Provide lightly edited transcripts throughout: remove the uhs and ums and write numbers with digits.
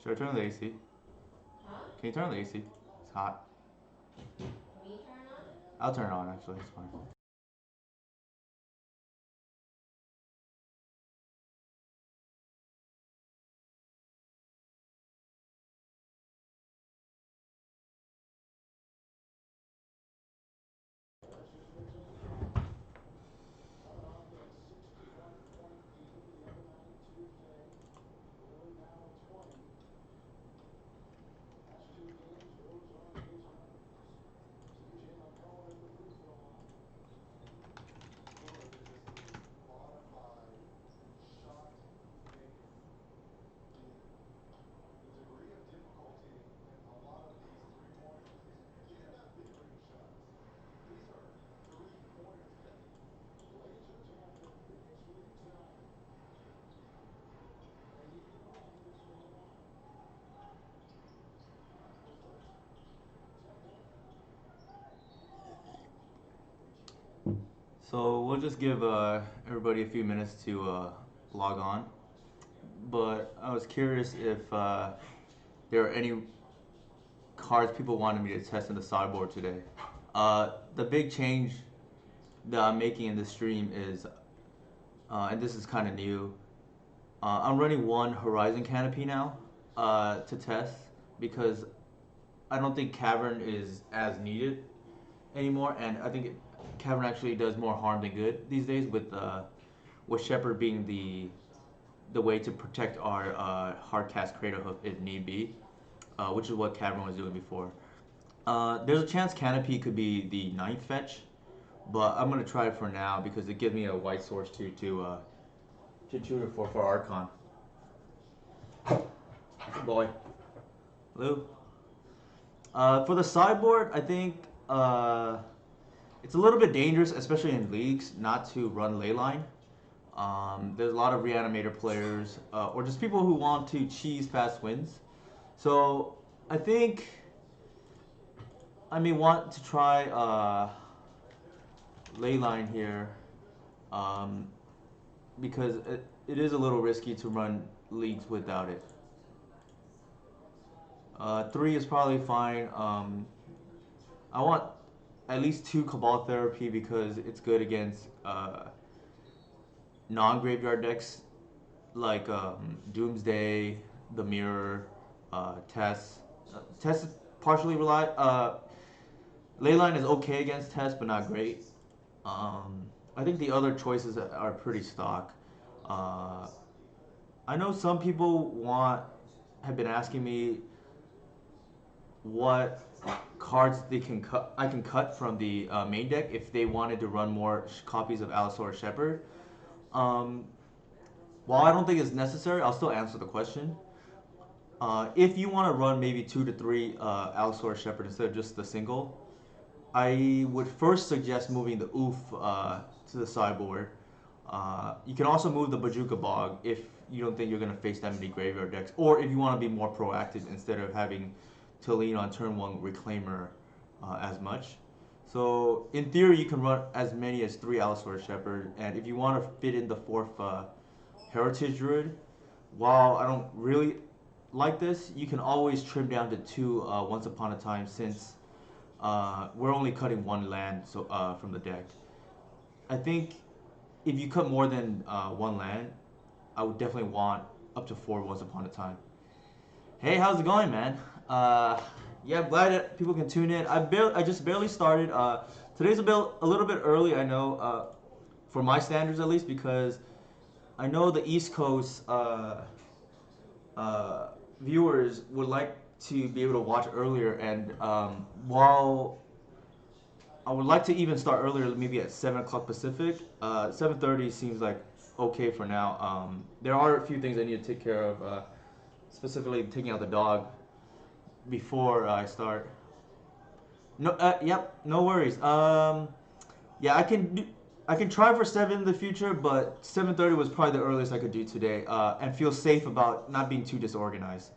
Should I turn on the AC? Huh? Can you turn on the AC? It's hot. Me turn on it? I'll turn it on actually. It's fine. So we'll just give everybody a few minutes to log on. But I was curious if there are any cards people wanted me to test in the sideboard today. The big change that I'm making in this stream is, and this is kind of new, I'm running one Horizon Canopy now to test because I don't think Cavern is as needed anymore, and I think Cavern actually does more harm than good these days with Shepherd being the way to protect our hardcast Craterhoof if need be, which is what Cavern was doing before. There's a chance Canopy could be the ninth fetch, but I'm gonna try it for now because it gives me a white source to tutor for Archon. Boy, Lou. For the sideboard, I think it's a little bit dangerous, especially in leagues, not to run Leyline. There's a lot of reanimator players, or just people who want to cheese fast wins. So I think I may want to try Leyline here, um, because it is a little risky to run leagues without it. 3 is probably fine. I want at least 2 Cabal Therapy because it's good against non-graveyard decks like Doomsday, the Mirror, Tess. Tess is partially rely. Leyline is okay against Tess, but not great. I think the other choices are pretty stock. Uh, I know some people have been asking me what cards they can cut. I can cut from the main deck if they wanted to run more copies of Allosaurus Shepherd. Um, while I don't think it's necessary, I'll still answer the question. If you want to run maybe 2 to 3 Allosaurus Shepherd instead of just the single, I would first suggest moving the Oof to the sideboard. You can also move the Bajuka Bog if you don't think you're going to face that many graveyard decks, or if you want to be more proactive instead of having to lean on turn 1 Reclaimer as much. So in theory, you can run as many as 3 Allosaurus Shepherd, and if you want to fit in the 4th Heritage Druid, while I don't really like this, you can always trim down to 2 once upon a time since we're only cutting 1 land from the deck. I think if you cut more than 1 land, I would definitely want up to 4 once upon a time. Hey, how's it going, man? Yeah, I'm glad that people can tune in. I just barely started. Today's a little bit early, I know, for my standards at least, because I know the East Coast uh, viewers would like to be able to watch earlier, and while I would like to even start earlier, maybe at 7 o'clock Pacific. 7:30 seems like okay for now. There are a few things I need to take care of, specifically taking out the dog before I start. No, yep, no worries. Yeah, I can try for 7 in the future, but 7:30 was probably the earliest I could do today, and feel safe about not being too disorganized.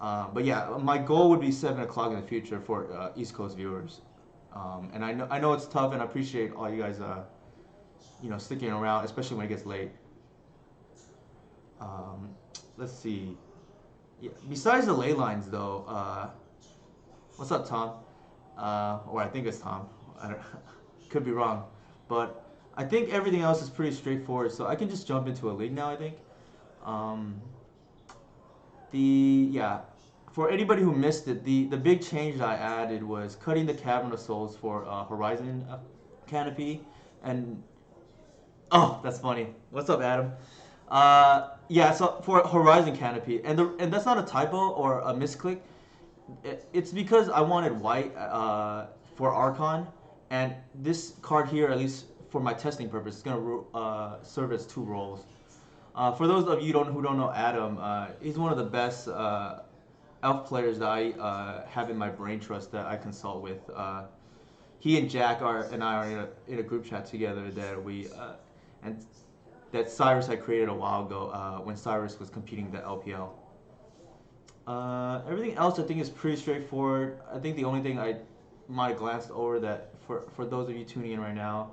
But yeah, my goal would be 7 o'clock in the future for East Coast viewers. And I know it's tough, and I appreciate all you guys, sticking around, especially when it gets late. Um, let's see. Yeah. Besides the ley lines, though, what's up, Tom? Or I think it's Tom. I don't, could be wrong, but I think everything else is pretty straightforward. So I can just jump into a league now. I think. Um, yeah, for anybody who missed it, the big change that I added was cutting the Cavern of Souls for Horizon canopy, and oh, that's funny. What's up, Adam? Yeah, so for Horizon canopy, and that's not a typo or a misclick. It's because I wanted white for Archon, and this card here, at least for my testing purpose, is gonna serve as two roles. For those of you who don't know Adam, he's one of the best elf players that I have in my brain trust that I consult with. He and Jack and I are in a group chat together that and that Cyrus had created a while ago when Cyrus was competing the LPL. Everything else I think is pretty straightforward. I think the only thing I might have glanced over that for those of you tuning in right now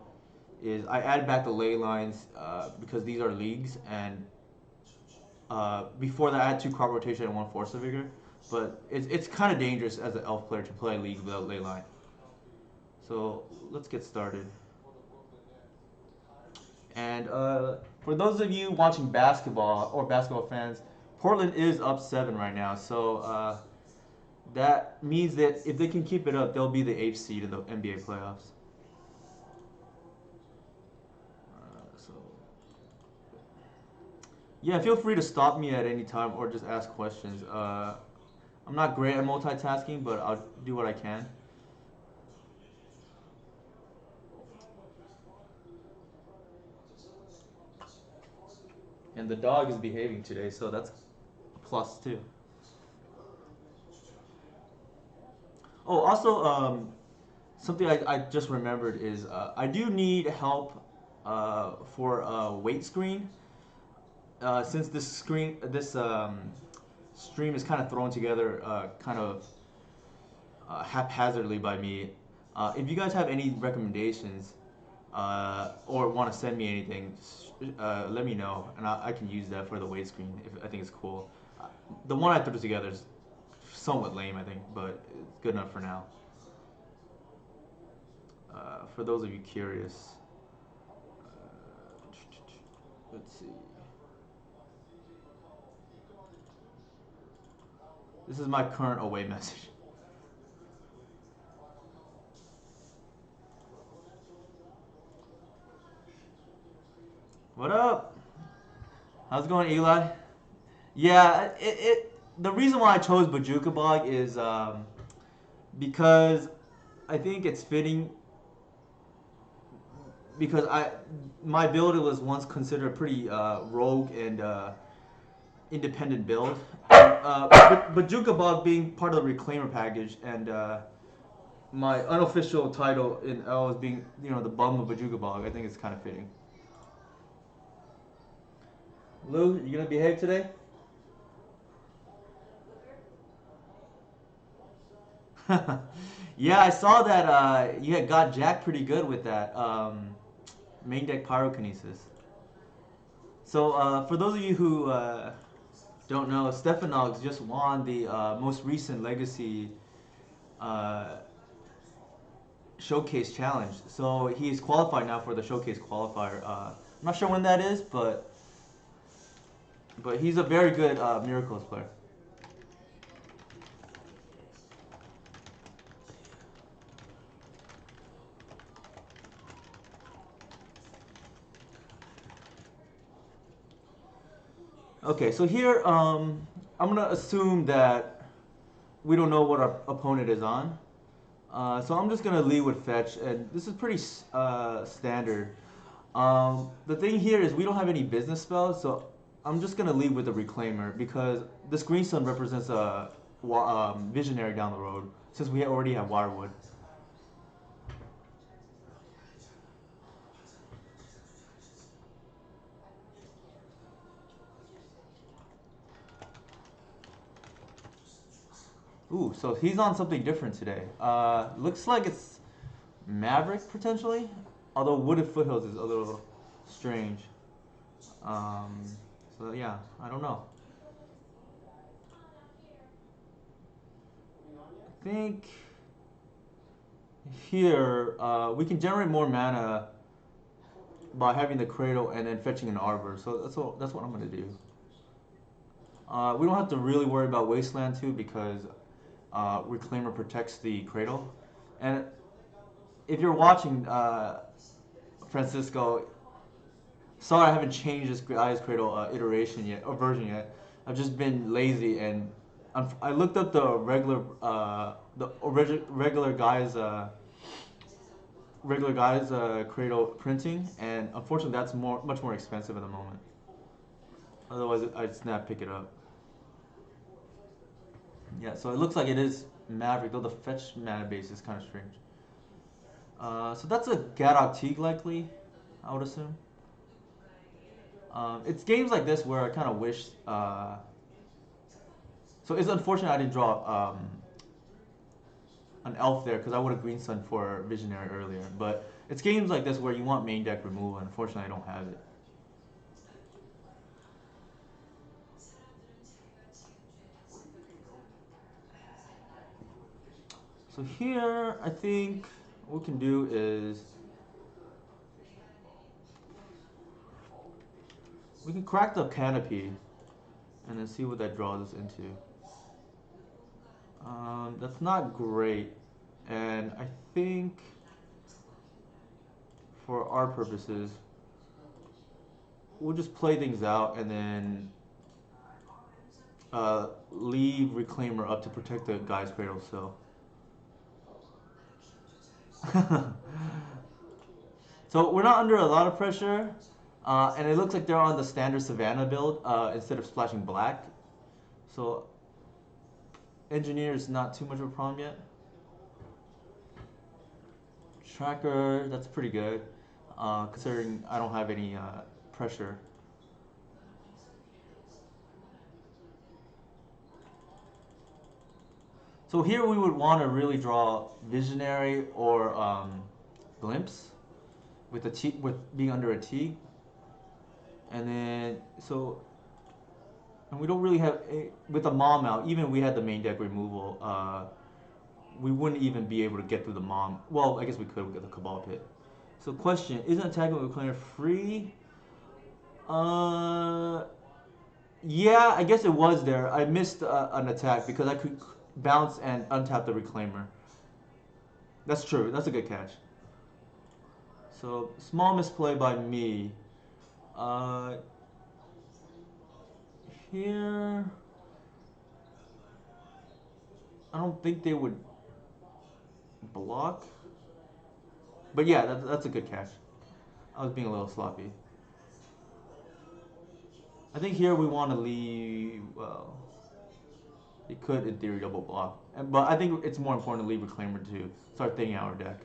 is I added back the ley lines because these are leagues, and before that I had 2 crop rotation and 1 force of vigor, but it's kind of dangerous as an elf player to play a league without ley line. So let's get started. And for those of you watching basketball or basketball fans, Portland is up 7 right now, so that means that if they can keep it up, they'll be the 8th seed in the NBA playoffs. So yeah, feel free to stop me at any time or just ask questions. I'm not great at multitasking, but I'll do what I can. And the dog is behaving today, so that's a plus too. Oh, also, something I just remembered is I do need help for a weight screen. Since this stream is kind of thrown together kind of haphazardly by me. If you guys have any recommendations or want to send me anything, let me know, and I can use that for the weight screen if I think it's cool. The one I threw together is somewhat lame, I think, but it's good enough for now. For those of you curious, let's see. This is my current away message. What up? How's it going, Eli? Yeah, the reason why I chose Bajuka Bog is because I think it's fitting because my build was once considered a pretty rogue and independent build. Bajuka Bog being part of the Reclaimer package and my unofficial title in L is being the bum of Bajuka Bog. I think it's kind of fitting. Lou, you gonna behave today? Yeah, I saw that you had got Jack pretty good with that main deck pyrokinesis. So for those of you who don't know, Stefanogs just won the most recent Legacy uh, Showcase Challenge. So he's qualified now for the Showcase qualifier. I'm not sure when that is, but he's a very good Miracles player. Okay, so here I'm gonna assume that we don't know what our opponent is on. So I'm just gonna lead with fetch, and this is pretty standard. The thing here is we don't have any business spells, so I'm just gonna lead with the Reclaimer because this Green Sun represents a Visionary down the road since we already have Wirewood. Ooh, so he's on something different today. Looks like it's Maverick potentially, although Wooded Foothills is a little strange. Um, so yeah, I don't know. think here we can generate more mana by having the cradle and then fetching an arbor. So that's what I'm gonna do. We don't have to really worry about wasteland too because reclaimer protects the cradle. And if you're watching Francisco, sorry I haven't changed this Ice Cradle iteration yet or version yet. I've just been lazy and I looked up the regular guys Cradle printing, and unfortunately that's much more expensive at the moment. Otherwise I'd snap pick it up. Yeah, so it looks like it is Maverick, though the fetch mana base is kind of strange. So that's a Gadok Teague likely, I would assume. It's games like this where I kind of wish. So it's unfortunate I didn't draw an elf there because I would have green sun for Visionary earlier. But it's games like this where you want main deck removal, and unfortunately I don't have it. So here, I think what we can do is we can crack the canopy and then see what that draws us into. That's not great, and I think for our purposes, we'll just play things out and then leave Reclaimer up to protect the guy's cradle. So, so we're not under a lot of pressure, and it looks like they're on the standard Savannah build instead of splashing black. So, Engineer is not too much of a problem yet. Tracker, that's pretty good, considering I don't have any pressure. So here we would want to really draw Visionary or Glimpse with with being under a T. And then and we don't really have with the Mom out. Even if we had the main deck removal, we wouldn't even be able to get through the Mom. Well, I guess we could get the Cabal Pit. So question: isn't attacking with Reclaimer free? Yeah, I guess it was there. I missed an attack because I could bounce and untap the Reclaimer. That's true. That's a good catch. So small misplay by me. Uh, here, I don't think they would block. But yeah, that's a good catch. I was being a little sloppy. I think here we want to leave. Well, it could in theory double block, but I think it's more important to leave Reclaimer to start thinning out our deck.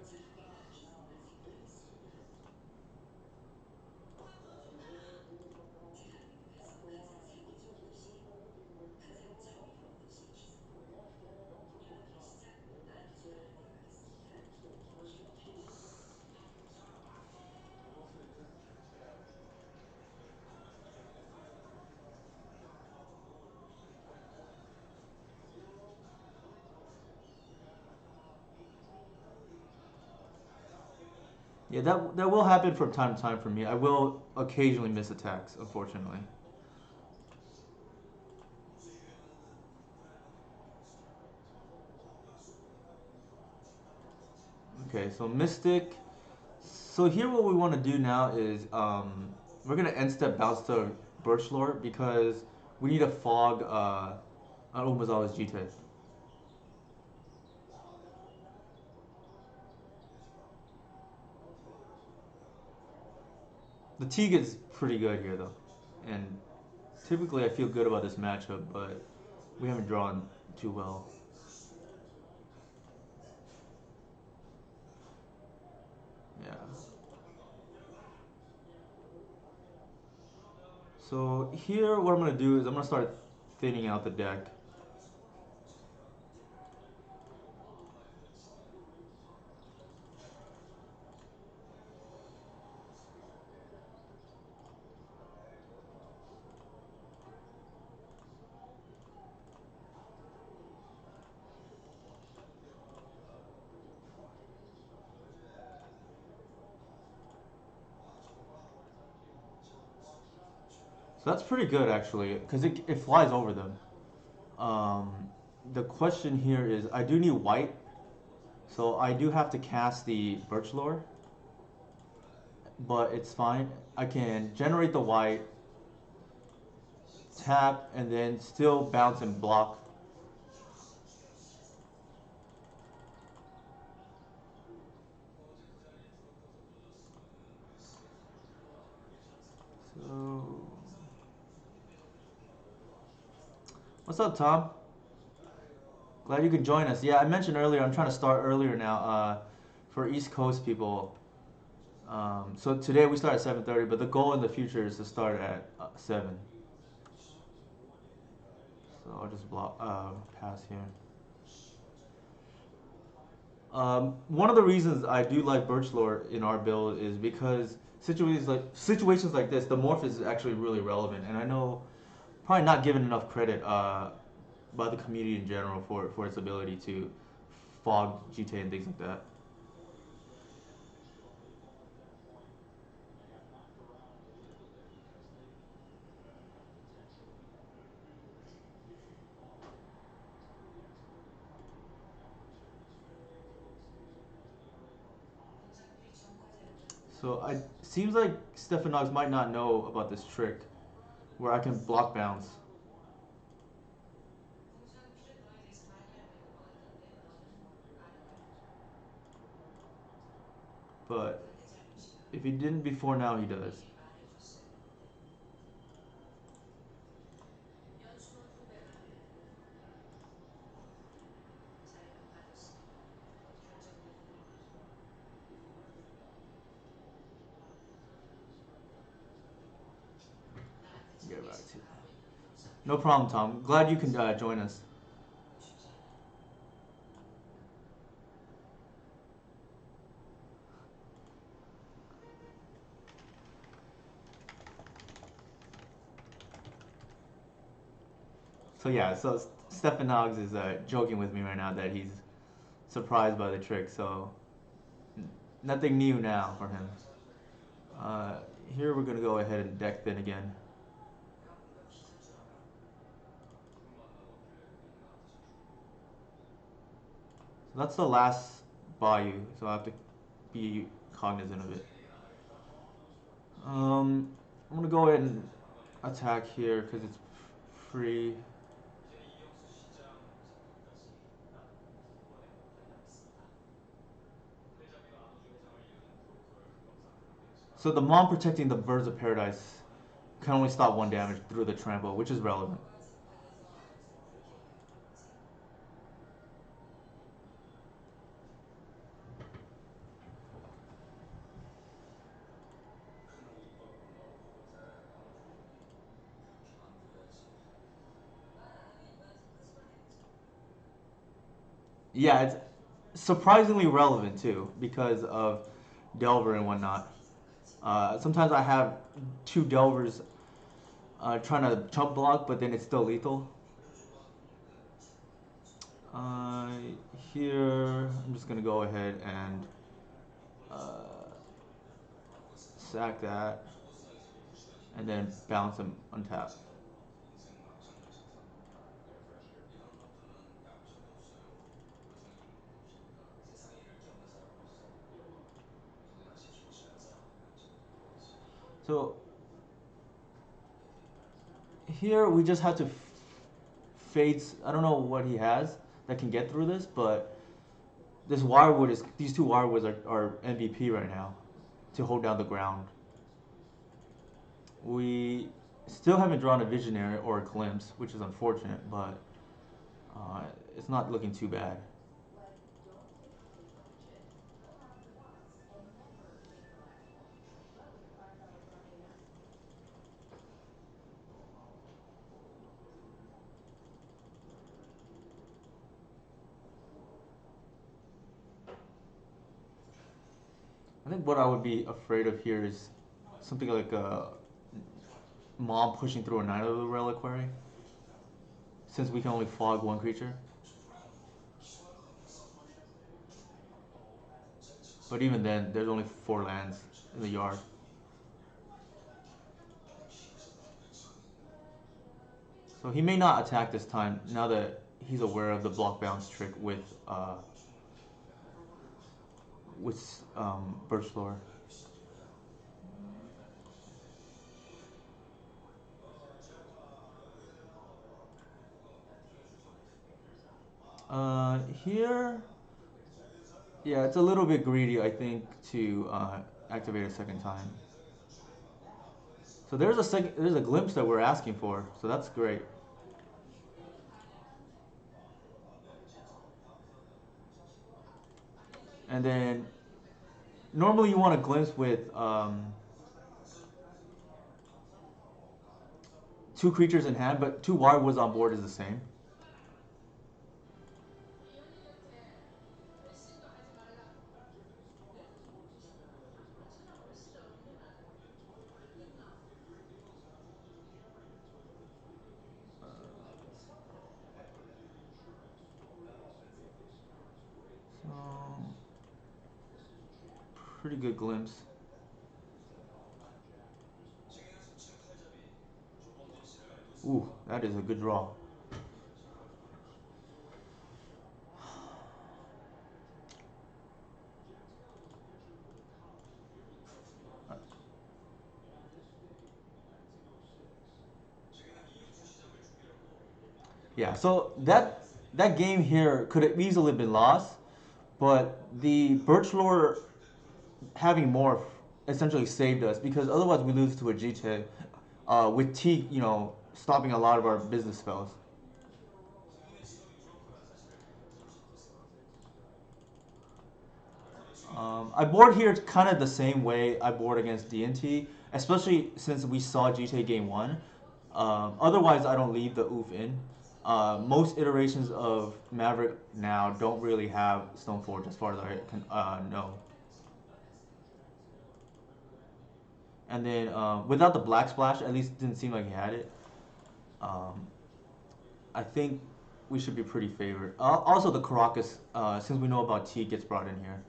Yeah, that will happen from time to time for me. I will occasionally miss attacks, unfortunately. Okay, so Mystic. So here what we want to do now is we're gonna end step bounce to Birchlord because we need a fog Umazawa's Jita. The Teague is pretty good here though, and typically I feel good about this matchup, but we haven't drawn too well. Yeah. So here what I'm gonna do is I'm gonna start thinning out the deck. So that's pretty good actually, because it flies over them. Um, the question here is, I do need white, so I do have to cast the Birch Lore, but it's fine. I can generate the white, tap, and then still bounce and block. So, what's up, Tom? Glad you could join us. Yeah, I mentioned earlier I'm trying to start earlier now. For East Coast people, so today we start at 7:30, but the goal in the future is to start at 7. So I'll just block pass here. One of the reasons I do like Birch Lore in our build is because situations like this, the morph is actually really relevant, and I know probably not given enough credit by the community in general for its ability to fog GTA and things like that. So I seems like Stephanox might not know about this trick where I can block bounce, but if he didn't before now, he does. Get back to No problem, Tom. Glad you can join us. So yeah, so Stephanox is joking with me right now that he's surprised by the trick. So nothing new now for him. Uh, Here we're gonna go ahead and deck thin again. So that's the last Bayou, so I have to be cognizant of it. I'm gonna go ahead and attack here because it's free. So the Mom protecting the Birds of Paradise can only stop one damage through the trample, which is relevant. Yeah, it's surprisingly relevant too because of Delver and whatnot. Sometimes I have two Delvers trying to chump block, but then it's still lethal. Uh, Here, I'm just gonna go ahead and uh, sack that, and then bounce him untap. So here we just have to fades. I don't know what he has that can get through this, but these two wirewoods are MVP right now to hold down the ground. We still haven't drawn a visionary or a glimpse, which is unfortunate, but uh, it's not looking too bad. I think what I would be afraid of here is something like a Mom pushing through a Night of the Reliquary, since we can only fog one creature. But even then, there's only 4 lands in the yard. So he may not attack this time now that he's aware of the block bounce trick with Birch Lore. Here, yeah, it's a little bit greedy, I think, to activate a second time. So there's a glimpse that we're asking for, so that's great. And then normally you want a glimpse with two creatures in hand, but two Wirewoods on board is the same. So pretty good glimpse. Ooh, that is a good draw. Yeah, so that game here could have easily been lost, but the Birch Lore having Morph essentially saved us because otherwise we lose to a GT with T, stopping a lot of our business spells. I board here kind of the same way I board against DNT, especially since we saw GTA Game 1. Otherwise, I don't leave the OOF in. Most iterations of Maverick now don't really have Stoneforge as far as I can know. And then without the Black Splash, at least it didn't seem like he had it. Um, I think we should be pretty favored. Also, the Caracas, since we know about T, gets brought in here.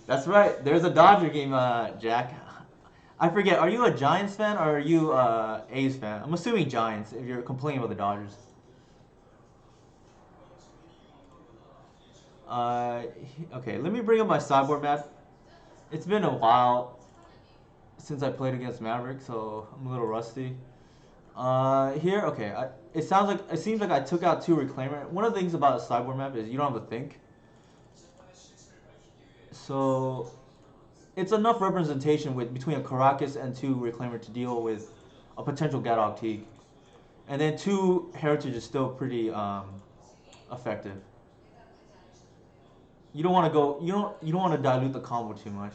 That's right. There's a Dodger game, Jack. I forget. Are you a Giants fan or are you A's fan? I'm assuming Giants if you're complaining about the Dodgers. Uh, okay, let me bring up my sideboard map. It's been a while since I played against Maverick, so I'm a little rusty. Here, okay. It seems like I took out two Reclaimer. One of the things about a sideboard map is you don't have to think. So it's enough representation between a Caracas and two Reclaimer to deal with a potential Gadok Teak. And then two Heritage is still pretty effective. You don't want to go. You don't want to dilute the combo too much.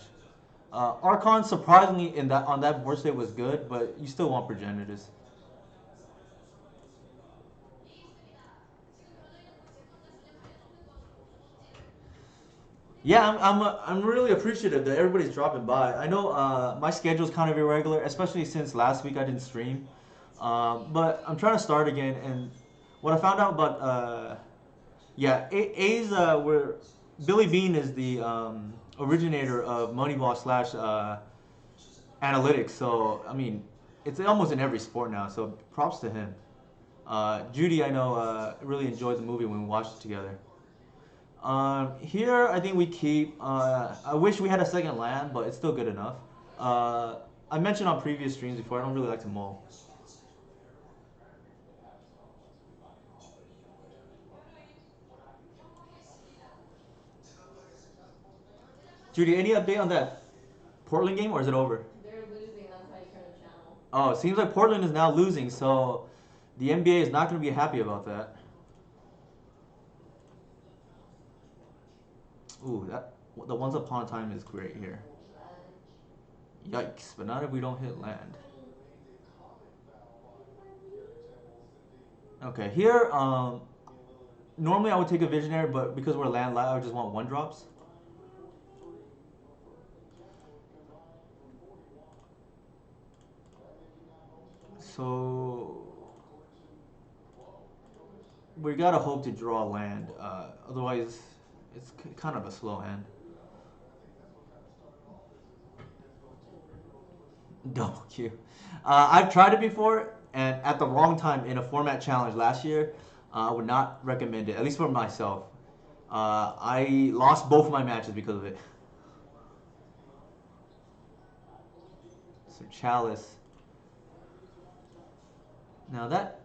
Archon surprisingly in that on that board state was good, but you still want Progenitus. Yeah, I'm really appreciative that everybody's dropping by. I know my schedule's kind of irregular, especially since last week I didn't stream. But I'm trying to start again, and what I found out about yeah, A's were Billy Bean is the originator of Moneyball slash analytics. So I mean, it's almost in every sport now. So props to him. Judy, I know, really enjoyed the movie when we watched it together. Here, I think we keep. I wish we had a second land, but it's still good enough. I mentioned on previous streams before, I don't really like to mull. Judy, any update on that Portland game, or is it over? They're losing, that's why you turn the channel. Oh, it seems like Portland is now losing, so the NBA is not going to be happy about that. Ooh, the Once Upon a Time is great here. Yikes, but not if we don't hit land. Okay, here, normally I would take a Visionary, but because we're land light, I would just want one drops. So we gotta hope to draw land. Otherwise, it's kind of a slow hand. Double Q. I've tried it before, and at the wrong time in a format challenge last year. I would not recommend it, at least for myself. I lost both of my matches because of it. So Chalice. Now that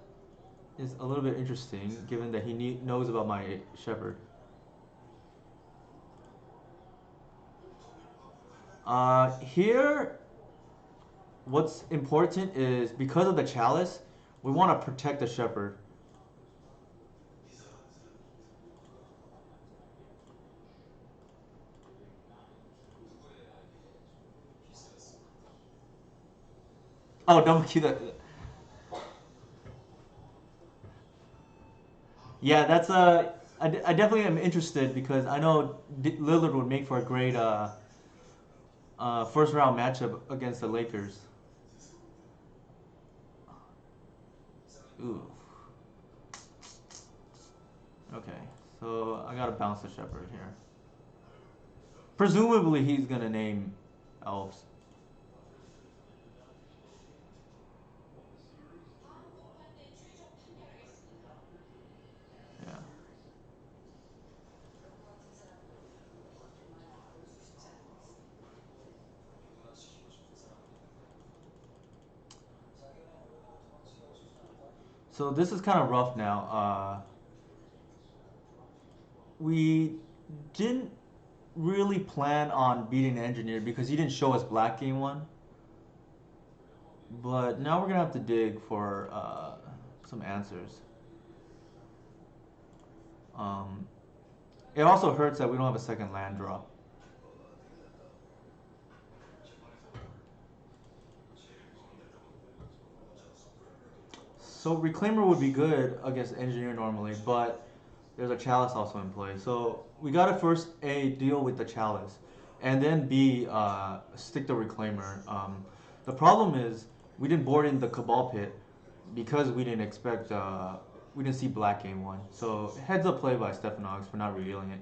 is a little bit interesting, given that he knows about my Shepherd. Here, what's important is because of the Chalice, we want to protect the Shepherd. Oh, double Q that. Yeah, that's I definitely am interested because I know Lillard would make for a great first round matchup against the Lakers. Ooh. Okay, so I gotta bounce the Shepherd here. Presumably he's gonna name elves. Yeah. So this is kind of rough now. We didn't really plan on beating the engineer because he didn't show us black game one. But now we're gonna have to dig for some answers. Um, it also hurts that we don't have a second land draw. So Reclaimer would be good against Engineer normally, but there's a Chalice also in play. So we gotta first A, deal with the Chalice, and then B, stick the Reclaimer. The problem is we didn't board in the Cabal Pit because we didn't expect, we didn't see Black Game 1. So heads up play by Stephanox for not revealing it.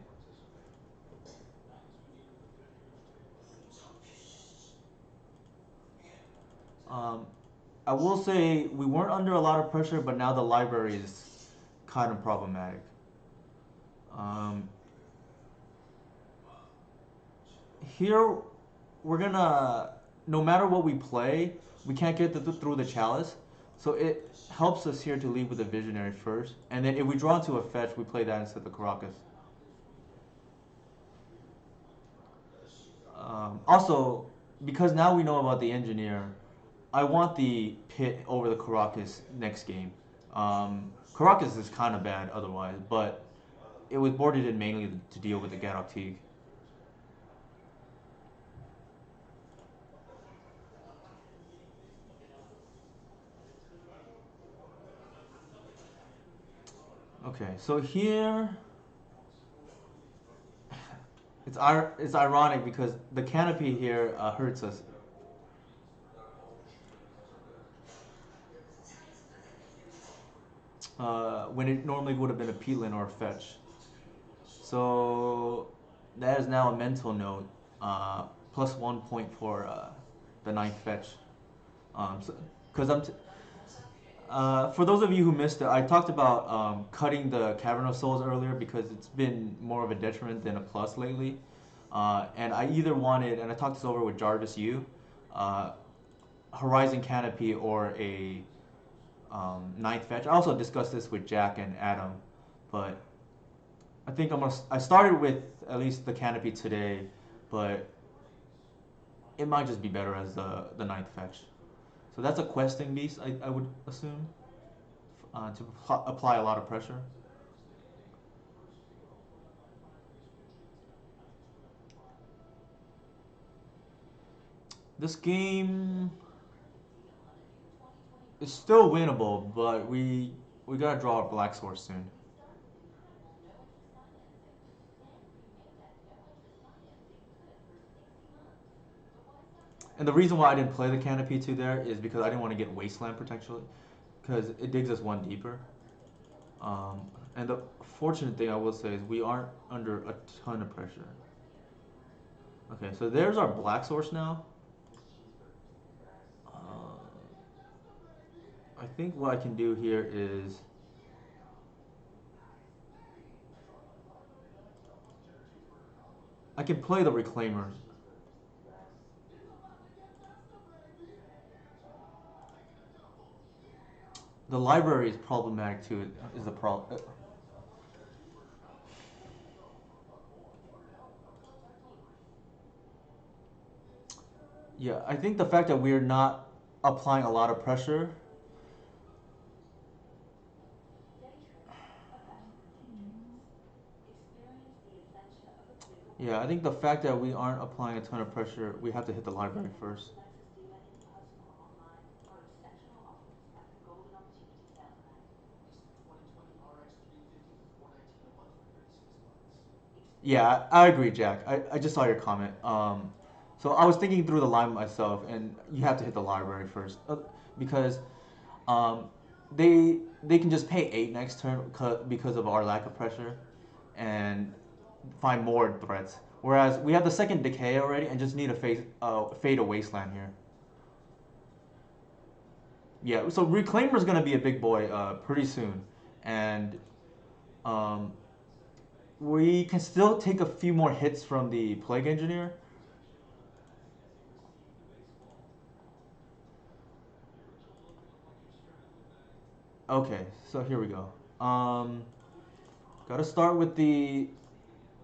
Um, I will say we weren't under a lot of pressure, but now the library is kind of problematic. Um, Here, we're gonna, no matter what we play, we can't get through the Chalice. So it helps us here to lead with the Visionary first. And then if we draw into a fetch, we play that instead of the Caracas. Also, because now we know about the Engineer, I want the Pit over the Caracas next game. Caracas is kind of bad otherwise, but it was boarded in mainly to deal with the Gadok Teague. Okay, so here it's ironic because the canopy here hurts us. When it normally would have been a peatland or a fetch. So that is now a mental note. Plus 1 point for the ninth fetch. Because for those of you who missed it, I talked about cutting the Cavern of Souls earlier because it's been more of a detriment than a plus lately. And I either wanted, and I talked this over with Jarvis Yu, Horizon Canopy or a ninth fetch. I also discussed this with Jack and Adam, but I think I started with at least the Canopy today, but it might just be better as the ninth fetch. So that's a questing beast, I would assume, to apply a lot of pressure. This game is still winnable, but we gotta draw a black source soon. And the reason why I didn't play the Canopy 2 there is because I didn't want to get Wasteland potentially, because it digs us one deeper. And the fortunate thing I will say is we aren't under a ton of pressure. Okay, so there's our black source now. I think what I can do here is I can play the Reclaimer. The library is problematic too. Is the problem? Yeah, I think the fact that we're not applying a lot of pressure. Yeah, I think the fact that we aren't applying a ton of pressure, we have to hit the library first. Yeah, I agree, Jack. I just saw your comment. So I was thinking through the line myself, and you have to hit the library first because um, they can just pay 8 next turn because of our lack of pressure, and find more threats. Whereas we have the second decay already, and just need a fade a wasteland here. Yeah, so Reclaimer's gonna be a big boy pretty soon, and um, we can still take a few more hits from the Plague Engineer. Okay, so here we go. Gotta start with the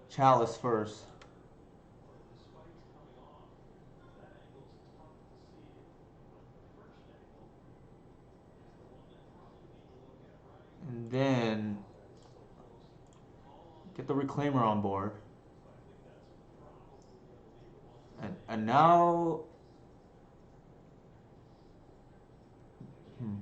Chalice first. And then get the Reclaimer on board. And now... Hmm.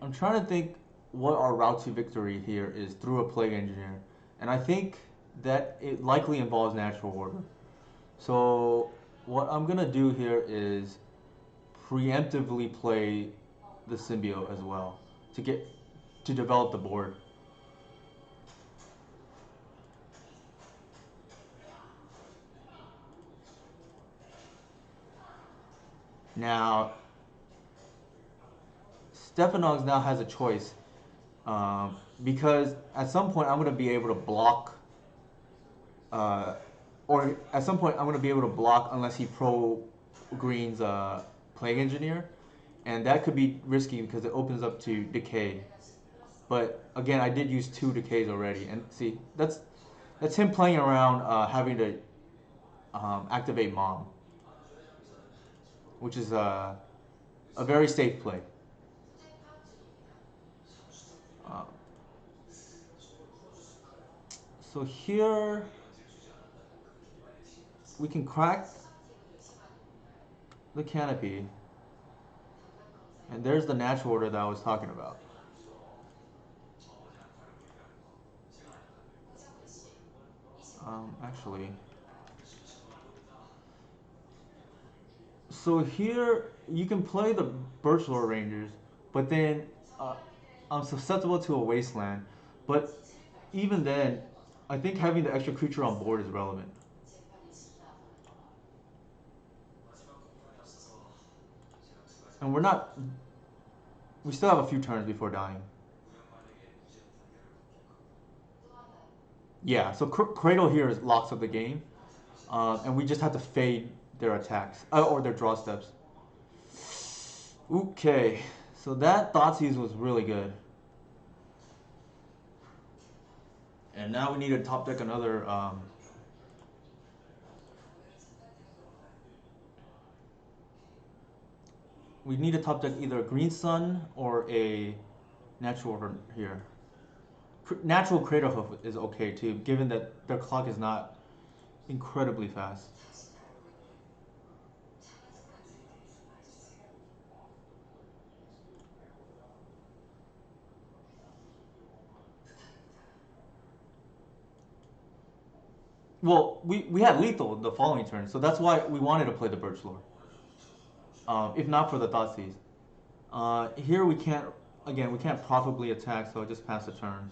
I'm trying to think what our route to victory here is through a Plague Engineer. And I think that it likely involves Natural Order. So what I'm gonna do here is preemptively play the Symbiote as well to develop the board. Now, Stephanog now has a choice because at some point I'm going to be able to block, uh, or at some point I'm going to be able to block unless he pro greens Plague Engineer, and that could be risky because it opens up to decay. But again, I did use 2 decays already, and see that's him playing around having to activate Mom, which is a very safe play. Uh, so here we can crack the canopy, and there's the natural order that I was talking about. Actually, so here you can play the Birchlore Rangers, but then I'm susceptible to a wasteland. But even then, I think having the extra creature on board is relevant. And we're not. We still have a few turns before dying. Yeah, so Cradle here locks up the game, and we just have to fade their attacks or their draw steps. Okay, so that Thoughtseize was really good. And now we need to top deck another. We need to top deck either a Green Sun or a Natural Order here. Natural Crater Hoof is okay too, given that their clock is not incredibly fast. Well, we had lethal the following turn, so that's why we wanted to play the Birchlore. If not for the Thoughtseize. Here we can't, again, we can't profitably attack, so I just pass the turn.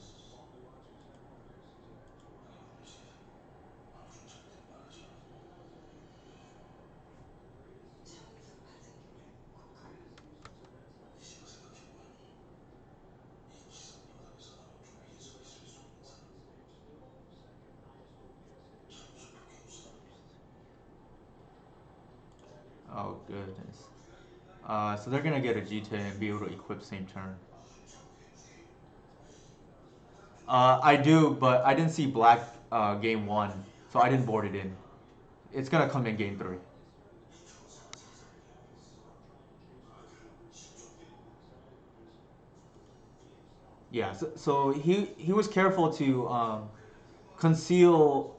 Oh goodness. So they're gonna get a Jite and be able to equip same turn. I do, but I didn't see black game one, so I didn't board it in. It's gonna come in game three. Yeah, so he was careful to conceal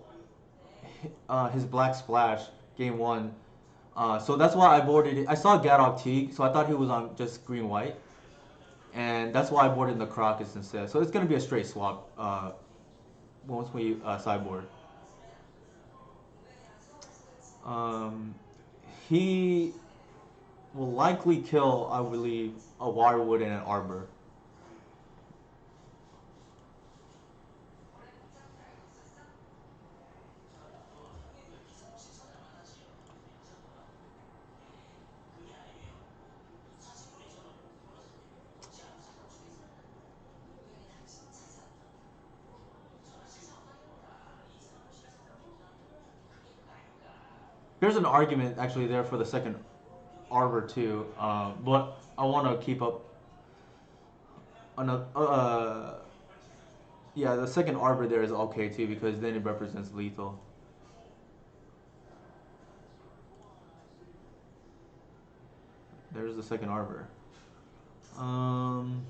his black splash game one. So that's why I boarded it. I saw Gadok Teague, so I thought he was on just green white, and that's why I boarded the Crocus instead. So it's gonna be a straight swap once we sideboard. Um, he will likely kill, I believe, a Wirewood and an Arbor. There's an argument actually there for the second Arbor too, but I want to keep up another. Yeah, the second Arbor there is okay too because then it represents lethal. There's the second Arbor. Um,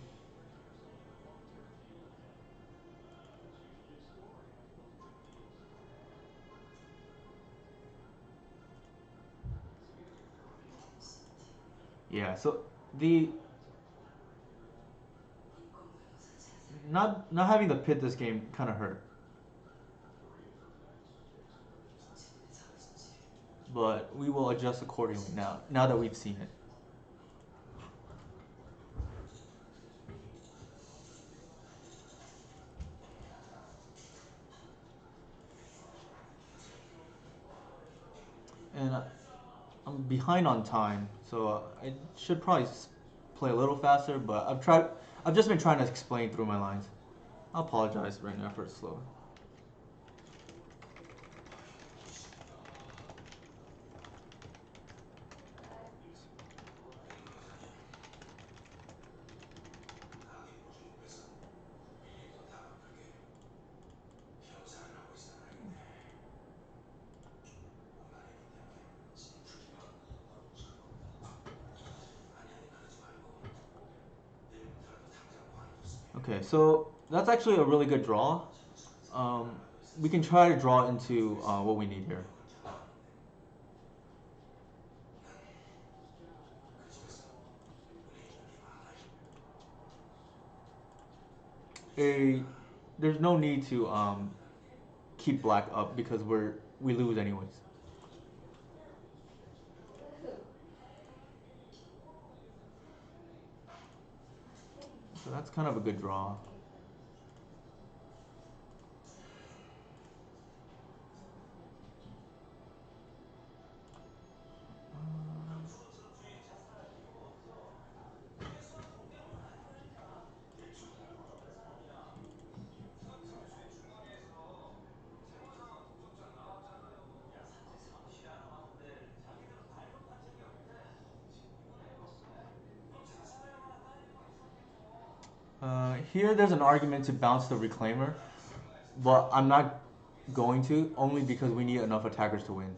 yeah, so the not having the pit this game kind of hurt, but we will adjust accordingly now. Now that we've seen it. And I'm behind on time, so I should probably play a little faster. But I've tried. I've just been trying to explain through my lines. I apologize right now for it's slow. Okay, so that's actually a really good draw. Um, we can try to draw into what we need here. A there's no need to keep black up because we lose anyways. So that's kind of a good draw. Here there's an argument to bounce the reclaimer, but I'm not going to only because we need enough attackers to win.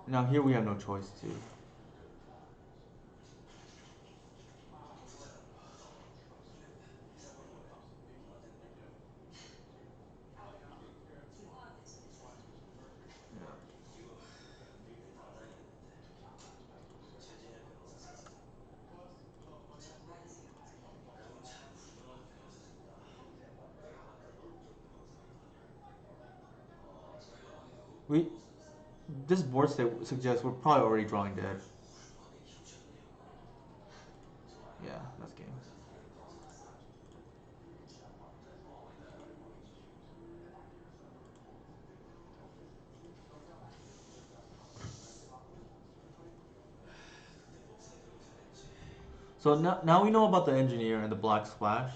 Now here we have no choice to. We this board state suggests we're probably already drawing dead. Yeah, that's game. So now we know about the engineer and the black splash,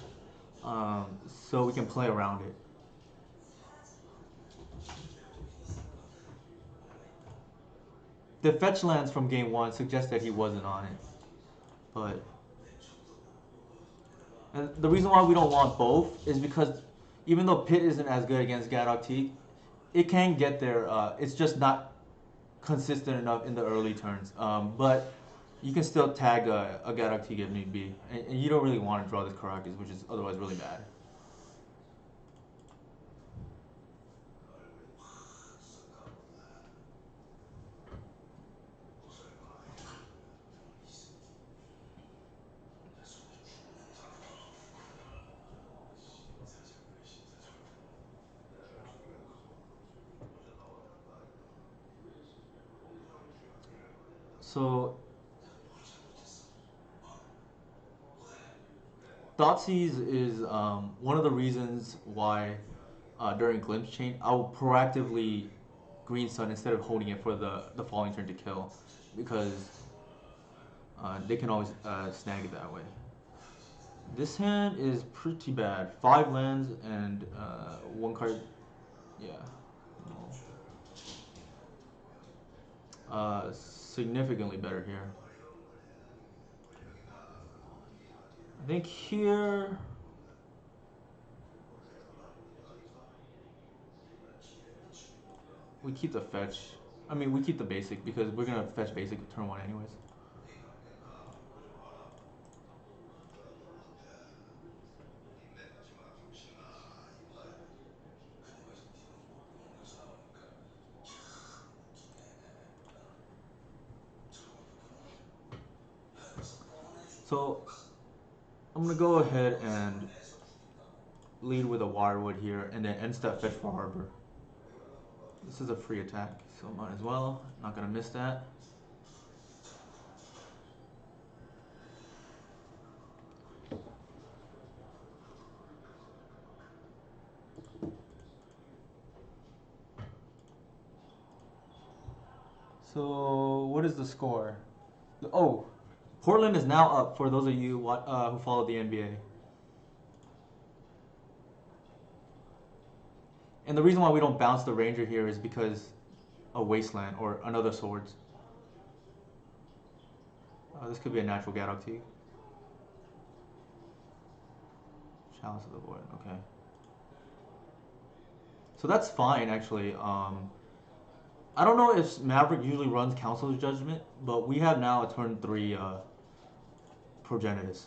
so we can play around it. The fetch lands from game one suggest that he wasn't on it, but and the reason why we don't want both is because even though Pit isn't as good against Gadok Teak, it can get there. It's just not consistent enough in the early turns. But you can still tag a Gadok Teak if need be, and you don't really want to draw this Karakas, which is otherwise really bad. So Thoughtseize is one of the reasons why during Glimpse Chain I will proactively Green Sun instead of holding it for the following turn to kill, because they can always snag it that way. This hand is pretty bad. 5 lands and one card. Yeah. Significantly better here. I think here. We keep the fetch. I mean, we keep the basic because we're gonna fetch basic turn one anyways. So I'm gonna go ahead and lead with a Wirewood here, and then end step fetch for Harbor. This is a free attack, so might as well. Not gonna miss that. So what is the score? Oh, Portland is now up for those of you who follow the NBA. And the reason why we don't bounce the Ranger here is because a Wasteland or another Swords. This could be a natural Gadok Teak. Chalice of the Void, okay. So that's fine, actually. I don't know if Maverick usually runs Council's Judgment, but we have now a turn 3 Progenitus.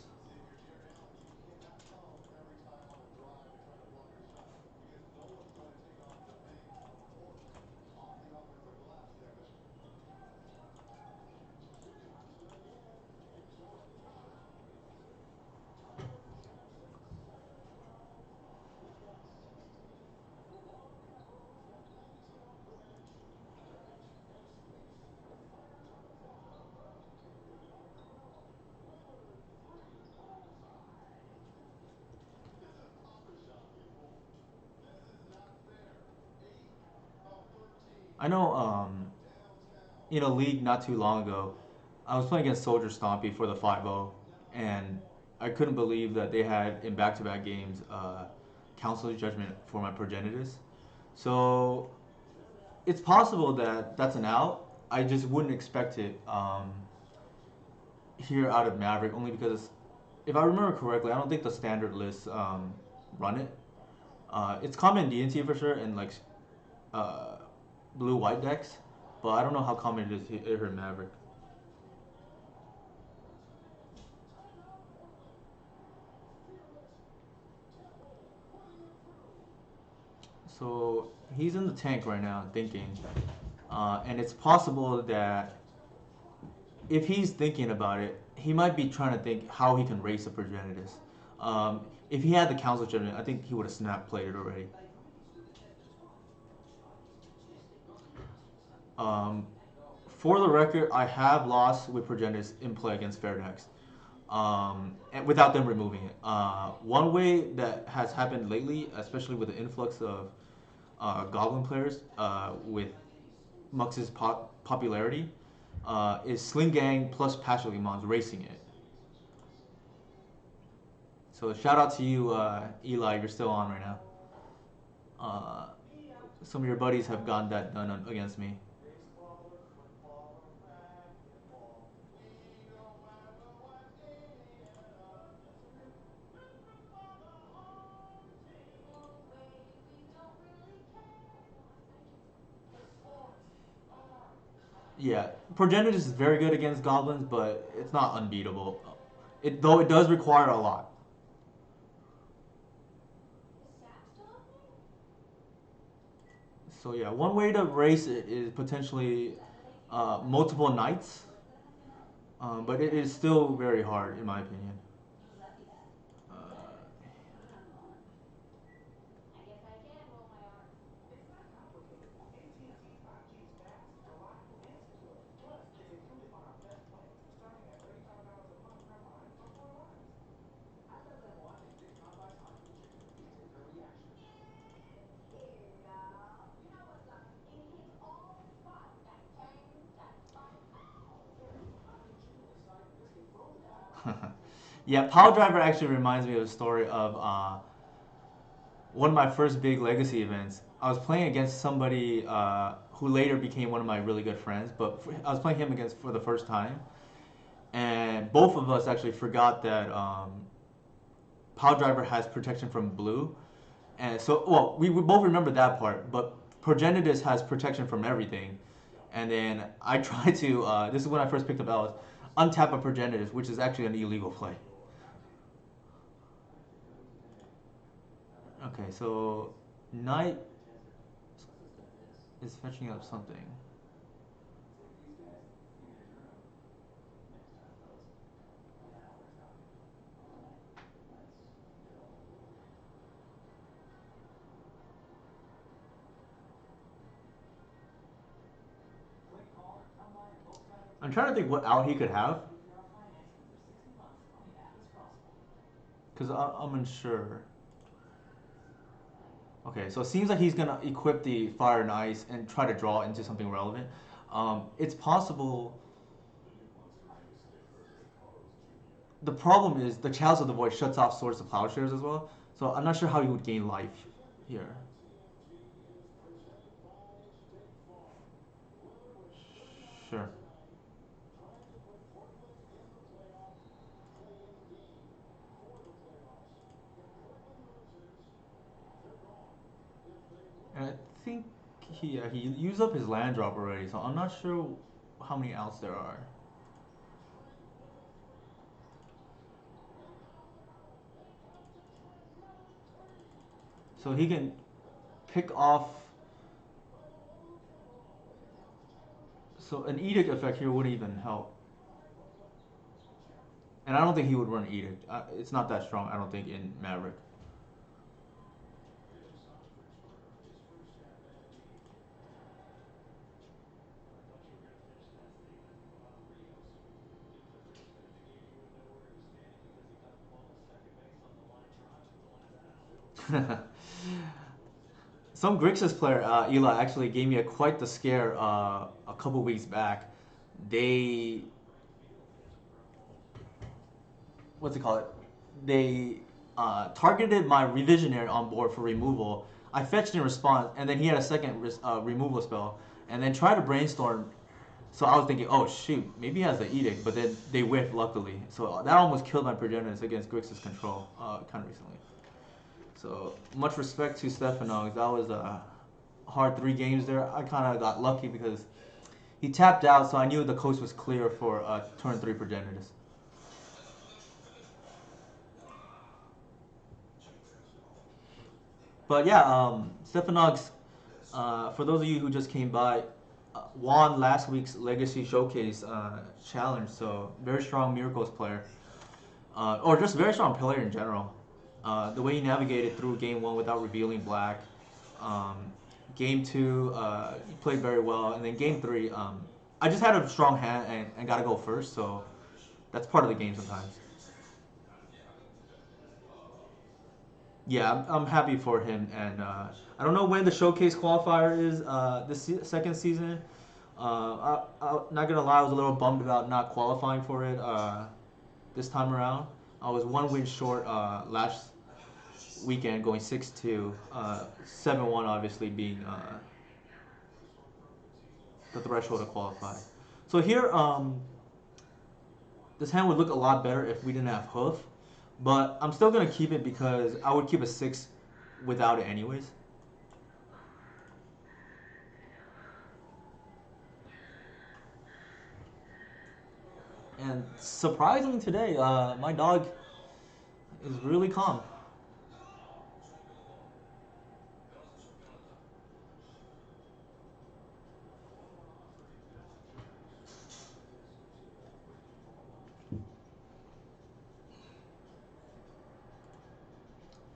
I know in a league not too long ago, I was playing against Soldier Stompy for the 5-0, and I couldn't believe that they had in back-to-back games Council's Judgment for my Progenitus. So it's possible that that's an out. I just wouldn't expect it here out of Maverick, only because if I remember correctly, I don't think the standard lists run it. It's common in DNT for sure, and like uh, blue-white decks, but I don't know how common it is here in Maverick. So he's in the tank right now, thinking, and it's possible that if he's thinking about it, he might be trying to think how he can race a Progenitus. If he had the Council Judgment, I think he would have snap played it already. Um, for the record, I have lost with Progenitus in play against Fairdex, and without them removing it. One way that has happened lately, especially with the influx of Goblin players with Mux's popularity, is Sling Gang plus Paschal Imans racing it. So shout out to you, Eli. You're still on right now. Uh, some of your buddies have gotten that done against me. Yeah, Progenitus is very good against goblins, but it's not unbeatable. Though it does require a lot. So yeah, one way to race it is potentially multiple knights, but it is still very hard in my opinion. Uh, yeah, Power Driver actually reminds me of a story of one of my first big legacy events. I was playing against somebody who later became one of my really good friends, but I was playing him against for the first time, and both of us actually forgot that Power Driver has protection from blue, and so well we both remember that part, but Progenitus has protection from everything, and then I tried to this is when I first picked up Ellis, untap a Progenitus, which is actually an illegal play. Okay, so Knight is fetching up something. I'm trying to think what out he could have, because I'm unsure. Okay, so it seems like he's gonna equip the Fire and Ice and try to draw into something relevant. It's possible. The problem is the Chalice of the Void shuts off Swords to Plowshares as well, so I'm not sure how he would gain life here. Sure. And I think he used up his land drop already, so I'm not sure how many outs there are. So he can pick off. So an edict effect here wouldn't even help, and I don't think he would run edict. It's not that strong. I don't think in Maverick. Some Grixis player, Eli, actually gave me quite the scare a couple weeks back. They, what's it called? They targeted my Revisionary on board for removal. I fetched in response, and then he had a second removal spell, and then tried to brainstorm. So I was thinking, oh shoot, maybe he has the edict, but then they whiffed luckily. So that almost killed my Progenitors against Grixis control kind of recently. So much respect to Stefanog. That was a hard 3 games there. I kind of got lucky because he tapped out, so I knew the coast was clear for turn 3 Progenitors. But yeah, Stefanog's, for those of you who just came by, won last week's Legacy Showcase challenge. So very strong Miracles player, or just very strong player in general. The way he navigated through game 1 without revealing black. Um, game 2, he played very well, and then game 3, I just had a strong hand and got to go first. So that's part of the game sometimes. Yeah, I'm happy for him, and I don't know when the showcase qualifier is this second season. I'm not gonna lie, I was a little bummed about not qualifying for it this time around. I was one win short last weekend, going 6-2, 7-1 obviously being the threshold to qualify. So here, this hand would look a lot better if we didn't have hoof, but I'm still gonna keep it because I would keep a 6 without it anyways. And surprisingly today, my dog is really calm.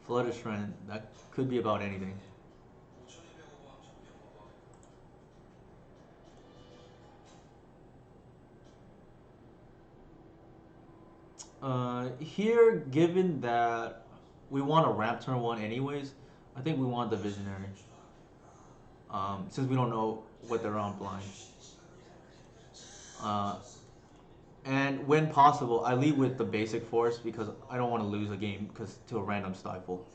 Flutter Strand, that could be about anything. Here, given that we want to ramp turn one anyways, I think we want the Visionary. Since we don't know what they're on blind. Uh, and when possible, I lead with the basic force because I don't want to lose a game because to a random stifle.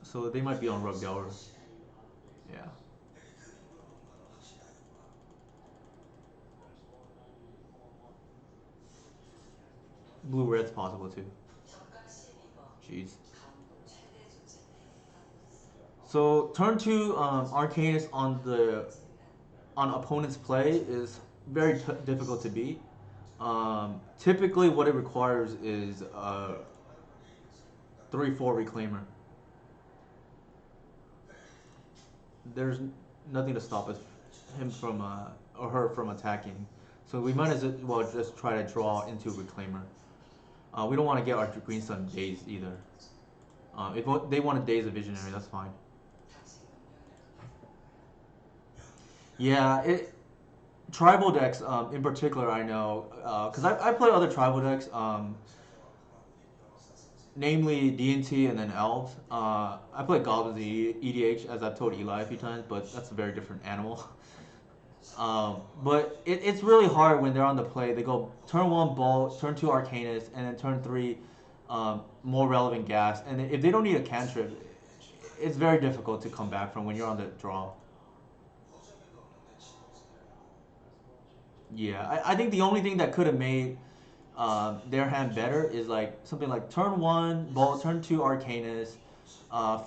So they might be on Rug Delver. Yeah. Blue red's possible too. Jeez. So turn two Arcanist on opponent's play is very difficult to beat. Typically, what it requires is a 3/4 reclaimer. There's nothing to stop us him from or her from attacking. So we might as well just try to draw into reclaimer. We don't want to get our green sun dazed either. If they want to daze a visionary, that's fine. Yeah, tribal decks in particular I know because I play other tribal decks. Namely D&T and then Elves. I play Goblins and EDH as I've told Eli a few times, but that's a very different animal. But it's really hard when they're on the play. They go turn one Bolt, turn two Arcanist, and then turn three more relevant gas. And if they don't need a cantrip, it's very difficult to come back from when you're on the draw. Yeah, I think the only thing that could have made their hand better is like something like turn one Bolt, turn two Arcanist,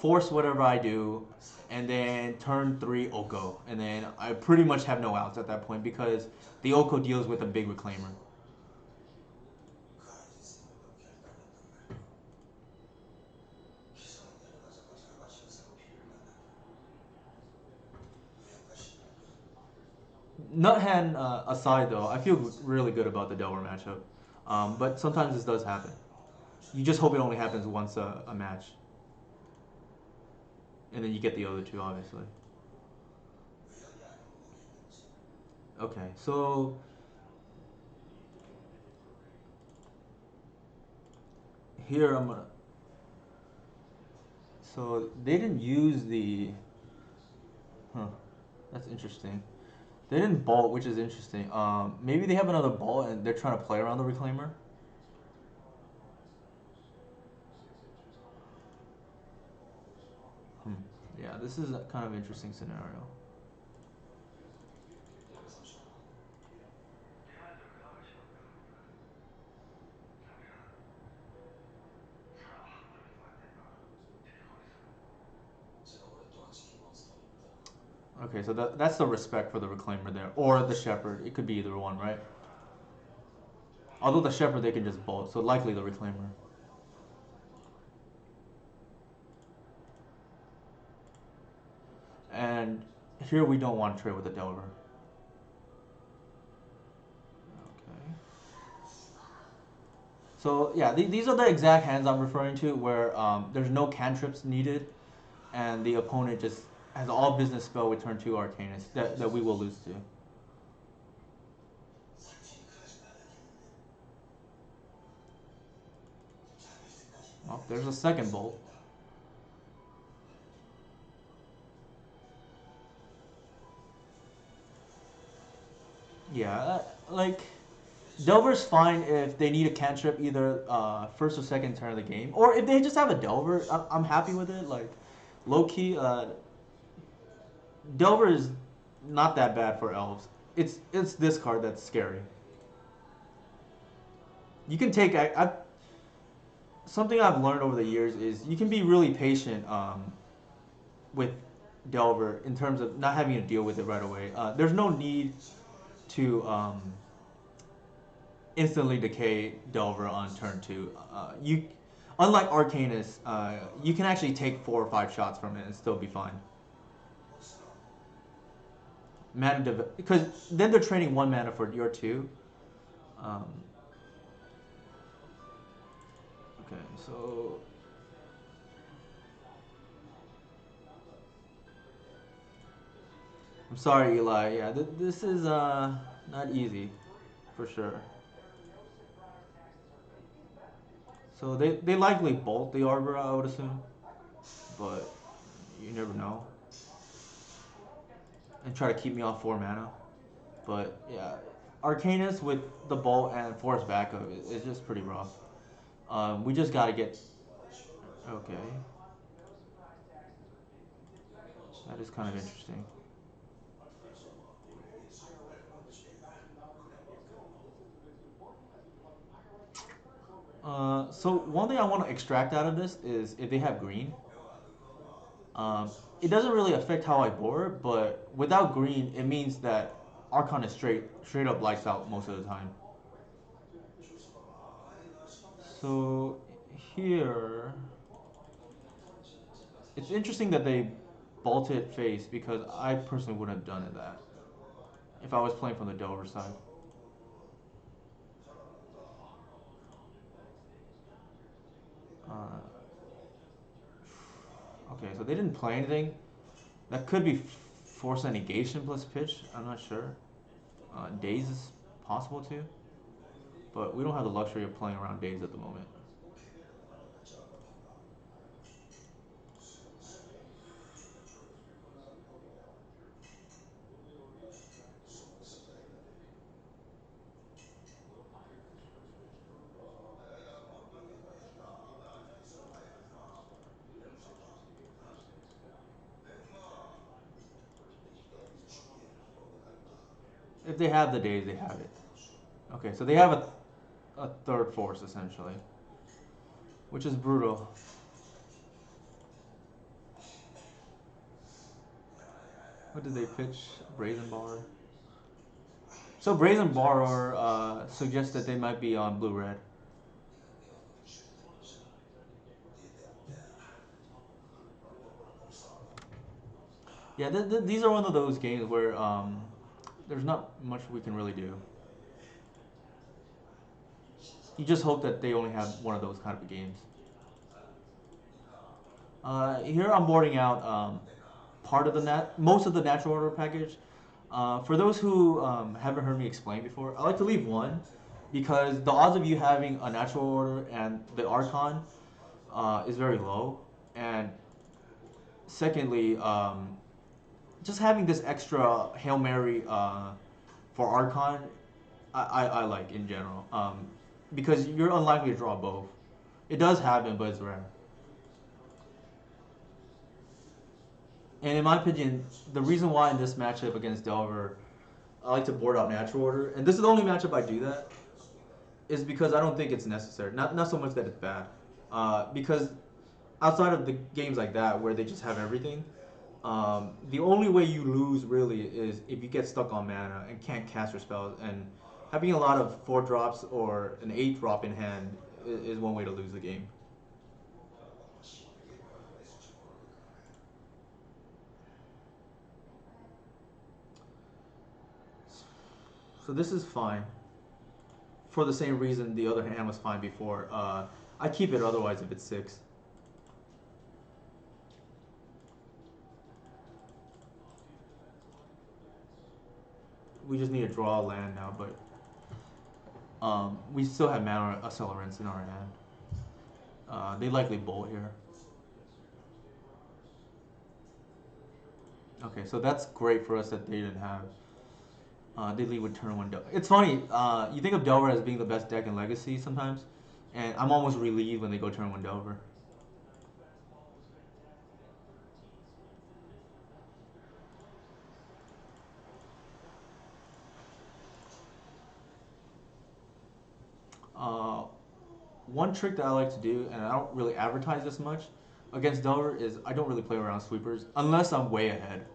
force whatever I do, and then turn three Oko, and then I pretty much have no outs at that point because the Oko deals with a big reclaimer. Nut hand aside though, I feel really good about the Delver matchup, but sometimes this does happen. You just hope it only happens once a match, and then you get the other two obviously. Okay, so here I'm gonna. So they didn't use the. Huh. That's interesting. They didn't bolt, which is interesting. Maybe they have another bolt and they're trying to play around the reclaimer. Hmm. Yeah, this is a kind of interesting scenario. Okay, so that's the respect for the reclaimer there, or the shepherd. It could be either one, right? Although the shepherd they can just bolt, so likely the reclaimer. And here we don't want to trade with the Delver. Okay. So yeah, these are the exact hands I'm referring to where there's no cantrips needed, and the opponent just has all business spell with turn two Arcanist that we will lose to. Oh, there's a second bolt. Yeah, like Delver's fine if they need a cantrip either first or second turn of the game, or if they just have a Delver, I'm happy with it. Like low key, Delver is not that bad for elves. It's this card that's scary. You can take something I've learned over the years is you can be really patient with Delver in terms of not having to deal with it right away. There's no need to instantly decay Delver on turn two. Unlike Arcanus, you can actually take 4 or 5 shots from it and still be fine. Because then they're training 1 mana for your 2. Um, okay, so I'm sorry, Eli. Yeah, this is not easy, for sure. So they likely bolt the Arbor, I would assume, but you never know. And try to keep me off 4 mana. But yeah, Arcanus with the bolt and force backup is just pretty rough. We just gotta get. Okay, that is kind of interesting. So one thing I want to extract out of this is if they have green. Um, it doesn't really affect how I board, but without green, it means that Archon is straight up lights out most of the time. So here, it's interesting that they bolted face because I personally wouldn't have done it that if I was playing from the Delver side. Uh, okay, so they didn't play anything. That could be force negation plus pitch. I'm not sure. Daze is possible too, but we don't have the luxury of playing around Daze at the moment. If they have the Daze, they have it. Okay, so they have a third force essentially, which is brutal. What did they pitch? Brazen Bar. So Brazen Borrower suggests that they might be on blue-red. Yeah, these are one of those games where there's not much we can really do. You just hope that they only have one of those kind of games. Here I'm boarding out part of most of the natural order package. For those who haven't heard me explain before, I like to leave one because the odds of you having a natural order and the Archon is very low. And secondly, just having this extra Hail Mary for Archon, I like in general. Because you're unlikely to draw both. It does happen, but it's rare. And in my opinion, the reason why in this matchup against Delver, I like to board out natural order, and this is the only matchup I do that, is because I don't think it's necessary. Not so much that it's bad, because outside of the games like that where they just have everything, the only way you lose really is if you get stuck on mana and can't cast your spells. And having a lot of 4 drops or an 8 drop in hand is one way to lose the game. So this is fine. For the same reason the other hand was fine before. I keep it otherwise if it's 6. We just need to draw a land now, but we still have mana accelerants in our hand. They likely bolt here. Okay, so that's great for us that they didn't have. They lead with turn one. It's funny. You think of Delver as being the best deck in Legacy sometimes, and I'm almost relieved when they go turn one Delver. Uh, One trick that I like to do, and I don't really advertise this much against Delver, is I don't really play around sweepers unless I'm way ahead.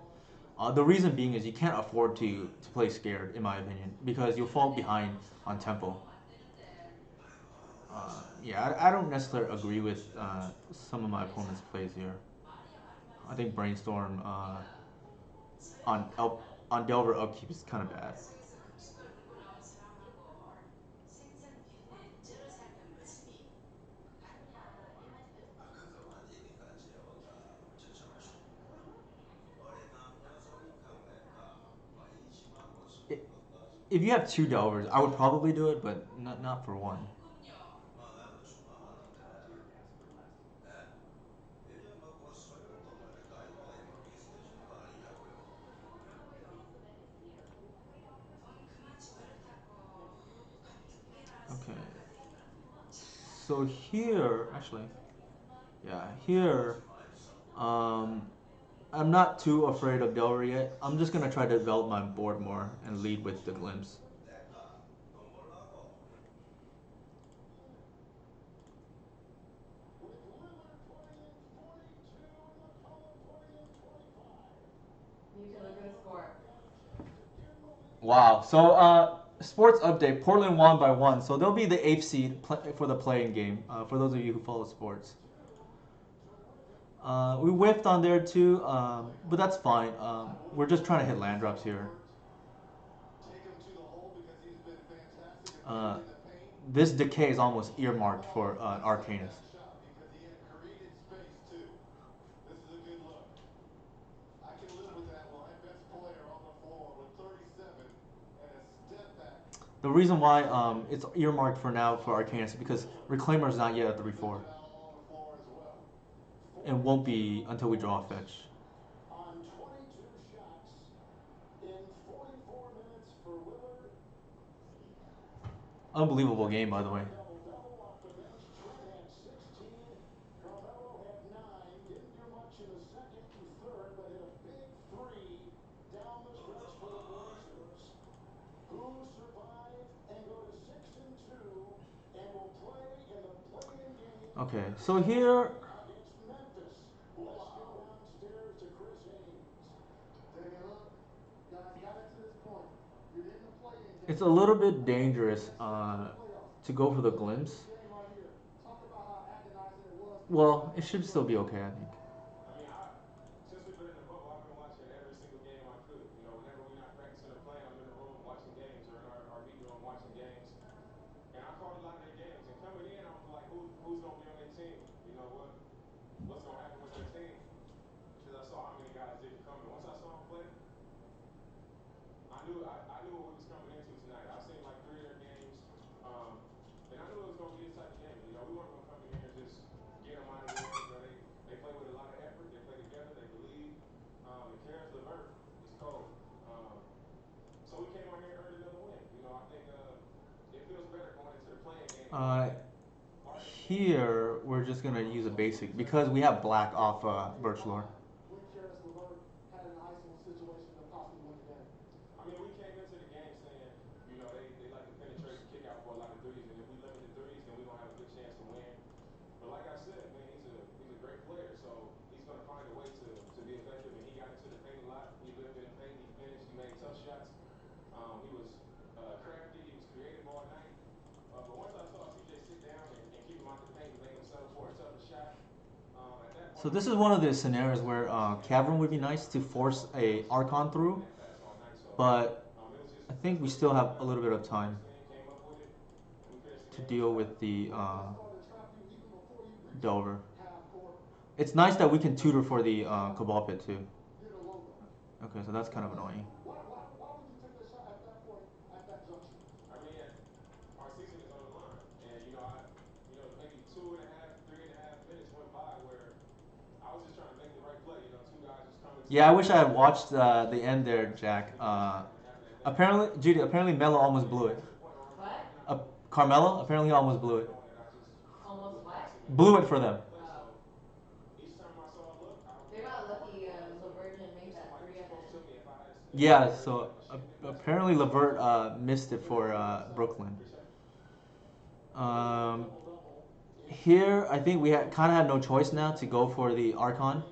The reason being is you can't afford to play scared, in my opinion, because you'll fall behind on tempo. Yeah, I don't necessarily agree with some of my opponent's plays here. I think Brainstorm on up on Delver upkeep is kind of bad. If you have two Delvers, I would probably do it, but not for one. Okay. So here, actually, yeah, here, um, I'm not too afraid of Delver yet. I'm just gonna try to develop my board more and lead with the glimpse. You can look at the score. Wow. So, sports update: Portland won by one, so they'll be the eighth seed for the playing game. For those of you who follow sports, we whiffed on there too, but that's fine. We're just trying to hit land drops here. Uh, this decay is almost earmarked for Arcanist. The reason why it's earmarked for now for Arcanist is because Reclaimer is not yet at 3/4 and won't be until we draw a fetch. Unbelievable game, by the way. Okay, so here it's a little bit dangerous to go for the glimpse. Well, it should still be okay, I think. Uh, Here we're just gonna use a basic because we have black off Birchlore. So this is one of the scenarios where Cavern would be nice to force a Archon through, but I think we still have a little bit of time to deal with the Delver. It's nice that we can tutor for the Cabal Pit too. Okay, so that's kind of annoying. Yeah, I wish I had watched the end there, Jack. Apparently, Judy. Apparently, Melo almost blew it. What? Uh, Carmelo apparently almost blew it. Almost what? Blew it for them. Oh. They got lucky. LeVert didn't make that three at the end. Yeah. So apparently, Levert missed it for Brooklyn. Um, Here, I think we kind of have no choice now to go for the Archon.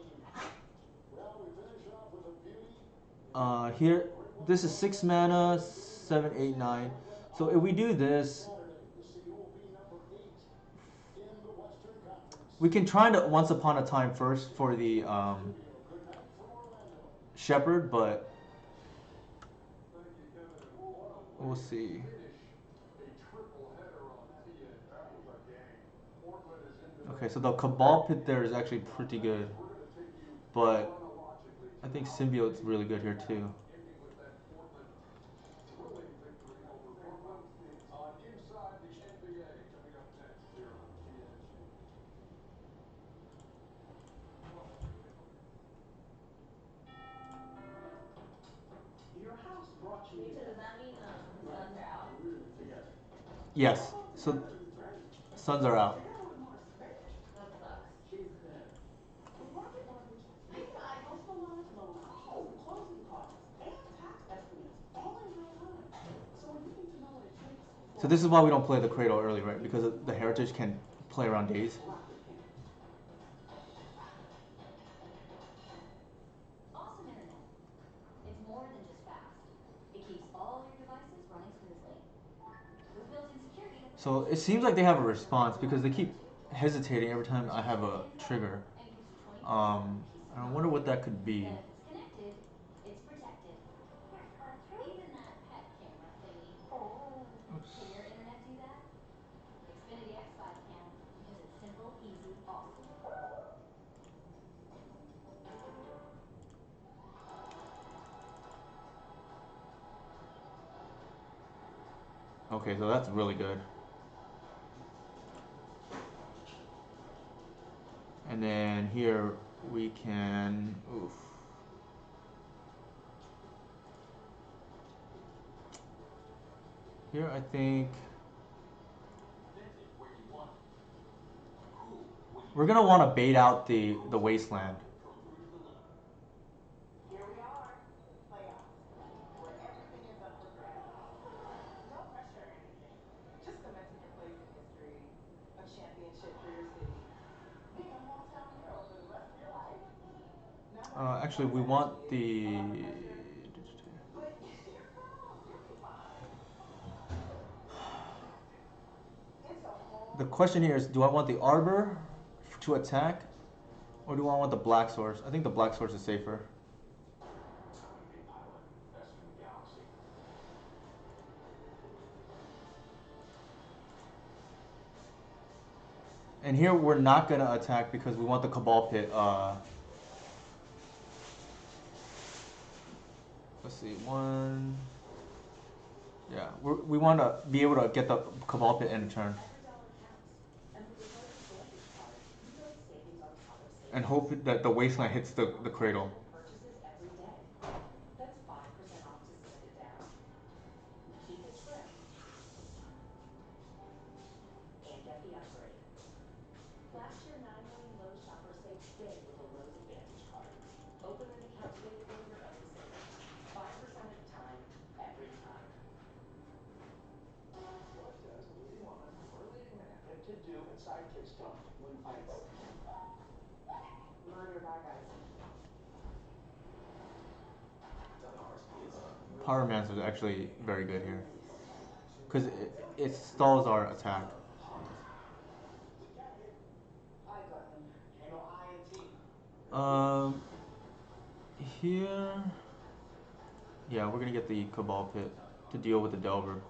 Here, this is 6 mana, 7, 8, 9. So if we do this, we can try to Once Upon a Time first for the Shepherd, but we'll see. Okay, so the Cabal Pit there is actually pretty good, but I think Symbiote's really good here too. Wait, so does that mean Suns are out? Yes, so Suns are out. That sucks. So this is why we don't play the Cradle early, right? Because the Heritage can play around days. Awesome internet. It's more than just fast. It keeps all your devices running smoothly. With built-in security that So protects it seems like they have a response because they keep hesitating every time I have a trigger. and gives you 24/7 peace of I mind. wonder what that could be. Then if it's connected, it's protected. Even that pet camera thingy. Oops. Can your internet do that? Xfinity X5 can, because it's simple, easy, awesome. Okay, so that's really good. And then here we can. Oof. Here I think we're gonna want to bait out the wasteland. Here we are, playoffs, where everything is up for grabs. No pressure or anything, just cementing your place in history, a championship for your city, being a hometown hero for the rest of your life. Now that it's Actually, we started, want a the. lot of pressure, but you're grown, you'll be fine. It's a whole The question here is, do I want the Arbor to attack, or do I want the Black Source? I think the Black Source is safer. And here we're not gonna attack because we want the Cabal Pit. Let's see, one. Yeah, we want to be able to get the Cabal Pit end of turn. every dollar counts. And with the Target Collector's card, you get savings on top of savings. And hope that the Wasteland hits the Cradle. Purchases every day. That's 5% off to send it down. Keep it trim. And get the upgrade. Last year, 9 million Lowe's shoppers saved big with a Lowe's Advantage card. Open an account today to grow your own savings. 5% at a time, every time. What does a leading woman or a leading man get to do in sidekick stuff when fights? Murder bad guys. Pyromancer is actually very good here because it stalls our attack. I got him. Ain't no I in team. Um, Here, yeah, we're gonna get the Cabal Pit to deal with the Delver.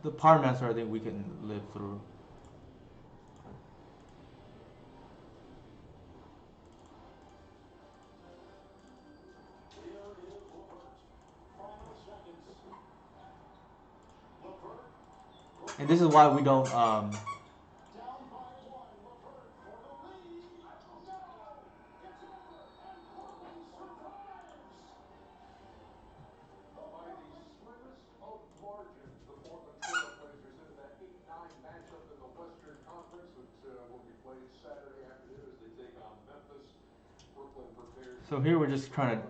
The Pyromancer, I think we can live through. Here is Levert. Final seconds. Levert. And this is why we don't Down by one. Levert for the lead. So here we're just trying to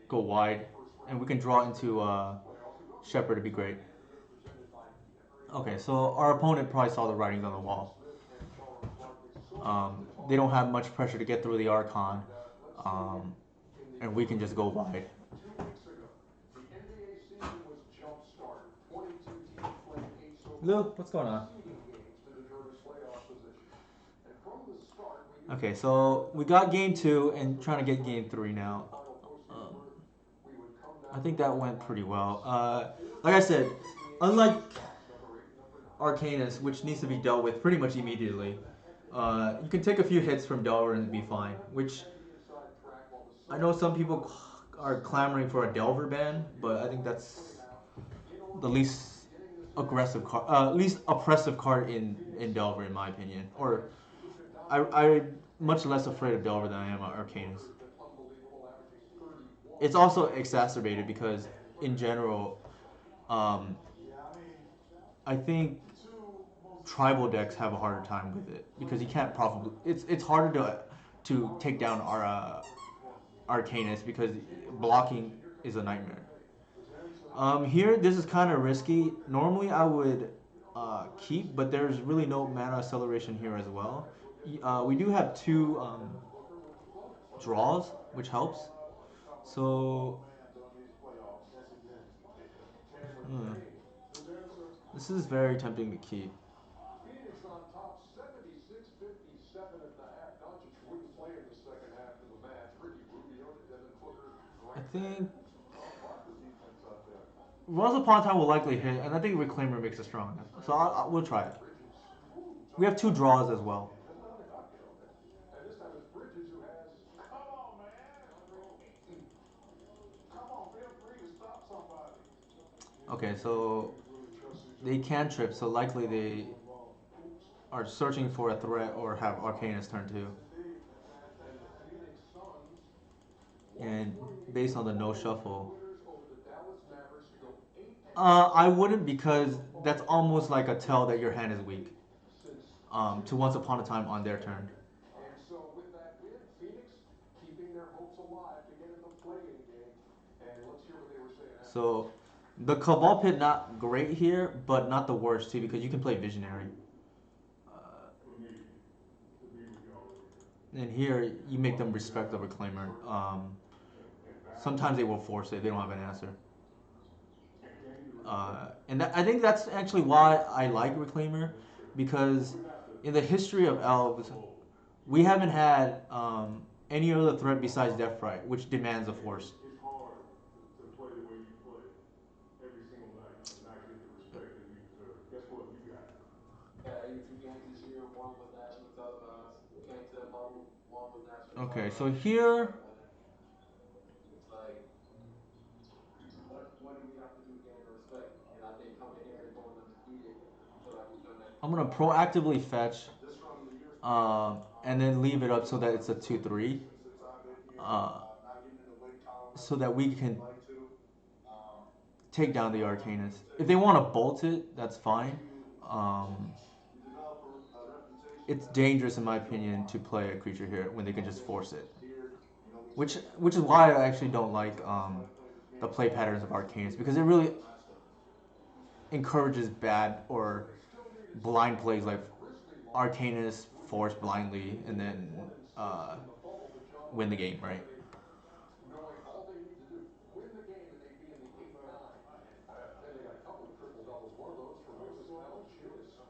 go wide, and we can draw into Shepard to be great. Okay, so our opponent probably saw the writings on the wall. They don't have much pressure to get through the Archon, um, and we can just go wide. 2 weeks ago, the NBA season was jump-started. 22 teams playing 8 Lou, what's going on? seeding games to determine playoff position. And from the start, we Okay, so we got game 2 and trying to get game 3 now. I think that went pretty well. Like I said, unlike Arcanus, which needs to be dealt with pretty much immediately, you can take a few hits from Delver and be fine. Which I know some people are clamoring for a Delver ban, but I think that's the least aggressive card, least oppressive card in Delver, in my opinion. Or I'm much less afraid of Delver than I am Arcanus. It's also exacerbated because, in general, I think tribal decks have a harder time with it because you can't probably. It's harder to take down our Arcanus because blocking is a nightmare. Here, this is kind of risky. Normally, I would keep, but there's really no mana acceleration here as well. We do have 2 draws, which helps. So, this is very tempting to keep. Phoenix on top, 76-57 at the half. Doncic wouldn't play in the second half of the match. Ricky Rubio to Devin Booker. I think Once Upon a Time will likely hit, and I think Reclaimer makes it strong. So we'll try it. We have 2 draws as well. And this time it's Bridges who has. Come on, man. Come on, feel free to stop somebody. Okay, so they cantrip, so likely they are searching for a threat or have Arcanus turn 2. And based on the no shuffle, I wouldn't, because that's almost like a tell that your hand is weak. To Once Upon a Time on their turn. And so with that win, Phoenix keeping their hopes alive to get in the play-in game. And let's hear what they were saying. So the Cabal Pit not great here, but not the worst too, because you can play Visionary. And here you make them respect the Reclaimer. Sometimes they will force it; they don't have an answer. And I think that's actually why I like Reclaimer, because in the history of Elves, we haven't had any other threat besides Deathrite, which demands a force. Okay, so here. I'm gonna proactively fetch, and then leave it up so that it's a 2/3, so that we can take down the Arcanus. If they want to bolt it, that's fine. It's dangerous, in my opinion, to play a creature here when they can just force it. Which is why I actually don't like the play patterns of Arcanus, because it really encourages bad or blind plays like Arcanus force blindly and then win the game, right? Knowing all they need to do, win the game, and they'd be in the 8-9. And they got a couple of triple doubles. One of those for Moses Valanciunas.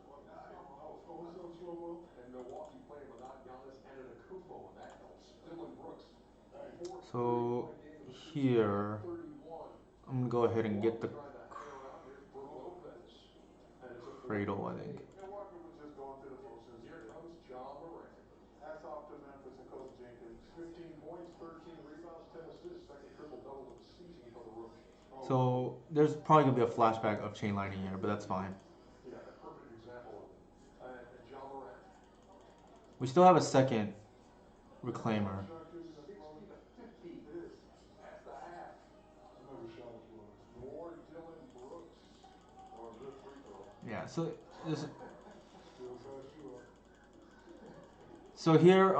And Milwaukee playing without Giannis Antetokounmpo, and that helps. Dylan Brooks. So here, I'm gonna go ahead and get the Cradle, I think. Milwaukee was just going through the motions. Here comes Ja Morant. Hats off to Memphis and Coach Jenkins. 15 points, 13 rebounds, 10 assists. Second triple-double of the season for the rookie. So there's probably gonna be a flashback of chain lightning here, but that's fine. Yeah, a perfect example of it. And Ja Morant. We still have a second Reclaimer. 60-50 at the half. More Dylan Brooks. Or a good free throw. Yeah, so here,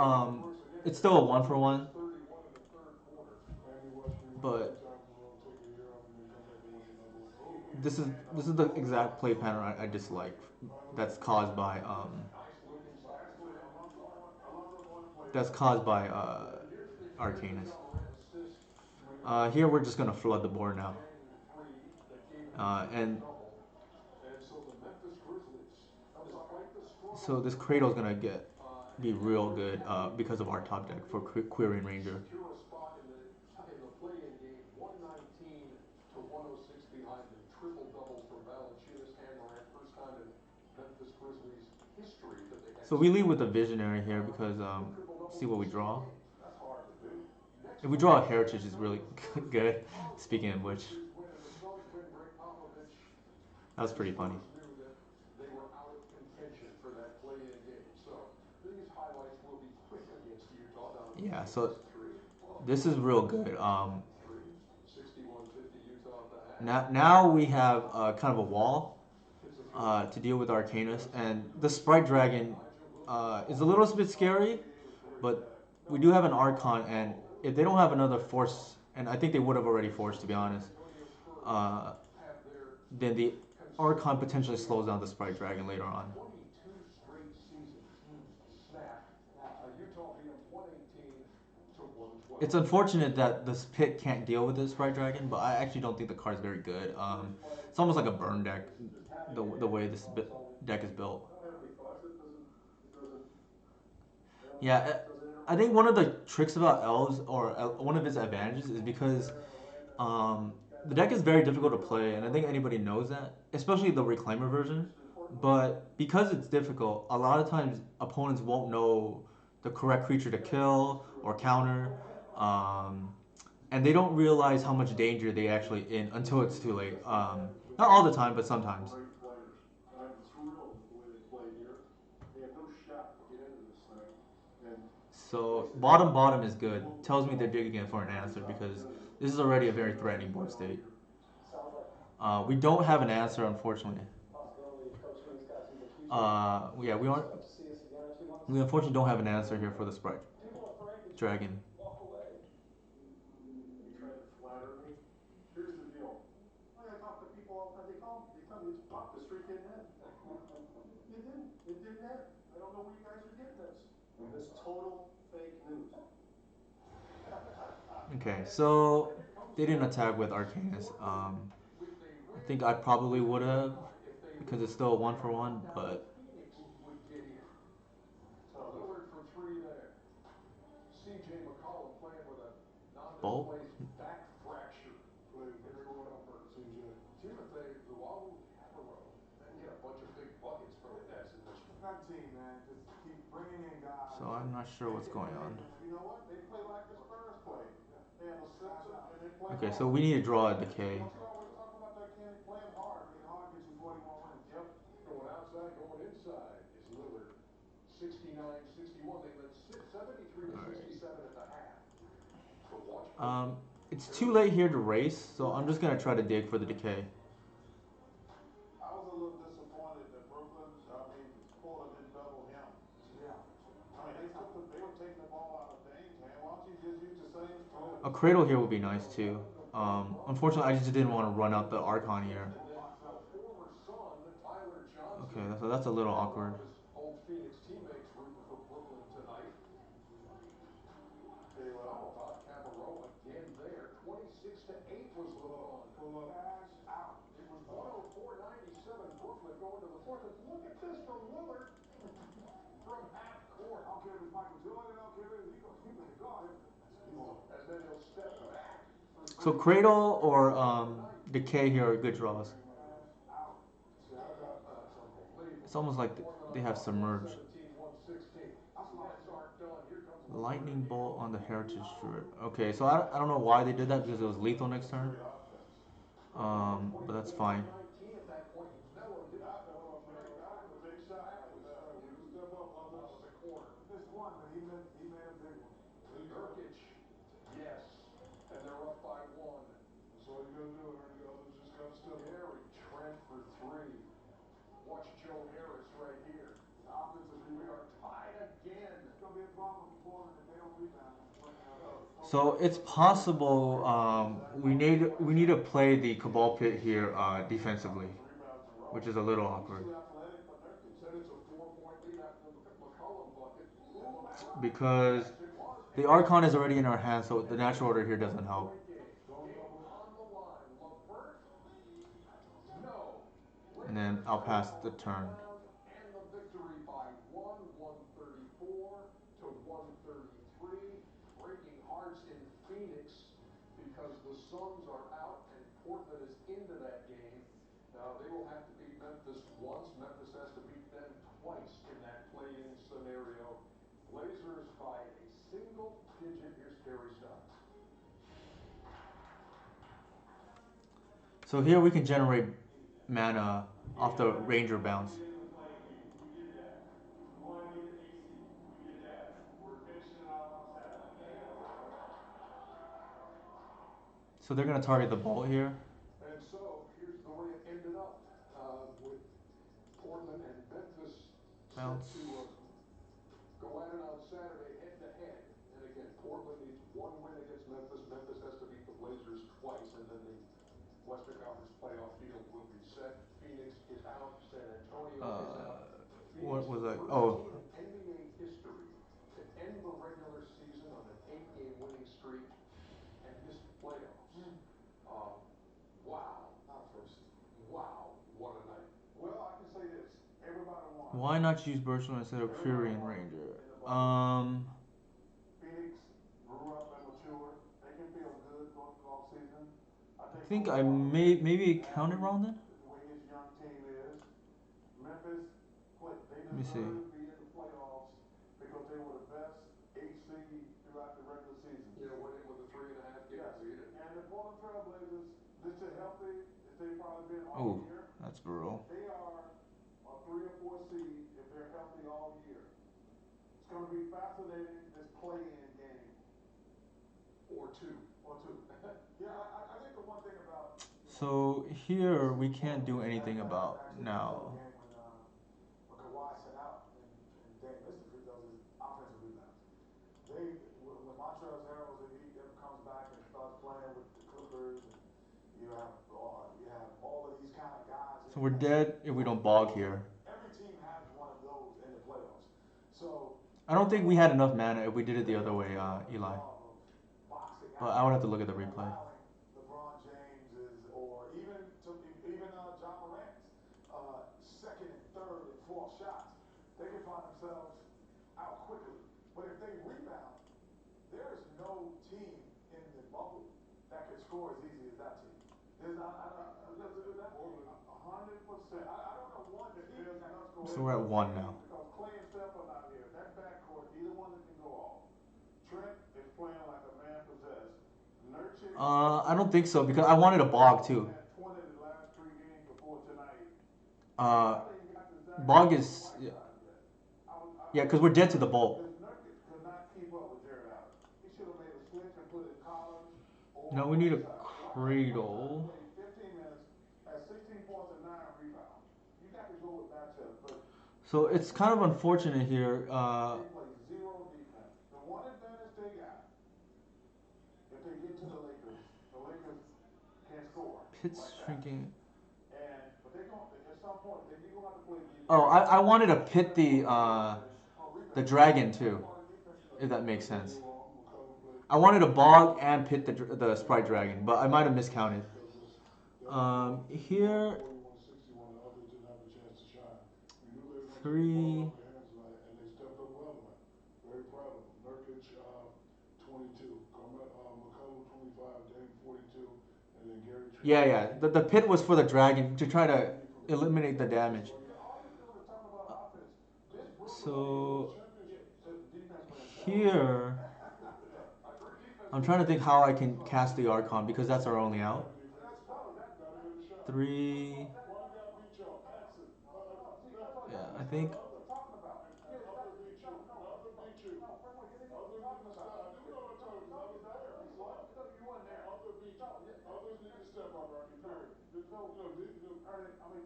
it's still a 1-for-1. but this is the exact play pattern I dislike. That's caused by Arcanus. Here we're just gonna flood the board now, and so this Cradle is gonna be real good because of our top deck for Quirion Ranger. Secure a spot in the play-in game, 119 to 106 behind them. Triple doubles from Valanciunas and Morant, first time in Memphis Grizzlies history that they had. So we lead with a Visionary here because see what we draw. That's hard to do. If we draw a Heritage, is really good. Speaking of which, that was pretty funny. They were out of contention for that play-in game. So these highlights will be quick against Utah. Yeah, so this is real good. 61-50 Utah at the half. Now we have kind of a wall to deal with Arcanus, and the Sprite Dragon is a little bit scary, but we do have an Archon, and if they don't have another force, and I think they would have already forced, to be honest, then the Archon potentially slows down the Sprite Dragon later on. 22 straight seasons. Snap. Utah beat them 118 to 112. It's unfortunate that this pit can't deal with this Sprite Dragon, but I actually don't think the card's very good. It's almost like a burn deck, the way this deck is built. Yeah, I think one of the tricks about Elves, or one of its advantages, is because the deck is very difficult to play, and I think anybody knows that, especially the Reclaimer version. But because it's difficult, a lot of times opponents won't know the correct creature to kill or counter, and they don't realize how much danger they actually in until it's too late. Not all the time, but sometimes. Great players. I'm thrilled with the way they played here. They had no shot to get into this thing. And So bottom is good. Tells me they're digging in for an answer because this is already a very threatening board state. We don't have an answer, unfortunately. Yeah, we unfortunately don't have an answer here for the Sprite Dragon. you trying to flatter me? Here's the deal. When I talk to people all the time, they tell me it's pop, the streak didn't end. It didn't. It didn't end. I don't know where you guys are getting this. This total fake news. Okay, so they didn't attack with Arcanus. I think I probably would have because it's still a 1-for-1, but Phoenix would get in. Lillard for three there. CJ McCollum playing with a Bolt. non-displaced back fracture. It's going over CJ. Timothy Luau-Cabarro. Then get a bunch of big buckets from the Nets in this one. That team, man, just keep bringing in guys. So I'm not sure what's going on. You know what? They play like the Spurs play. They have a system and they play Okay, hard. so we need to draw a Decay. Let's always talk about that kid playing hard. Playing hard gets you 41 wins. Yep. Going outside, going inside is Lillard. 69-61. They led 73 to 67 at the half. So watch. It's too late here to race, so I'm just gonna try to dig for the Decay. I was a little disappointed that Portland didn't double him. Yeah. I mean, they were taking the ball out of Dame's hand. Why don't you just use the same stroke? A Cradle here would be nice too. Unfortunately, I just didn't want to run out the Archon here. Former son, Tyler Johnson. Okay, so that's a little awkward. Old Phoenix teammates rooting for Brooklyn tonight. How about Cabarro again there? 26 to 8 was LeBron. Cash out. It was 104-97 Brooklyn going to the fourth. And look at this from Lillard from half court. I don't care if it's Michael Jordan, I don't care if it's he can guard him. And then he'll step back. So Cradle or Decay here are good draws. It's almost like they have Submerge. 17-116. Nets aren't done. Here comes Lightning Bolt on the Heritage Druid. Okay, so I don't know why they did that because it was lethal next turn. But that's fine. 19 at that point. Melo did not know if the big shot. He was step up on the corner. Missed one, but he made a big one. Nurkic, yes. And they're up by one. That's all you gotta do, Ernie. The others just gotta step up. Gary Trent for three. Watch Joe Harris right here. We are tied again. It's gonna be a problem for Portland if they don't rebound. So it's possible we need to play the Cabal Pit here defensively, which is a little awkward because the Archon is already in our hands, so the natural order here doesn't help. And then I'll pass the turn. And the victory by 134 to 133, breaking hearts in Phoenix because the Suns are out and Portland is into that game. Now they will have to beat Memphis once. Memphis has to beat them twice in that play-in scenario. Blazers by a single digit. Here's Terry Stotts. So here we can generate mana off the Ranger bounce. So they're gonna target the ball here. And so here's the way it ended up with Portland and Memphis set Bounce. to go at it on Saturday head to head. And again, Portland needs one win against Memphis. Memphis has to beat the Blazers twice, and then the Western Conference playoff field will be set. Phoenix is out. San Antonio is out. What was that? First Oh, team in NBA history to end the regular season on an 8-game winning streak and miss playoffs. Wow. Not first. Wow. What a night. Well, I can say this. Everybody won. why not use Bertrand instead of Fury and Ranger? Phoenix grew up and matured. They can feel good going through off season. I think I maybe counted wrong then. The way his young team is. Memphis, they Let me see. deserve to be in the playoffs because they were the best AC throughout the regular season. Yeah, went in with a 3.5 game Yes. lead. And the Portland Trailblazers, this is healthy as they've probably been Oh, all year. that's brutal. They are a 3 or 4 seed if they're healthy all year. It's going to be fascinating, this play-in game. Or two. Yeah, I think the one thing about... So here we can't do anything about now. When Kawhi sat out and Dame missed the free throws, his offensive rebounds. When Montrezl Harrell, if he ever comes back and starts playing with the Clippers, and you have all of these kind of guys. So we're dead if we don't bog here. Every team has one of those in the playoffs. So I don't think we had enough mana if we did it the other way, Eli. But I would have to look at the replay. LeBron James's, or even John Morant's second and third and fourth shots, they can find themselves out quickly. But if they rebound, there is no team in the bubble that can score as easy as that team. There's 100%. I don't know one that there's enough scoring. So we're at 1 now. Because Clay and Steph are not here. That backcourt, either one that can go off. Trent is playing like a man possessed. Nurkic. I don't think so because I wanted a bog too. Had 20 the last 3 games before tonight. Bog is yeah, because we're dead to the ball. Nurkic could not keep up with Jared Allen. He should have made a switch and put in Collins. No, we need a cradle. 15 minutes, has 16 points and 9 rebounds. You got to go with matchup, but So it's kind of unfortunate here. they play zero defense. The one advantage they got, if they get to the Lakers can't score. Pit's like that. shrinking. But they're going at some point they're going to have to play defense. Oh, I wanted to pit the dragon too, if that makes sense. I wanted to bog and pit the Sprite Dragon, but I might have miscounted. Here, 3. Very proud of him. Nurkic, 22. McCollum, 25. Dame, 42. And then Gary Trent. Yeah. The pit was for the dragon to try to eliminate the damage. So here, I'm trying to think how I can cast the Archon because that's our only out. 3. Yeah, I think.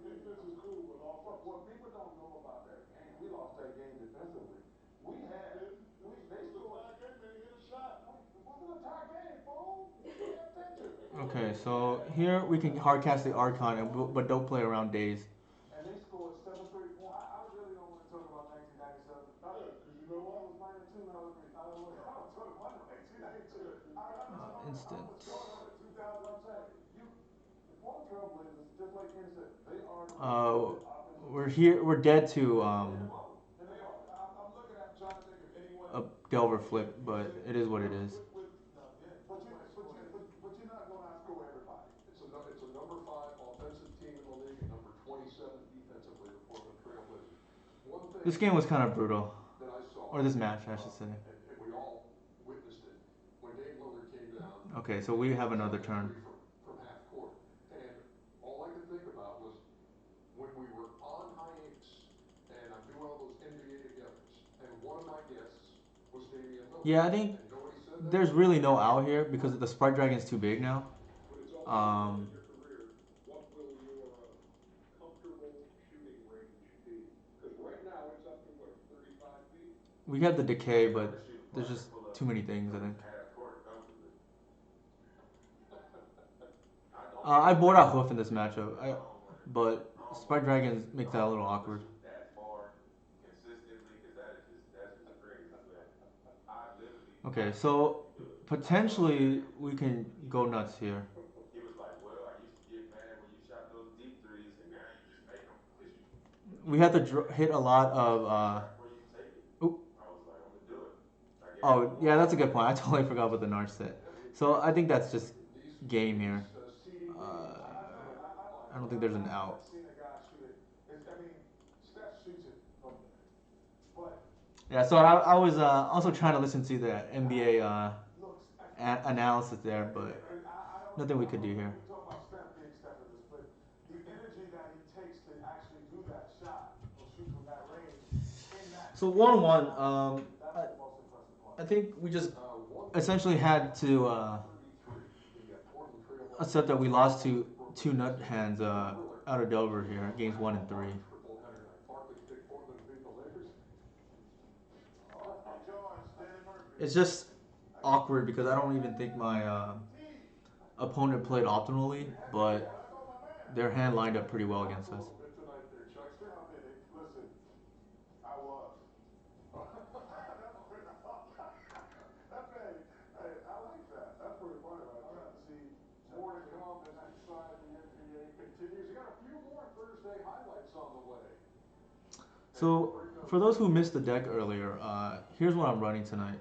Defense is cool, but offense. What people don't know about that game, we lost that game defensively. They scored 5 games and he hit a shot. an attack game, fool. Pay attention. Okay, so here we can hardcast the Archon, but don't play around days. And they scored 7 straight points. I really don't want to talk about 1997. Because you know what? I was 9-2 and I don't want to talk about 1992. Instant. What's going on in 2000? I'm saying, the Portland Trailblazers, just like Ken said, they are We're here. We're dead to I'm looking at trying to think of anyone. a Delver flip, but it is what it is. But you're not going to outscore everybody. It's a number 5 offensive team in the league and number 27 defensively, the Portland Trailblazers. One thing This game was kind of brutal, that I saw, or this match, I should say. and we all witnessed it, when Dave Lillard came down. Okay, so we have another turn. From half court, and all I could think about was when we were on hiatus, and I'm doing all those NBA togethers, and one of my guests was Damian Lillard. Yeah, I think And nobody said that. there's really no out here because the Sprite Dragon's too big now. But it's also in your career, what will your comfortable shooting range be? Because right now it's up to what, 35 feet? We have the decay, but there's just too many things, I think. I bored out Hoof in this matchup, but Sprite Dragons make that a little awkward. Okay, so potentially we can go nuts here. He was like, well, I used to get mad when you shot those deep threes, and now you just make them. We have to hit a lot of. Where you take it. Oop. I was like, I'm gonna do it. Oh, yeah, that's a good point. I totally forgot about the Narch set. So I think that's just game here. I don't think there's an out. I've seen a guy shoot it. I mean, Steph shoots it from there. But Yeah, so I was also trying to listen to the NBA analysis there, but nothing we could do here. we talk about Steph being Steph in this, but the energy that he takes to actually do that shot or shoot from that range in that. So 1-1, That's the most impressive part. I think we just essentially had to accept that we lost to two nut hands out of Delver here, games 1 and 3. It's just awkward because I don't even think my opponent played optimally, but their hand lined up pretty well against us. Listen, I was. I like that. That's pretty funny, right? I'm going to see more to come as that side of the NBA continues. You got a few more Thursday highlights on the way. So, for those who missed the deck earlier, here's what I'm running tonight.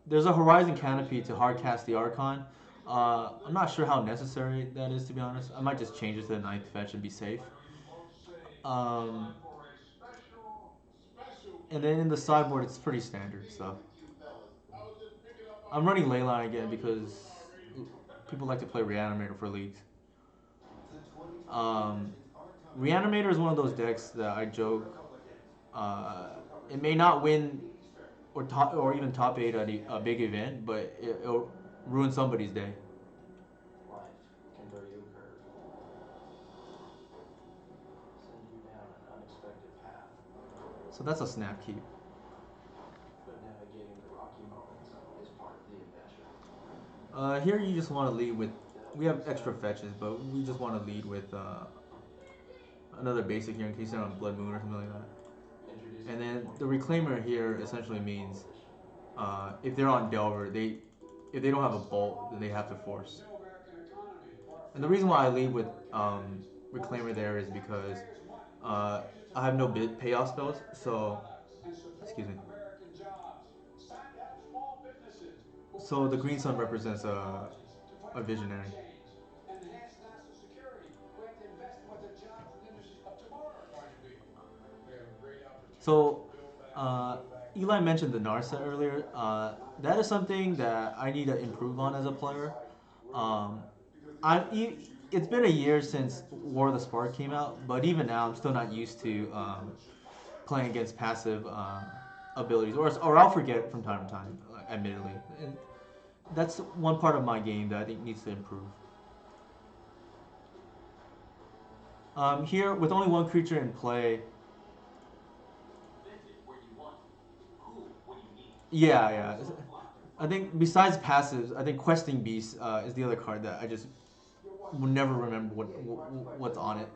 There's a Horizon Canopy to hardcast the Archon. I'm not sure how necessary that is, to be honest. I might just change it to the 9th fetch and be safe. And then in the sideboard, it's pretty standard, so. I'm running Leyline again because people like to play Reanimator for leagues. Reanimator is one of those decks that I joke, it may not win or even top 8 at a big event, but it'll ruin somebody's day. Life can throw you a curve, send you down an unexpected path. So that's a snap keep. But navigating the rocky moments is part of the adventure. Here you just want to lead with, we have extra fetches, but we just want to lead with another basic here in case they're on Blood Moon or something like that. And then the Reclaimer here essentially means if they're on Delver, if they don't have a bolt, then they have to force. And the reason why I lead with Reclaimer there is because I have no payoff spells, so, excuse me. So the Green Sun represents a visionary. So, Eli mentioned the Narset earlier. That is something that I need to improve on as a player. It's been a year since War of the Spark came out, but even now I'm still not used to playing against passive abilities, or I'll forget from time to time, admittedly. And that's one part of my game that I think needs to improve. Here, with only one creature in play. Yeah. I think besides passives, I think Questing Beast is the other card that I just will never remember what's on it.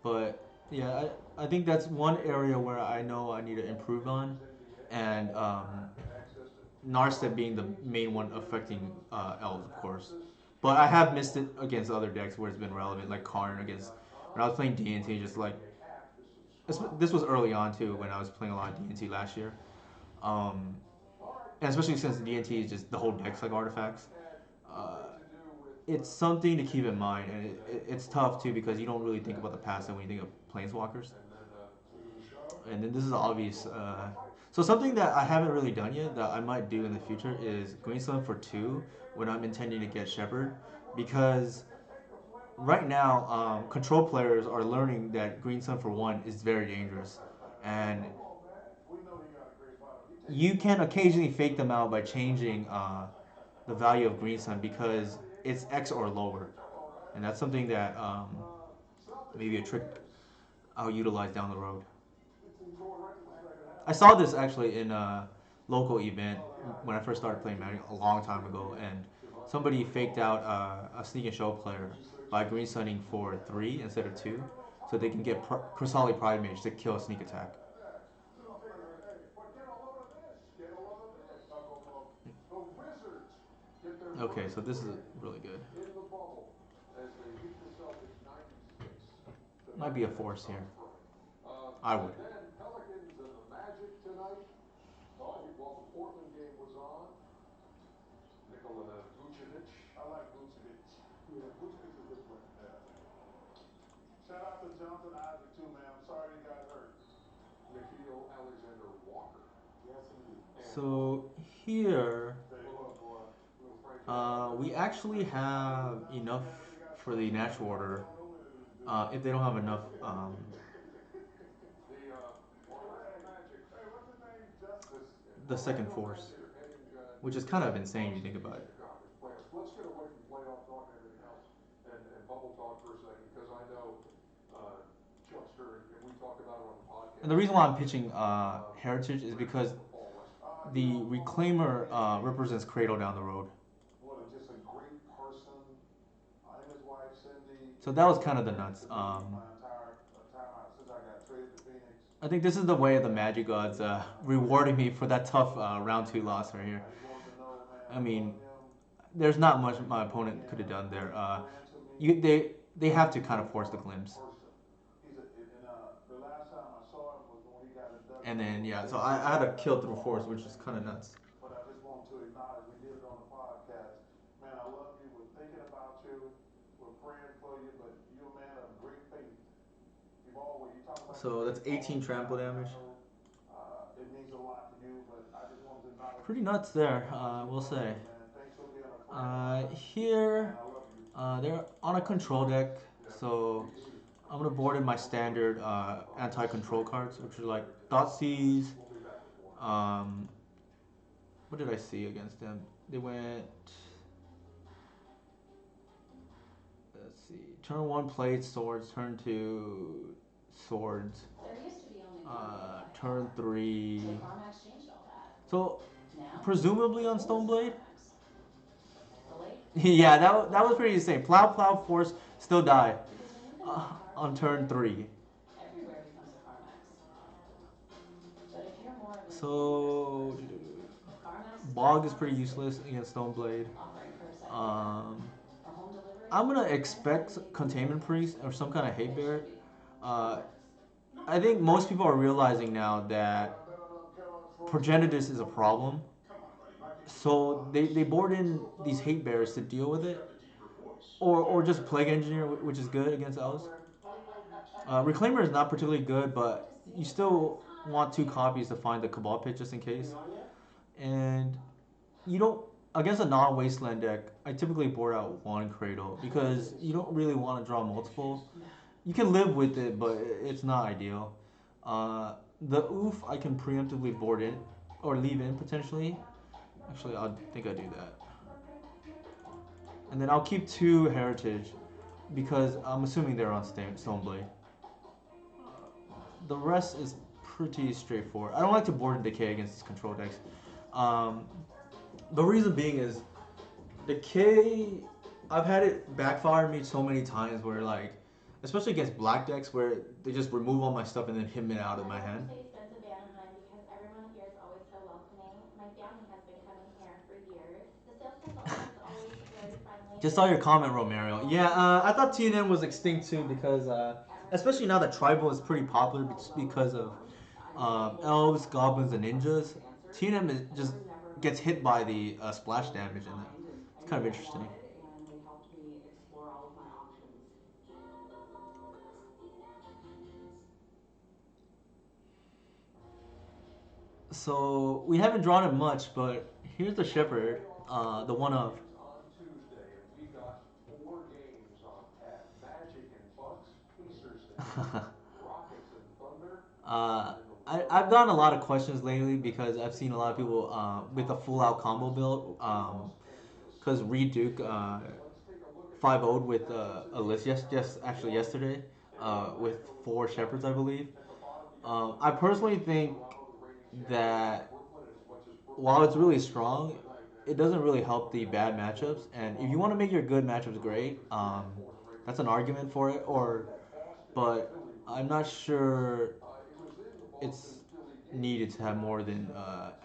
But yeah, I think that's one area where I know I need to improve on, and Narset being the main one affecting elves, of course. But I have missed it against other decks where it's been relevant, like Karn against when I was playing D&T. Just like this was early on too when I was playing a lot of D&T last year, um, and especially since D&T is just the whole deck's like artifacts. Uh, it's something to keep in mind, and it's tough too because you don't really think about the passive when you think of planeswalkers. And then this is obvious. So something that I haven't really done yet that I might do in the future is Green Sun for 2 when I'm intending to get Shepherd, because right now control players are learning that Green Sun for 1 is very dangerous, and you can occasionally fake them out by changing the value of Green Sun because it's X or lower, and that's something that maybe a trick I'll utilize down the road. I saw this actually in a local event when I first started playing Magic a long time ago, and somebody faked out a sneak and show player by green sunning for 3 instead of 2, so they can get Chrysalis Pride Mage to kill a sneak attack. Okay, so this is really good. Might be a force here. I would. Pelicans and the Magic tonight. While the Portland game was on, Nikola Vucevic. I like Vucevic. Yeah, Vucevic is a good player. Yeah. Shout out to Jonathan Isaac too, man. I'm sorry he got hurt. Nikhil Alexander Walker. Yes, indeed. So here, we actually have enough for the natural order. If they don't have enough, the second force, which is kind of insane if you think about it. Let's get away from playoff talk and everything else and bubble talk for a second, because I know Chuckster, and we talked about it on the podcast. And the reason why I'm pitching Heritage is because the Reclaimer represents Cradle down the road. Just a great person. And his wife Cindy. So that was kind of the nuts. I think this is the way of the Magic Gods rewarding me for that tough round 2 loss right here. I mean, there's not much my opponent could have done there. They have to kind of force the glimpse. And then yeah, so I had to kill through force, which is kind of nuts. But I just want to acknowledge we did it on the podcast. Man, I love you. We're thinking about you. We're praying for you. But you're a man of great faith. You've always you talk about. So that's 18 trample damage. It means a lot to you, but I just wanted to acknowledge. Pretty nuts there, we'll say. Here, they're on a control deck, so I'm gonna board in my standard anti-control cards, which are like Thoughtseize. What did I see against them? They went. Let's see. Turn 1 played swords. Turn 2 swords. Turn 3. So presumably on Stoneblade. Yeah, that was pretty insane. Plow, force, still die on turn 3. So Bog is pretty useless against Stoneblade. I'm gonna expect Containment Priest or some kind of Hate Bear. I think most people are realizing now that Progenitus is a problem. So they board in these Hate Bears to deal with it. Or just Plague Engineer, which is good against Elves. Reclaimer is not particularly good, but you still want 2 copies to find the Cabal Pit just in case. And you don't, against a non-Wasteland deck, I typically board out 1 Cradle because you don't really want to draw multiple. You can live with it, but it's not ideal. The Oof I can preemptively board in, or leave in potentially. Actually, I think I do that. And then I'll keep 2 Heritage, because I'm assuming they're on Stoneblade. The rest is pretty straightforward. I don't like to board and decay against control decks. Um, the reason being is decay. I've had it backfire me so many times where like, especially against black decks where they just remove all my stuff and then hit me out of my hand. Say you've been to Anaheim because everyone here is always so welcoming. My family has been coming here for years. The sales consultant is always very friendly. Just saw your comment, Romero. Yeah, I thought TNN was extinct too because, especially now that Tribal is pretty popular because of elves, goblins, and ninjas. TNM just gets hit by the splash damage, and it's kind of interesting. And they helped me explore all of my options. So we haven't drawn it much, but here's the Shepherd, the one of. On Tuesday, and we got 4 games on tap. Magic and Bucks, Pacers and Heat, Rockets and Thunder. I've gotten a lot of questions lately because I've seen a lot of people with a full out combo build. Because Reed Duke 5-0'd with Alyss just actually yesterday with 4 Shepherds, I believe. I personally think that while it's really strong, it doesn't really help the bad matchups. And if you want to make your good matchups great, that's an argument for it. But I'm not sure it's needed to have more than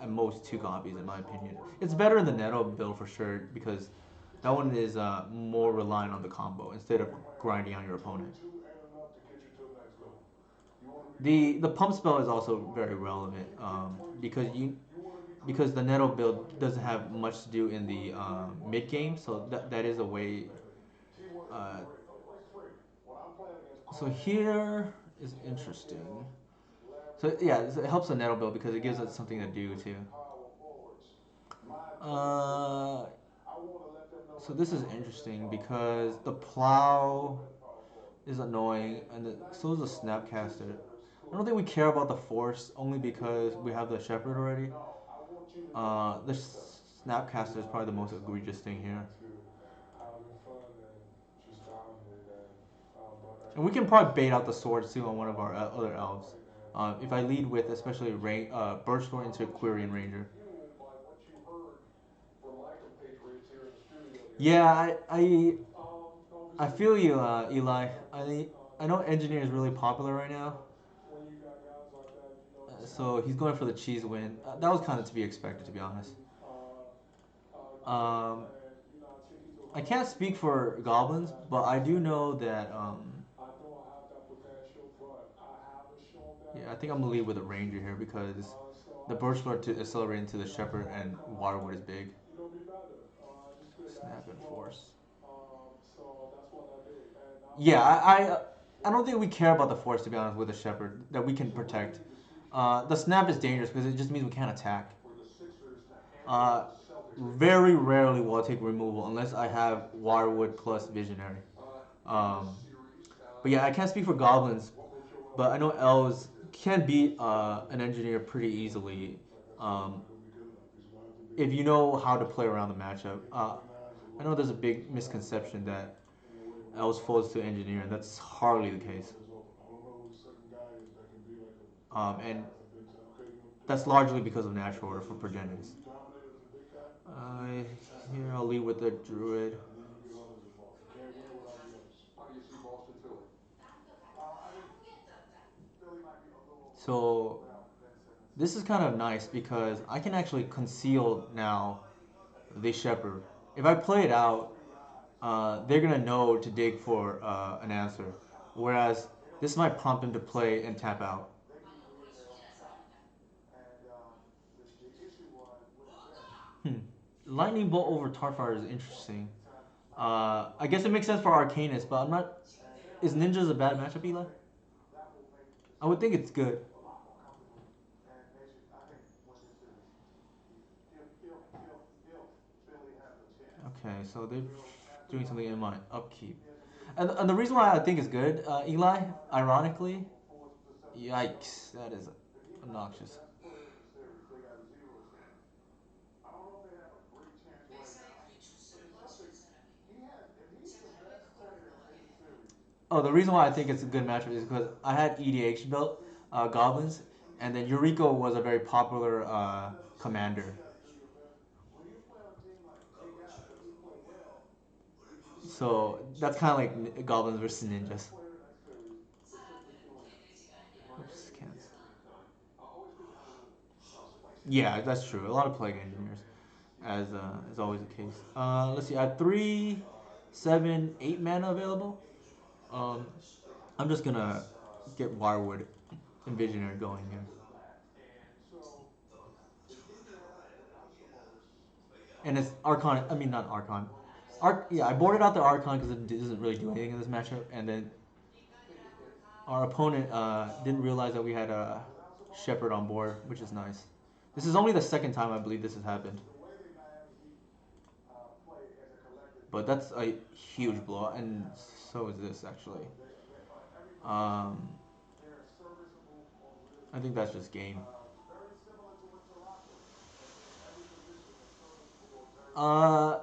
at most 2 copies, in my opinion. It's better in the Neto build for sure because that one is more reliant on the combo instead of grinding on your opponent. The pump spell is also very relevant because the Neto build doesn't have much to do in the mid game, so that is a way. Uh, so here is interesting. So yeah, it helps the Neto build because it gives us something to do too. So this is interesting because the plow is annoying, and so is the Snapcaster. I don't think we care about the Force only because we have the Shepherd already. The Snapcaster is probably the most egregious thing here. And we can probably bait out the swords too on one of our other elves. If I lead with especially Birchthorn into Quirion Ranger. Yeah, I feel you, Eli. I know Engineer is really popular right now. So he's going for the cheese win. That was kind of to be expected, to be honest. I can't speak for goblins, but I do know that. Yeah, I think I'm gonna lead with a ranger here because the birchwood to accelerate into the shepherd and waterwood is big. Snap and force. Yeah, I don't think we care about the force, to be honest, with the shepherd that we can protect. The snap is dangerous because it just means we can't attack. Very rarely will I take removal unless I have Waterwood plus Visionary. But yeah, I can't speak for goblins, but I know elves can beat an engineer pretty easily if you know how to play around the matchup. I know there's a big misconception that elves falls to engineer, and that's hardly the case. And that's largely because of natural order for progenitors. Here I'll lead with the druid. So this is kind of nice because I can actually conceal now the shepherd. If I play it out, they're gonna know to dig for an answer. Whereas this might prompt them to play and tap out. Hmm. Lightning bolt over Tarfire is interesting. I guess it makes sense for Arcanist, but I'm not. Is Ninjas a bad matchup, Eli? I would think it's good. Okay, so they're doing something in my upkeep. And the reason why I think it's good, Eli, ironically, yikes, that is obnoxious. Oh, the reason why I think it's a good matchup is because I had EDH built goblins, and then Yuriko was a very popular commander. So that's kind of like goblins versus ninjas. Oops, can't. Yeah, that's true. A lot of plague engineers, as is always the case. Let's see. I have 3, 7, 8 mana available. Um, I'm just gonna get Wirewood and Visionary going here. And it's Archon. I mean, not Archon. Yeah, I boarded out the Archon because it doesn't really do anything in this matchup. And then our opponent didn't realize that we had a Shepherd on board, which is nice. This is only the second time I believe this has happened. But that's a huge blow, and so is this actually. Um, I think that's just game. Uh,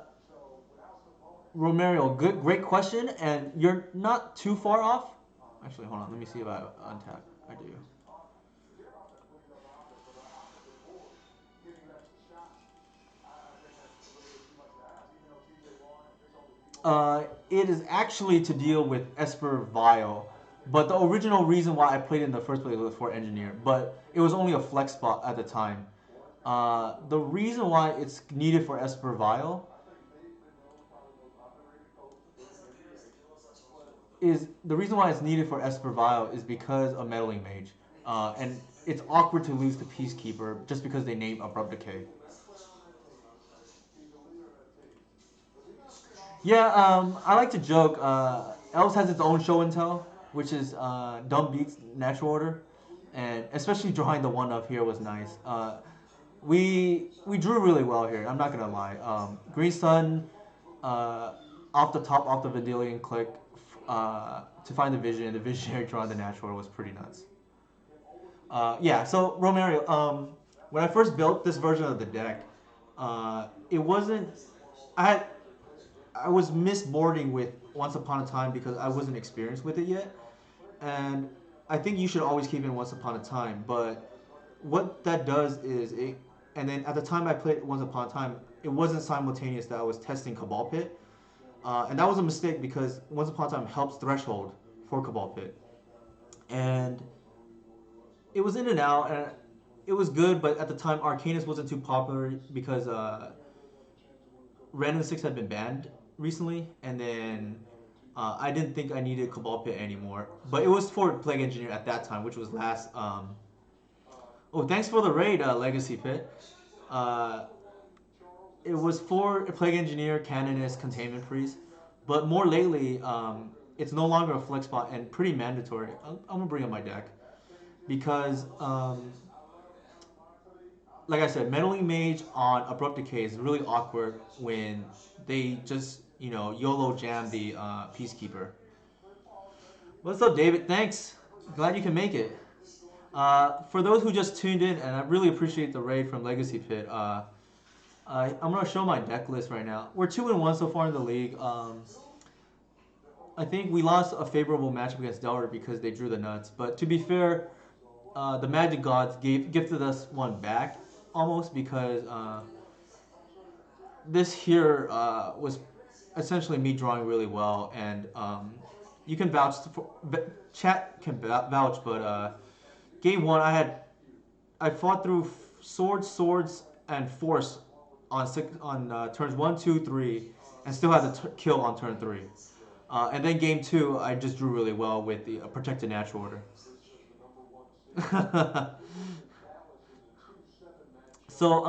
Romario, great question, and you're not too far off. Actually, hold on. Let me see if I untap. I do. It is actually to deal with Esper Vile, but the original reason why I played it in the first place was for Engineer, but it was only a flex spot at the time. The reason why it's needed for Esper Vile is because of Meddling Mage, and it's awkward to lose to Peacekeeper just because they name Abrupt Decay. Yeah, I like to joke. Elves has its own show and tell, which is dumb beats natural order, and especially drawing the one up here was nice. We drew really well here. I'm not gonna lie. Green Sun, off the top, off the Vendilion click, to find the vision, and the visionary drawing the natural order was pretty nuts. Yeah. So Romario, when I first built this version of the deck, it wasn't. I had I was misboarding with Once Upon a Time because I wasn't experienced with it yet, and I think you should always keep in Once Upon a Time. But what that does is it, and then at the time I played Once Upon a Time, it wasn't simultaneous that I was testing Cabal Pit, and that was a mistake because Once Upon a Time helps Threshold for Cabal Pit, and it was in and out, and it was good. But at the time, Arcanus wasn't too popular because Random Six had been banned recently, and then I didn't think I needed Cabal Pit anymore. But it was for Plague Engineer at that time, which was last. Oh, thanks for the raid, Legacy Pit. It was for Plague Engineer, Canonist, Containment Priest, but more lately, it's no longer a flex spot and pretty mandatory. I'm gonna bring up my deck because, like I said, Meddling Mage on Abrupt Decay is really awkward when they just YOLO jam the Peacekeeper. What's up, David? Thanks. Glad you can make it. For those who just tuned in, and I really appreciate the raid from Legacy Pit. I'm gonna show my deck list right now. We're 2-1 so far in the league. I think we lost a favorable matchup against Delaware because they drew the nuts. But to be fair, the Magic Gods gifted us one back almost because this here was essentially me drawing really well, and you can vouch for chat can vouch. But game one, I fought through swords, and force on turns 1, 2, 3, and still had to kill on turn 3. And then game 2, I just drew really well with the protected natural order. So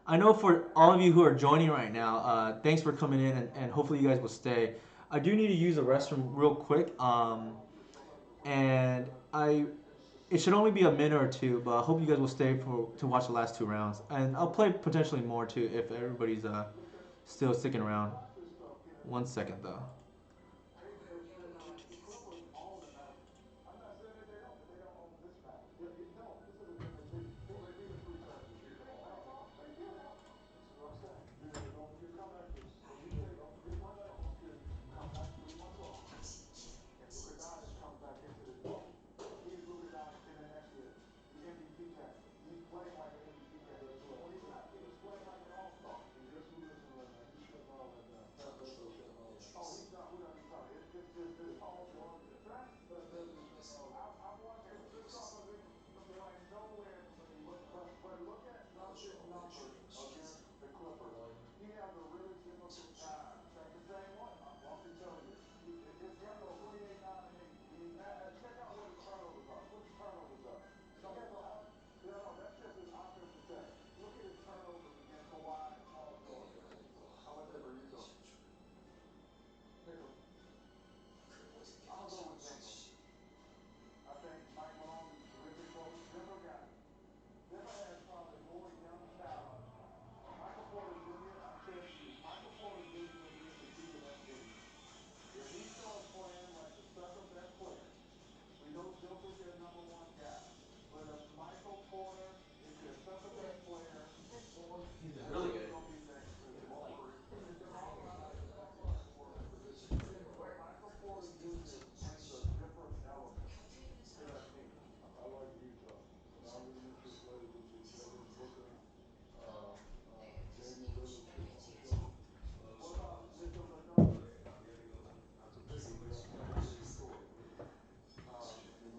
I know for all of you who are joining right now, thanks for coming in, and hopefully you guys will stay. I do need to use the restroom real quick, and it should only be a minute or two, but I hope you guys will stay to watch the last 2 rounds, and I'll play potentially more too if everybody's still sticking around. 1 second though.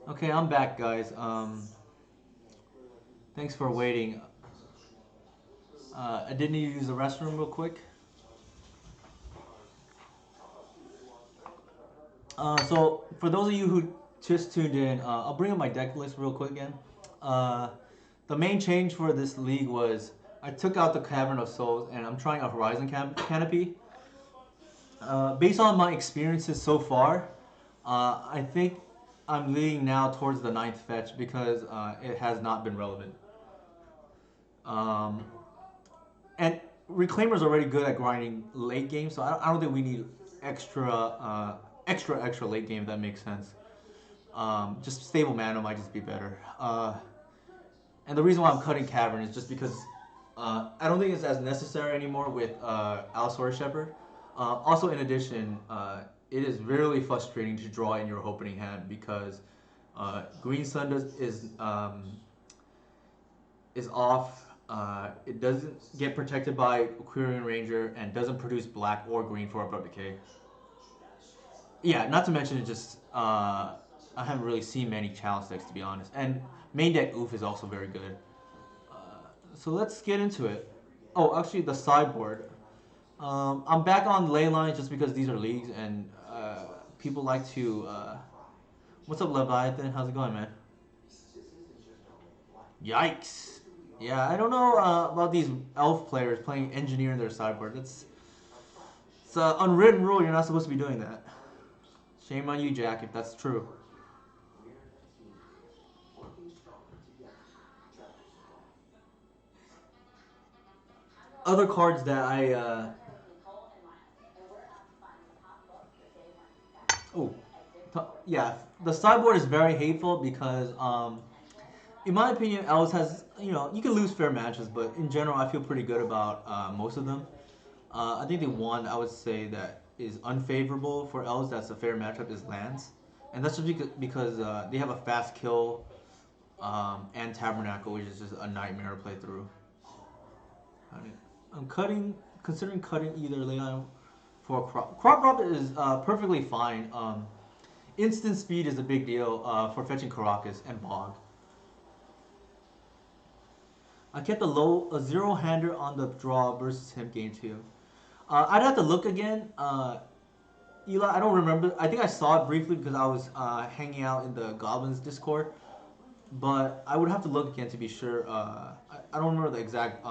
Okay, I'm back, guys. Thanks for waiting. I did need to use the restroom real quick. So for those of you who just tuned in, I'll bring up my deck list real quick again. Uh, the main change for this league was I took out the Cavern of Souls and I'm trying a Horizon Canopy. Based on my experiences so far, I think I'm leaning now towards the ninth fetch because it has not been relevant. Um, and Reclaimer's already good at grinding late game, so I don't think we need extra late game. If that makes sense. Just stable mana might just be better. And the reason why I'm cutting Cavern is just because I don't think it's as necessary anymore with Allosaurus Shepherd. Also, in addition, it is really frustrating to draw in your opening hand because Green Sun is off. It doesn't get protected by Quirion Ranger and doesn't produce black or green for Abrupt Decay. Yeah, not to mention it just I haven't really seen many chalice decks to be honest, and main deck Oof is also very good. So let's get into it. Oh, actually, the sideboard. I'm back on ley lines just because these are leagues and people like to. What's up, Leviathan? How's it going, man? Yikes! Yeah, I don't know about these elf players playing engineer in their sideboard. It's an unwritten rule. You're not supposed to be doing that. Shame on you, Jack, if that's true. Other cards that I oh yeah, the sideboard is very hateful because in my opinion, Elves has you can lose fair matches, but in general, I feel pretty good about most of them. I think the one I would say that is unfavorable for Elves that's a fair matchup is Lance, and that's just because they have a fast kill and Tabernacle, which is just a nightmare to play through. I'm considering cutting either Leon for Crop. Crop Drop is perfectly fine. Instant speed is a big deal for fetching Karakas and Bog. I kept a zero-hander on the draw versus him game 2. I'd have to look again. Eli, I don't remember. I think I saw it briefly because I was hanging out in the Goblins Discord. But I would have to look again to be sure. I don't remember the exact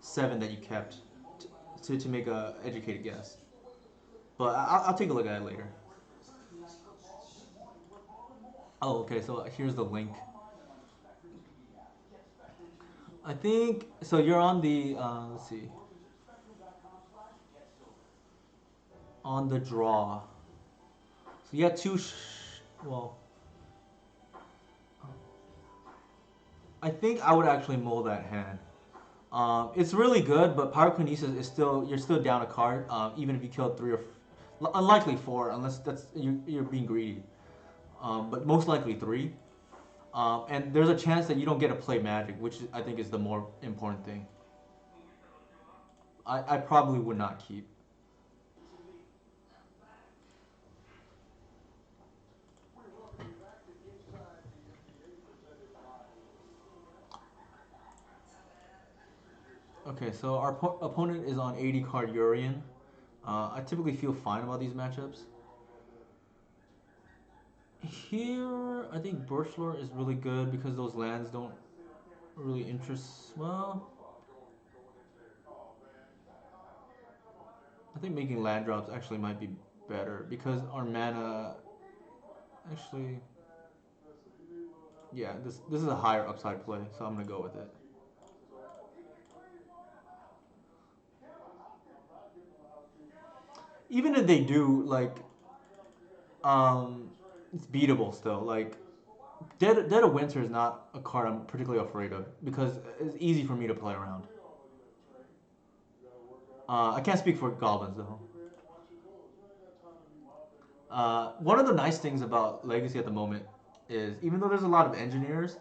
7 that you kept to make a educated guess. But I'll take a look at it later. Oh, okay. So here's the link. I think so. You're on the let's see, on the draw. So you got two. Well, I think I would actually mull that hand. It's really good, but Pyrokinesis is still you're still down a card, even if you kill 3 or unlikely 4, unless that's you're being greedy. But most likely 3. And there's a chance that you don't get to play Magic, which I think is the more important thing. I probably would not keep. Okay, so our opponent is on 80 card Urian. I typically feel fine about these matchups. Here, I think Birchlore is really good because those lands don't really interest. Well, I think making land drops actually might be better because our mana actually. Yeah, this is a higher upside play, so I'm gonna go with it. Even if they do, like, it's beatable still. Like, Dead of Winter is not a card I'm particularly afraid of because it's easy for me to play around. I can't speak for Goblins though. One of the nice things about Legacy at the moment is even though there's a lot of engineers,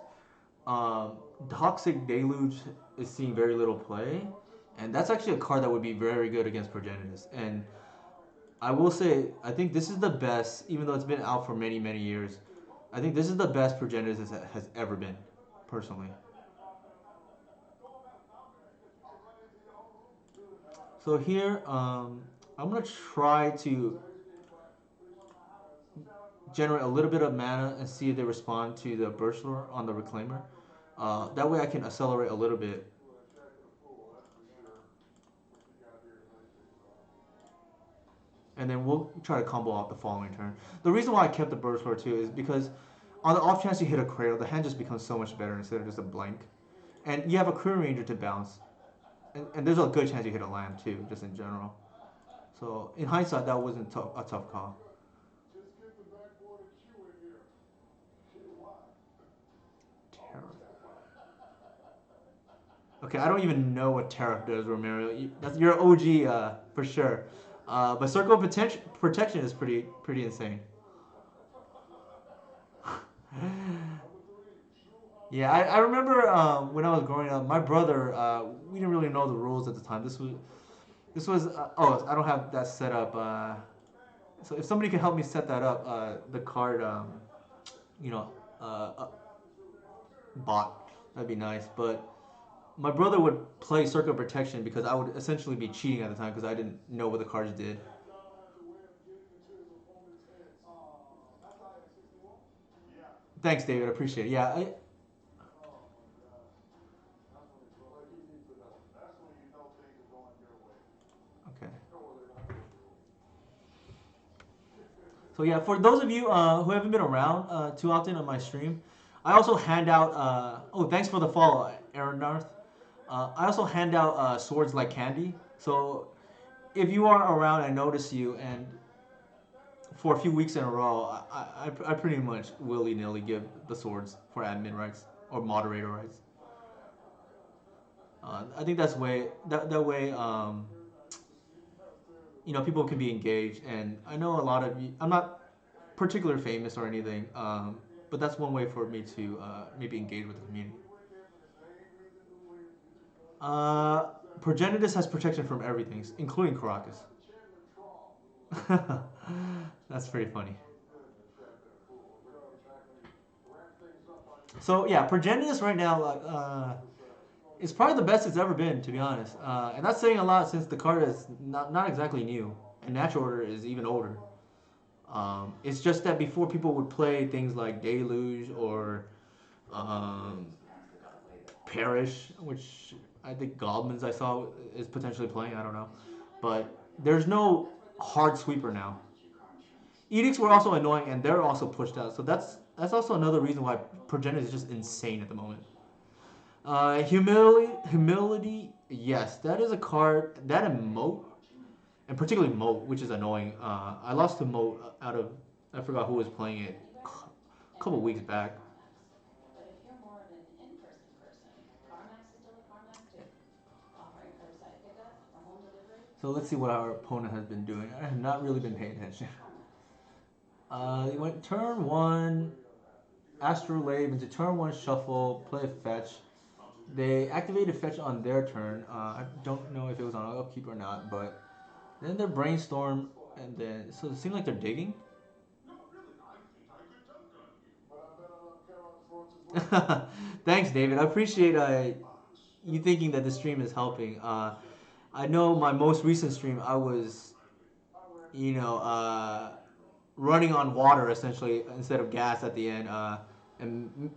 Toxic Deluge is seeing very little play, and that's actually a card that would be very good against Progenitus. And I will say, I think this is the best, even though it's been out for many years. I think this is the best Progenitus has ever been, personally. So here, I'm gonna try to generate a little bit of mana and see if they respond to the Burst Lure on the Reclaimer. That way I can accelerate a little bit. And then we'll try to combo out the following turn. The reason why I kept the Burst Lure too is because on the off chance you hit a Cradle, the hand just becomes so much better instead of just a blank. And you have a Query Ranger to bounce. And there's a good chance you hit a land too, just in general. So in hindsight, that wasn't a tough call. Okay, I don't even know what Tariff does, Romero. You're OG for sure. But Circle of Protection is pretty insane. Yeah, I remember when I was growing up, my brother, we didn't really know the rules at the time. This was oh, I don't have that set up. So if somebody can help me set that up, the card, you know, bot, that'd be nice. But my brother would play Circle of Protection because I would essentially be cheating at the time because I didn't know what the cards did. Thanks, David. I appreciate it. Yeah, okay. So yeah, for those of you who haven't been around too often on my stream, I also hand out. Oh, thanks for the follow, Aaron Narth. I also hand out swords like candy. So if you are around, I notice you, and for a few weeks in a row, I pretty much willy-nilly give the swords for admin rights or moderator rights. I think that's that way you know, people can be engaged, and I know a lot of you. I'm not particularly famous or anything, but that's one way for me to maybe engage with the community. Progenitus has protection from everything, including Caracas. That's pretty funny. So yeah, Progenitus right now is probably the best it's ever been, to be honest. And that's saying a lot since the card is not exactly new, and Natural Order is even older. It's just that before people would play things like Deluge or Perish, which I think Goblins I saw is potentially playing. I don't know, but there's no hard sweeper now. Edicts were also annoying, and they're also pushed out. So that's also another reason why Progenitus is just insane at the moment. Humility, yes, that is a card. That and Moat, and particularly Moat, which is annoying. I lost to Moat out of, I forgot who was playing it a couple weeks back. But if you're more of an in-person person, CarMax is still a CarMax too, offering curbside pickup or home delivery. So let's see what our opponent has been doing. I have not really been paying attention. They went turn 1, Astrolabe into turn 1 shuffle, play a fetch. They activated fetch on their turn. I don't know if it was on upkeep or not, but then they brainstorm, and then so it seems like they're digging. Thanks, David. I appreciate you thinking that the stream is helping. I know my most recent stream, I was, you know, running on water essentially instead of gas at the end. And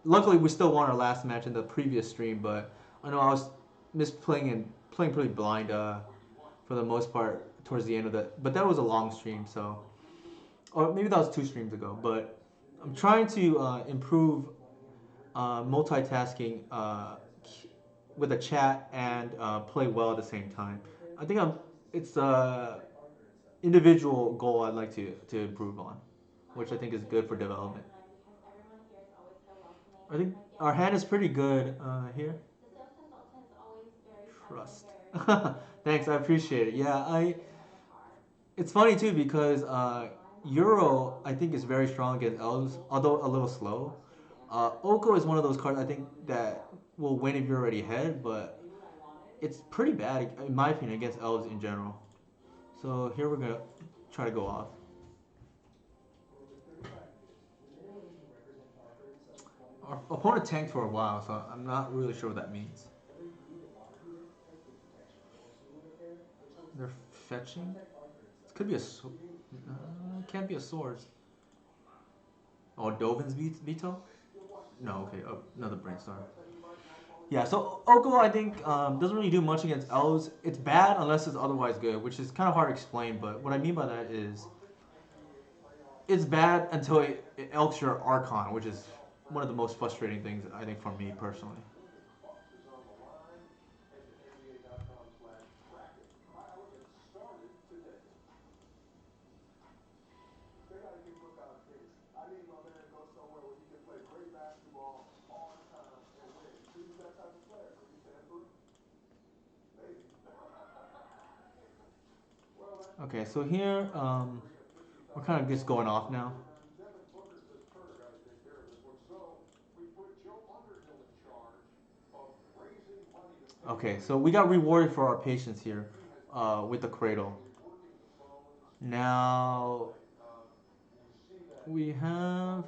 luckily, we still won our last match in the previous stream, but I know I was misplaying and playing pretty blind for the most part towards the end of that. But that was a long stream, so, or maybe that was 2 streams ago. But I'm trying to improve multitasking with a chat and play well at the same time. I think it's a individual goal I'd like to improve on, which I think is good for development. I think our hand is pretty good here. Trust. Thanks, I appreciate it. Yeah, it's funny too because Euro I think is very strong against elves, although a little slow. Oko is one of those cards I think that will win if you're already ahead, but it's pretty bad in my opinion against elves in general. So here we're gonna try to go off. opponent tanked for a while, so I'm not really sure what that means. They're fetching. It could be a sword. It can't be a sword. Oh, Dovin's veto? No, okay, another brainstorm. Yeah, so Oko I think doesn't really do much against elves. It's bad unless it's otherwise good, which is kind of hard to explain. But what I mean by that is, it's bad until it elks your Archon, which is one of the most frustrating things I think for me personally. They gotta keep lookout kicks. I need my man to go somewhere where he can play great basketball all the time and win. He's that type of player. Could he stand for it? Maybe. Okay, so here we're kind of just going off now. Devin Booker says Turner got to take care of this one. So we put Joe Underhill in charge of raising money to Okay, so we got rewarded for our patience here with the cradle. Now we have.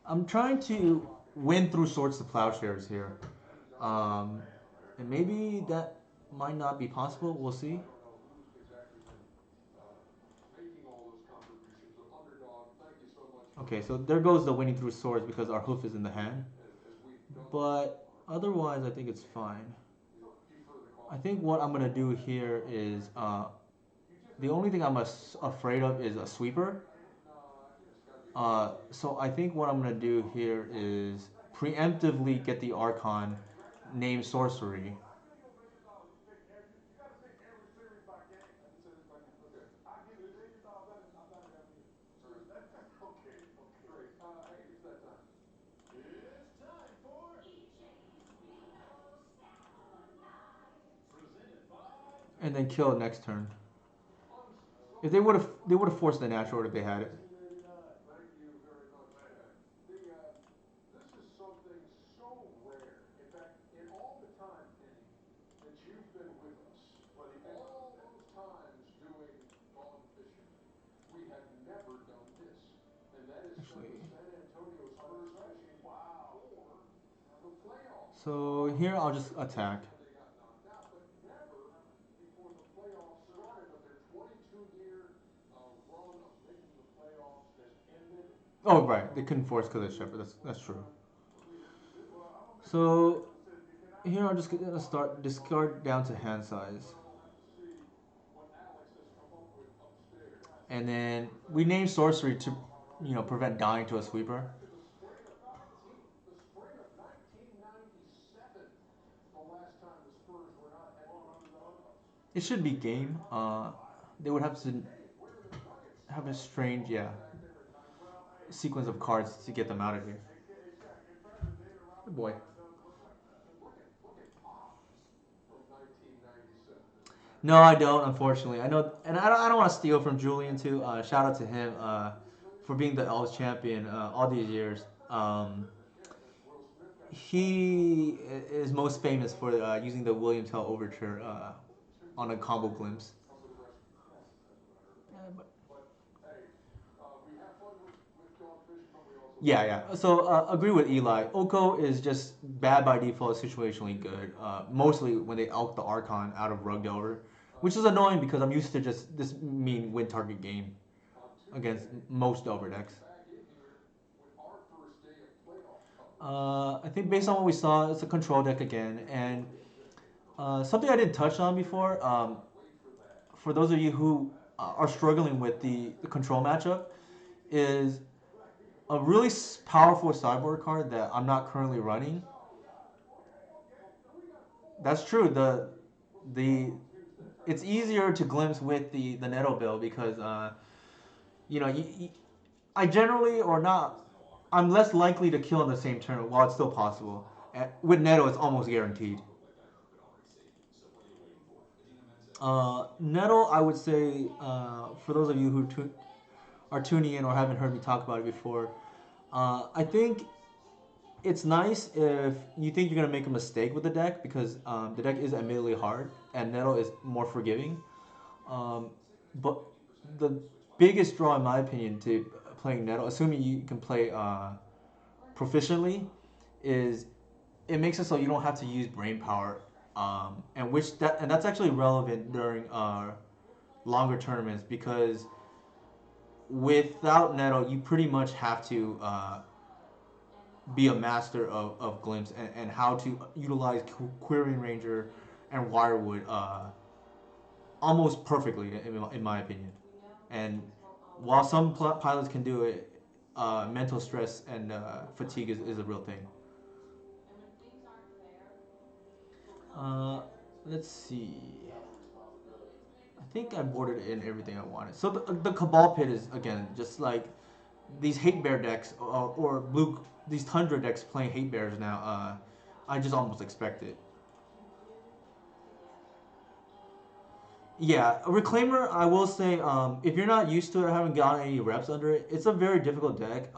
I'm trying to win through Swords to Plowshares here, and maybe that might not be possible. We'll see. Okay, so there goes the winning through swords because our hoof is in the hand. But otherwise, I think it's fine. I think what I'm gonna do here is the only thing I'm afraid of is a sweeper. So I think what I'm gonna do here is preemptively get the Archon, name sorcery. And then kill it next turn. If they would have forced the natural if they had it. Thank you very much. This is something so rare. In fact, in all the time, Penny, that you've been with us, all those times doing gone fishing, we have never done this. And that is send the San Antonio Spurs fishing for the playoffs. So here I'll just attack. They got knocked out, but never before the playoffs started. But their 22-year run of making the playoffs has ended. Oh right, they couldn't force because of Shepard. That's true. So here I'm just gonna start discard down to hand size. And then we name sorcery to, prevent dying to a sweeper. The spring of 1997, the last time the Spurs were not heavy. It should be game. They would have to have a strange, sequence of cards to get them out of here. Good boy. No, I don't. Unfortunately, I know, and I don't want to steal from Julian too. Shout out to him for being the Elves champion all these years. He is most famous for using the William Tell Overture on a combo glimpse. Yeah. So agree with Eli. Oko is just bad by default, situationally good. Mostly when they elk the Archon out of Rug Delver, which is annoying because I'm used to just this mean win target game against most Delver decks. I think based on what we saw, it's a control deck again, and something I didn't touch on before. For those of you who are struggling with the control matchup, is a really powerful sideboard card that I'm not currently running. That's true. It's easier to glimpse with the Netto build because I generally or not. I'm less likely to kill in the same turn while it's still possible. With Netto, it's almost guaranteed. Netto, I would say, for those of you who are tuning in or haven't heard me talk about it before, I think it's nice if you think you're going to make a mistake with the deck because the deck is admittedly hard and Netto is more forgiving. But the biggest draw, in my opinion, to playing Netto, assuming you can play proficiently is it makes it so you don't have to use brain power, and that's actually relevant during longer tournaments because without Nettle, you pretty much have to be a master of glimpse and how to utilize Querying Ranger and Wirewood almost perfectly, in my opinion. And while some pilots can do it, mental stress and fatigue is a real thing. Uh, let's see. I think I boarded in everything I wanted. So the Cabal Pit is again just like these hate bear decks or blue these Tundra decks playing hate bears now. I just almost expect it. Yeah, a Reclaimer, I will say, if you're not used to it or haven't gotten any reps under it, it's a very difficult deck.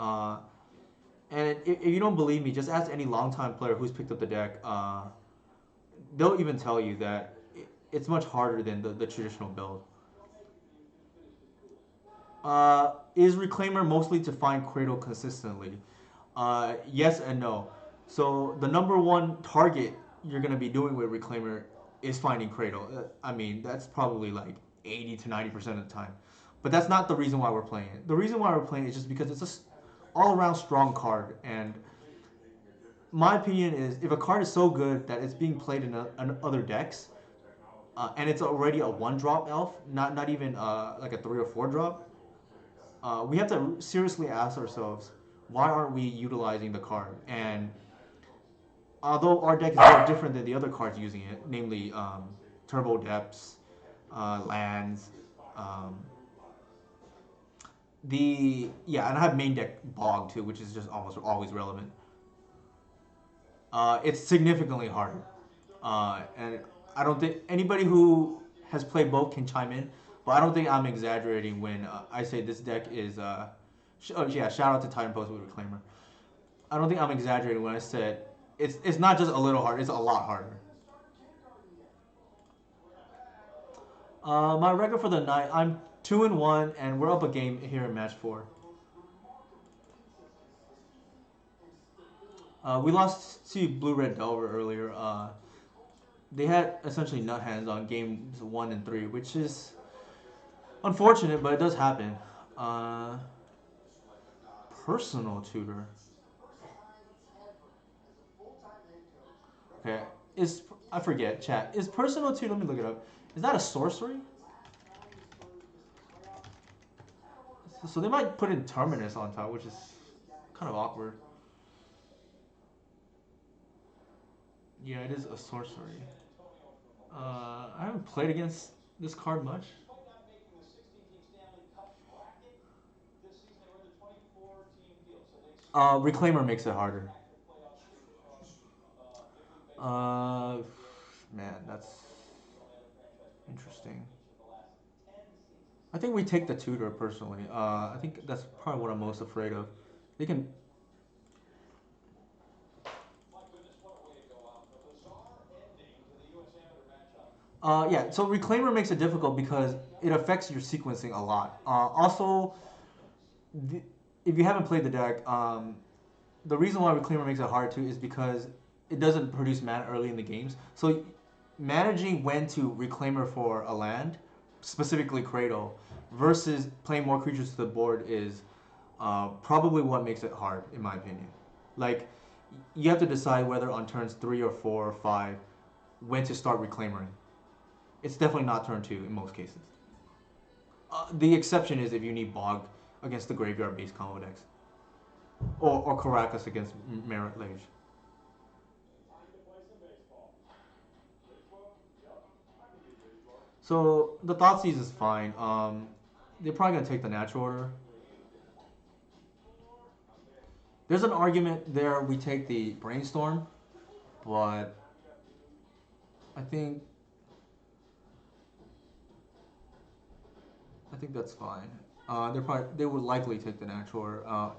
And if you don't believe me, just ask any longtime player who's picked up the deck. They'll even tell you that it's much harder than the traditional build. Is Reclaimer mostly to find Cradle consistently? Yes and no. So the number one target you're gonna be doing with Reclaimer is finding Cradle. I mean, that's probably like 80 to 90% of the time. But that's not the reason why we're playing it. The reason why we're playing it is just because it's a all-around strong card. And my opinion is, if a card is so good that it's being played in other decks, and it's already a 1-drop elf, not even like a 3 or 4 drop, we have to seriously ask ourselves, why aren't we utilizing the card? And although our deck is very different than the other cards using it, namely Turbo Depths, lands, and I have main deck Bog too, which is just almost always relevant. It's significantly harder, and I don't think anybody who has played both can chime in, but I don't think I'm exaggerating when I say this deck is. Shout out to Titan Post with Reclaimer. I don't think I'm exaggerating when I said it's not just a little harder; it's a lot harder. My record for the night, I'm 2-1, and we're up a game here in match 4. We lost to Blue Red Delver earlier. They had essentially nut hands on games 1 and 3, which is unfortunate, but it does happen. Personal tutor. Okay, I forget. Chat, is personal tutor? Let me look it up. Is that a sorcery? So they might put in Terminus on top, which is kind of awkward. Yeah, it is a sorcery. I haven't played against this card much. Reclaimer makes it harder. Man, that's interesting. I think we take the tutor personally. I think that's probably what I'm most afraid of. They can. Yeah, so Reclaimer makes it difficult because it affects your sequencing a lot. Also, if you haven't played the deck, the reason why Reclaimer makes it hard too is because it doesn't produce mana early in the games. So managing when to Reclaimer for a land, specifically Cradle, versus playing more creatures to the board is probably what makes it hard, in my opinion. Like, you have to decide whether on turns 3 or 4 or 5 when to start Reclaimering. It's definitely not turn 2 in most cases. The exception is if you need Bog against the graveyard-based combo decks. Or Karakas against Merit Lage. So the Thoughtseize is fine. They're probably going to take the natural order. There's an argument there we take the Brainstorm, but I think that's fine. They would likely take the natural order.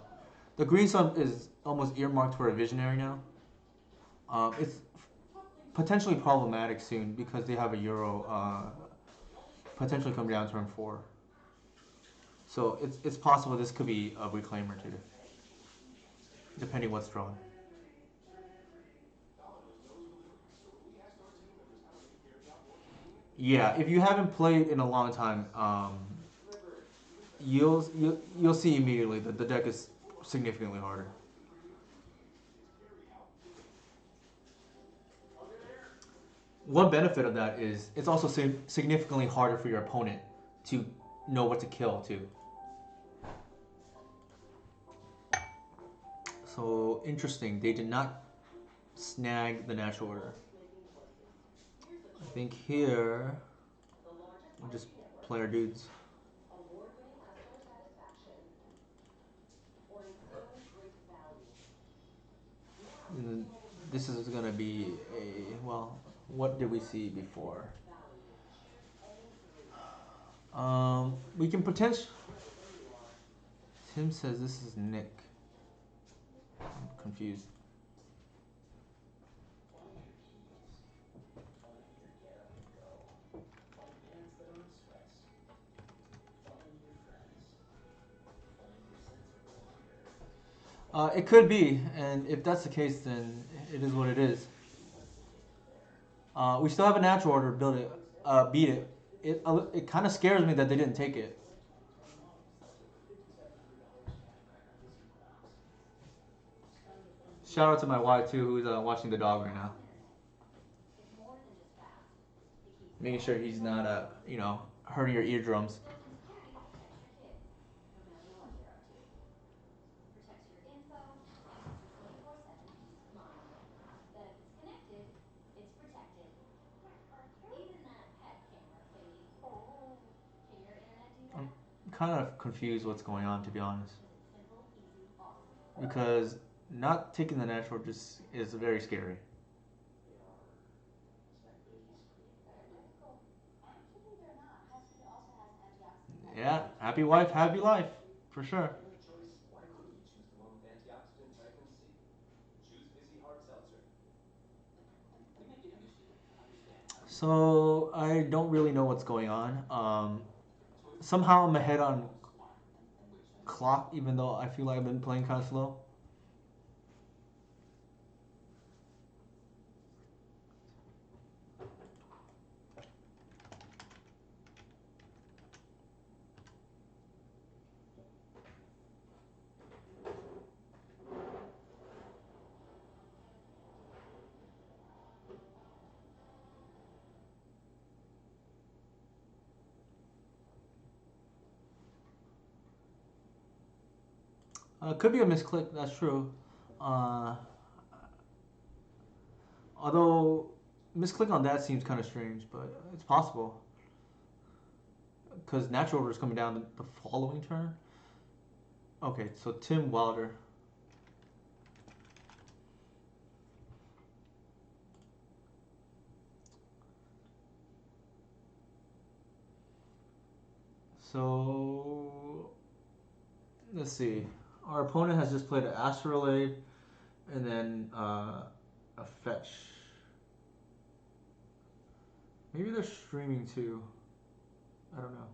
The Green Sun is almost earmarked for a Visionary now. It's potentially problematic soon because they have a Euro potentially coming down turn 4. So it's possible this could be a Reclaimer too. depending what's drawn. Yeah, if you haven't played in a long time, you'll see immediately that the deck is significantly harder. One benefit of that is it's also significantly harder for your opponent to know what to kill too. So interesting, they did not snag the natural order. I think here we'll just play our dudes. And this is gonna be a, well, what did we see before? We can potentially. Tim says this is Nick. I'm confused. It could be, and if that's the case, then it is what it is. We still have a natural order. Build it, beat it. It kind of scares me that they didn't take it. Shout out to my wife too, who's watching the dog right now, making sure he's not, hurting your eardrums. I'm kind of confused what's going on, to be honest, because not taking the natural just is very scary. Yeah, happy wife, happy life, for sure. So I don't really know what's going on. Somehow I'm ahead on clock, even though I feel like I've been playing kind of slow. Could be a misclick, that's true. Although, misclick on that seems kind of strange, but it's possible. Because natural order is coming down the following turn. Okay, so Tim Wilder. So, let's see. Our opponent has just played an Astrolabe and then a Fetch. Maybe they're streaming too. I don't know.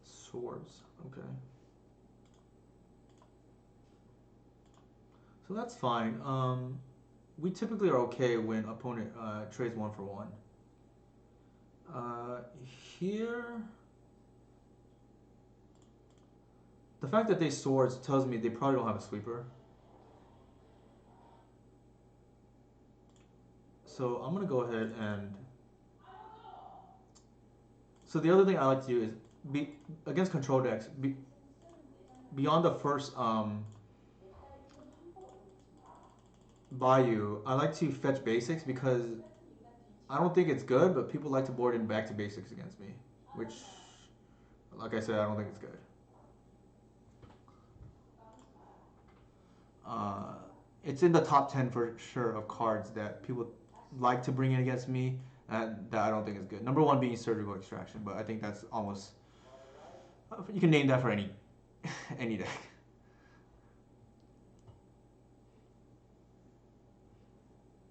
Swords, okay. So that's fine. We typically are okay when opponent trades 1 for 1. Here, the fact that they swords tells me they probably don't have a sweeper. So I'm gonna go ahead and. So the other thing I like to do is against control decks. Beyond the first Bayou, I like to fetch basics because I don't think it's good, but people like to board in back to basics against me, which, like I said, I don't think it's good. It's in the top 10 for sure of cards that people like to bring in against me, and that I don't think is good. Number 1 being Surgical Extraction, but I think that's almost, you can name that for any any deck.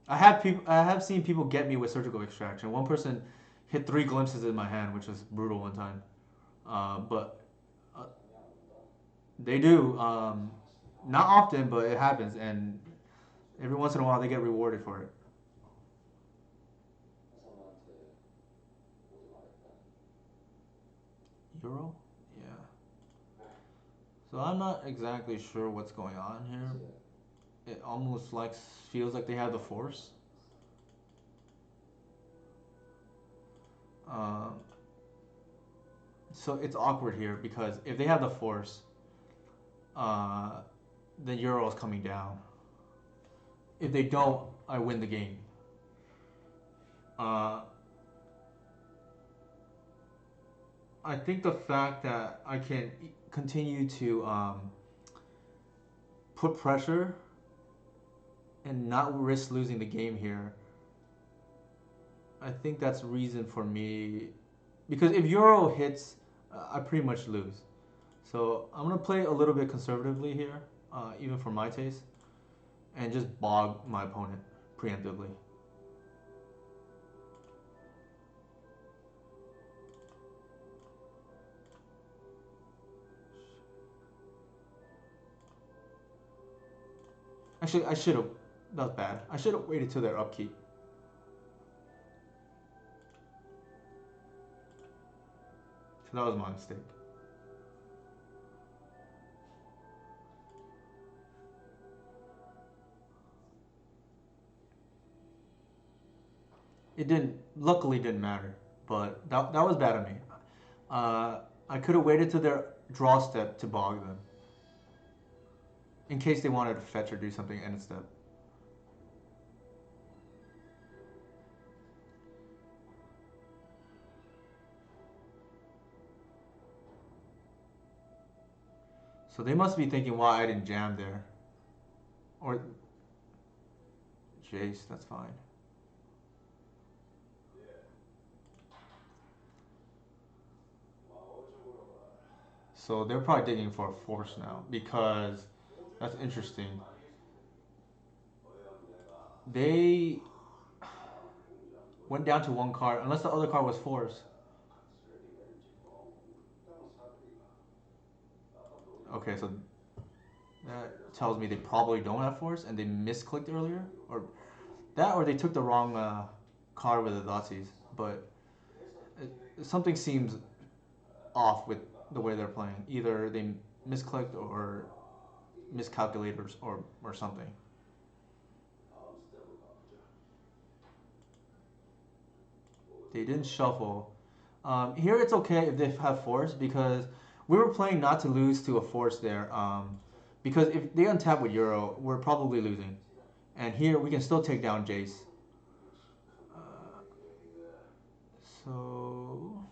I have seen people get me with surgical extraction. One person hit 3 glimpses in my hand, which was brutal one time. But uh, they do. Not often, but it happens, and every once in a while they get rewarded for it. Euro? Yeah. So I'm not exactly sure what's going on here. It almost like feels like they have the force. Um, so it's awkward here because if they have the force, uh, the euro is coming down. If they don't, I win the game. Uh, I think the fact that I can continue to put pressure and not risk losing the game here, I think that's reason for me. Because if euro hits, I pretty much lose. So I'm gonna play a little bit conservatively here, even for my taste, and just bog my opponent preemptively. Actually, I should have. That was bad. I should have waited till their upkeep. So that was my mistake. It didn't. Luckily, didn't matter. But that was bad of me. Uh, I could have waited to their draw step to bog them, in case they wanted to fetch or do something end step. So they must be thinking why I didn't jam there, or Jace. That's fine. So they're probably digging for a force now because that's interesting. They went down to one card unless the other card was force. Okay, so that tells me they probably don't have force and they misclicked earlier, or that, or they took the wrong card with the Nazis. But something seems off with the way they're playing. Either they misclicked or miscalculators or something. They didn't shuffle. Here it's okay if they have force because we were playing not to lose to a force there. Because if they untap with Euro, we're probably losing. And here we can still take down Jace. Uh, so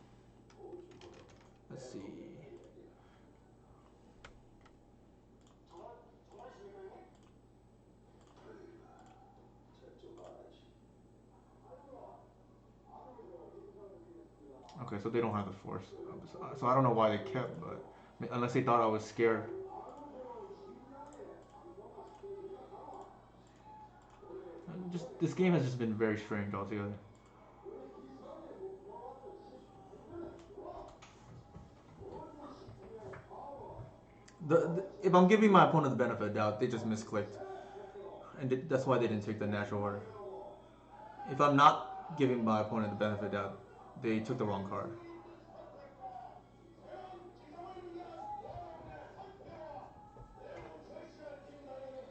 let's see. Okay, so they don't have the force. So I don't know why they kept, but unless they thought I was scared. Just this game has just been very strange altogether. If I'm giving my opponent the benefit of the doubt, they just misclicked, and that's why they didn't take the natural order. If I'm not giving my opponent the benefit of the doubt, they took the wrong card.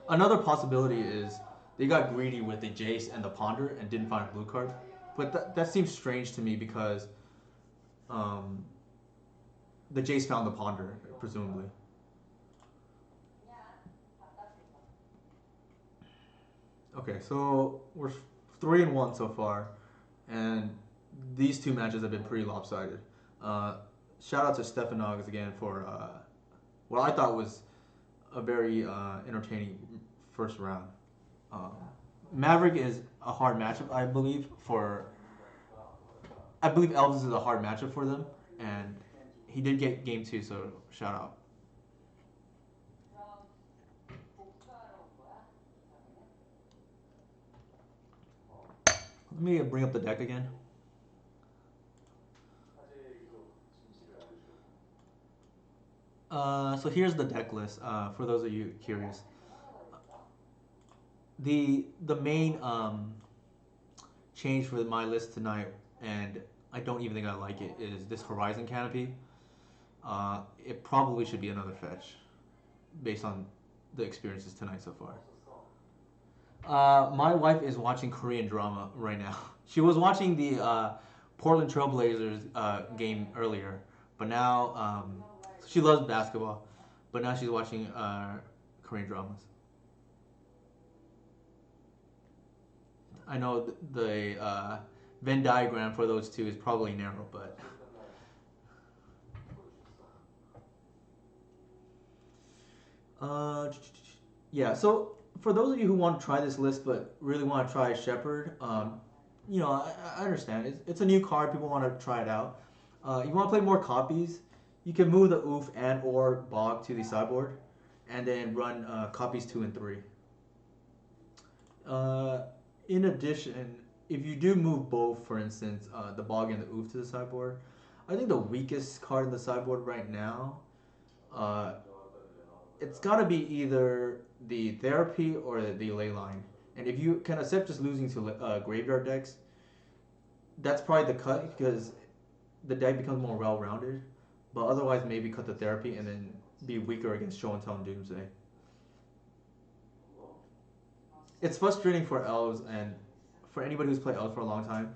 Another possibility is they got greedy with the Jace and the Ponder and didn't find a blue card, but that seems strange to me because um, the Jace found the Ponder presumably. Okay, so we're 3-1 so far, and these two matches have been pretty lopsided. Shout out to Stefanogs again for what I thought was a very entertaining first round. Um, Maverick is a hard matchup, I believe. I believe Elvis is a hard matchup for them, and he did get game 2, so shout out. Let me bring up the deck again. So here's the deck list, for those of you curious. The main change for my list tonight, and I don't even think I like it, is this Horizon Canopy. It probably should be another fetch, based on the experiences tonight so far. My wife is watching Korean drama right now. She was watching the Portland Trailblazers game earlier, but now she loves basketball, but now she's watching Korean dramas. I know the Venn diagram for those two is probably narrow, but yeah. So for those of you who want to try this list but really want to try Shepherd, you know, I understand. It's a new card. People want to try it out. You want to play more copies? You can move the Oof and or Bog to the sideboard, and then run copies 2 and 3. In addition, if you do move both, for instance, the Bog and the Oof to the sideboard, I think the weakest card in the sideboard right now, it's got to be either the Therapy or the Leyline. And if you can accept just losing to graveyard decks, that's probably the cut because the deck becomes more well-rounded. But otherwise, maybe cut the Therapy and then be weaker against Show and Tell and Doomsday. It's frustrating for elves and for anybody who's played elves for a long time.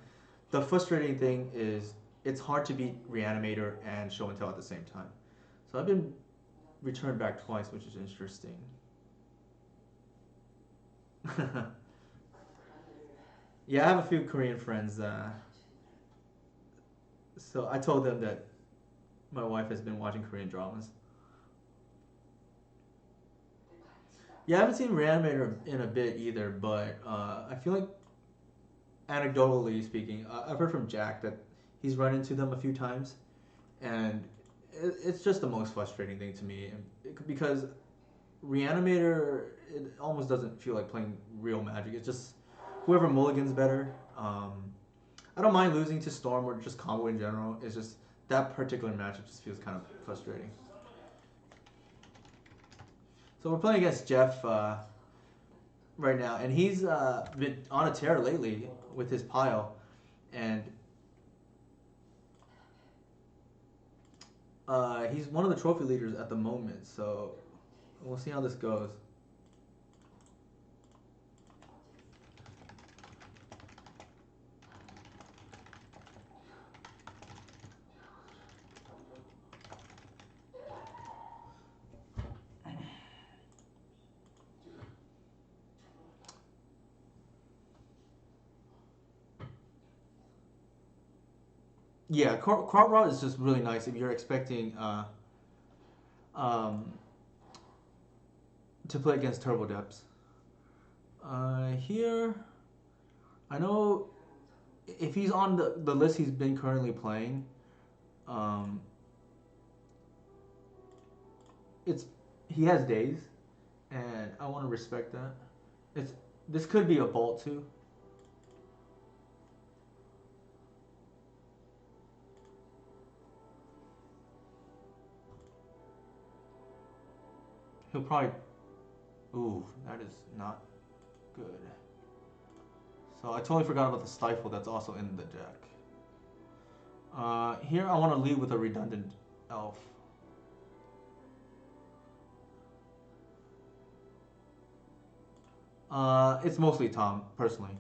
The frustrating thing is it's hard to beat Reanimator and Show and Tell at the same time. So I've been returned back twice, which is interesting. Yeah, I have a few Korean friends. So I told them that my wife has been watching Korean dramas. Yeah, I haven't seen Reanimator in a bit either, but I feel like, anecdotally speaking, I've heard from Jack that he's run into them a few times, and it's just the most frustrating thing to me because Reanimator, it almost doesn't feel like playing real Magic. It's just whoever mulligans better. I don't mind losing to Storm or just combo in general. It's just that particular matchup just feels kind of frustrating. So we're playing against Jeff right now, and he's been on a tear lately with his pile, and he's one of the trophy leaders at the moment. So we'll see how this goes. Yeah, Krautrout is just really nice if you're expecting um, to play against Turbo Depths. Here, I know if he's on the list he's been currently playing, he has days, and I want to respect that. This could be a Bolt too. He'll probably... Ooh, that is not good. So I totally forgot about the Stifle that's also in the deck. Here I want to lead with a redundant elf. It's mostly Tom, personally.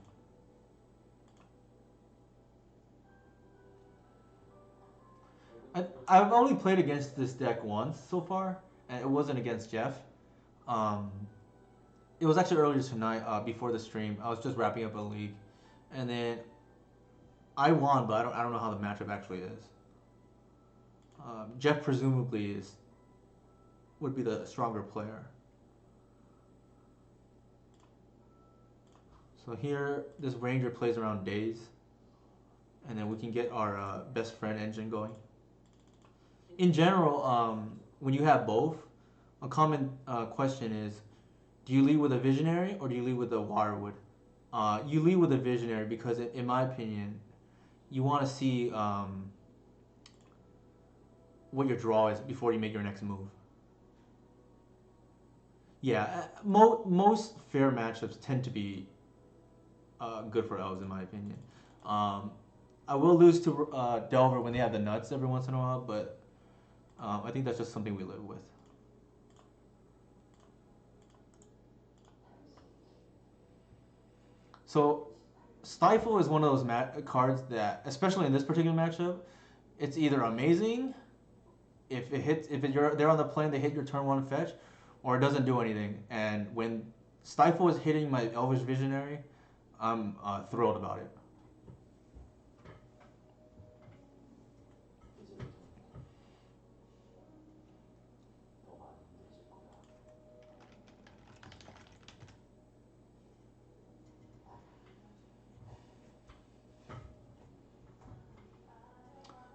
I've only played against this deck once so far, and it wasn't against Jeff. It was actually earlier tonight, before the stream. I was just wrapping up a league, and then I won, but I don't know how the matchup actually is. Jeff presumably would be the stronger player. So here, this Ranger plays around Days, and then we can get our best friend engine going. In general, when you have both, a common question is, do you lead with a Visionary or do you lead with a Wirewood? You lead with a visionary because, in my opinion, you want to see what your draw is before you make your next move. Yeah, most fair matchups tend to be good for elves, in my opinion. Um, I will lose to Delver when they have the nuts every once in a while, but I think that's just something we live with. So, Stifle is one of those cards that, especially in this particular matchup, it's either amazing if it hits, if you're they're on the plane, they hit your turn one fetch, or it doesn't do anything. And when Stifle is hitting my Elvish Visionary, I'm thrilled about it.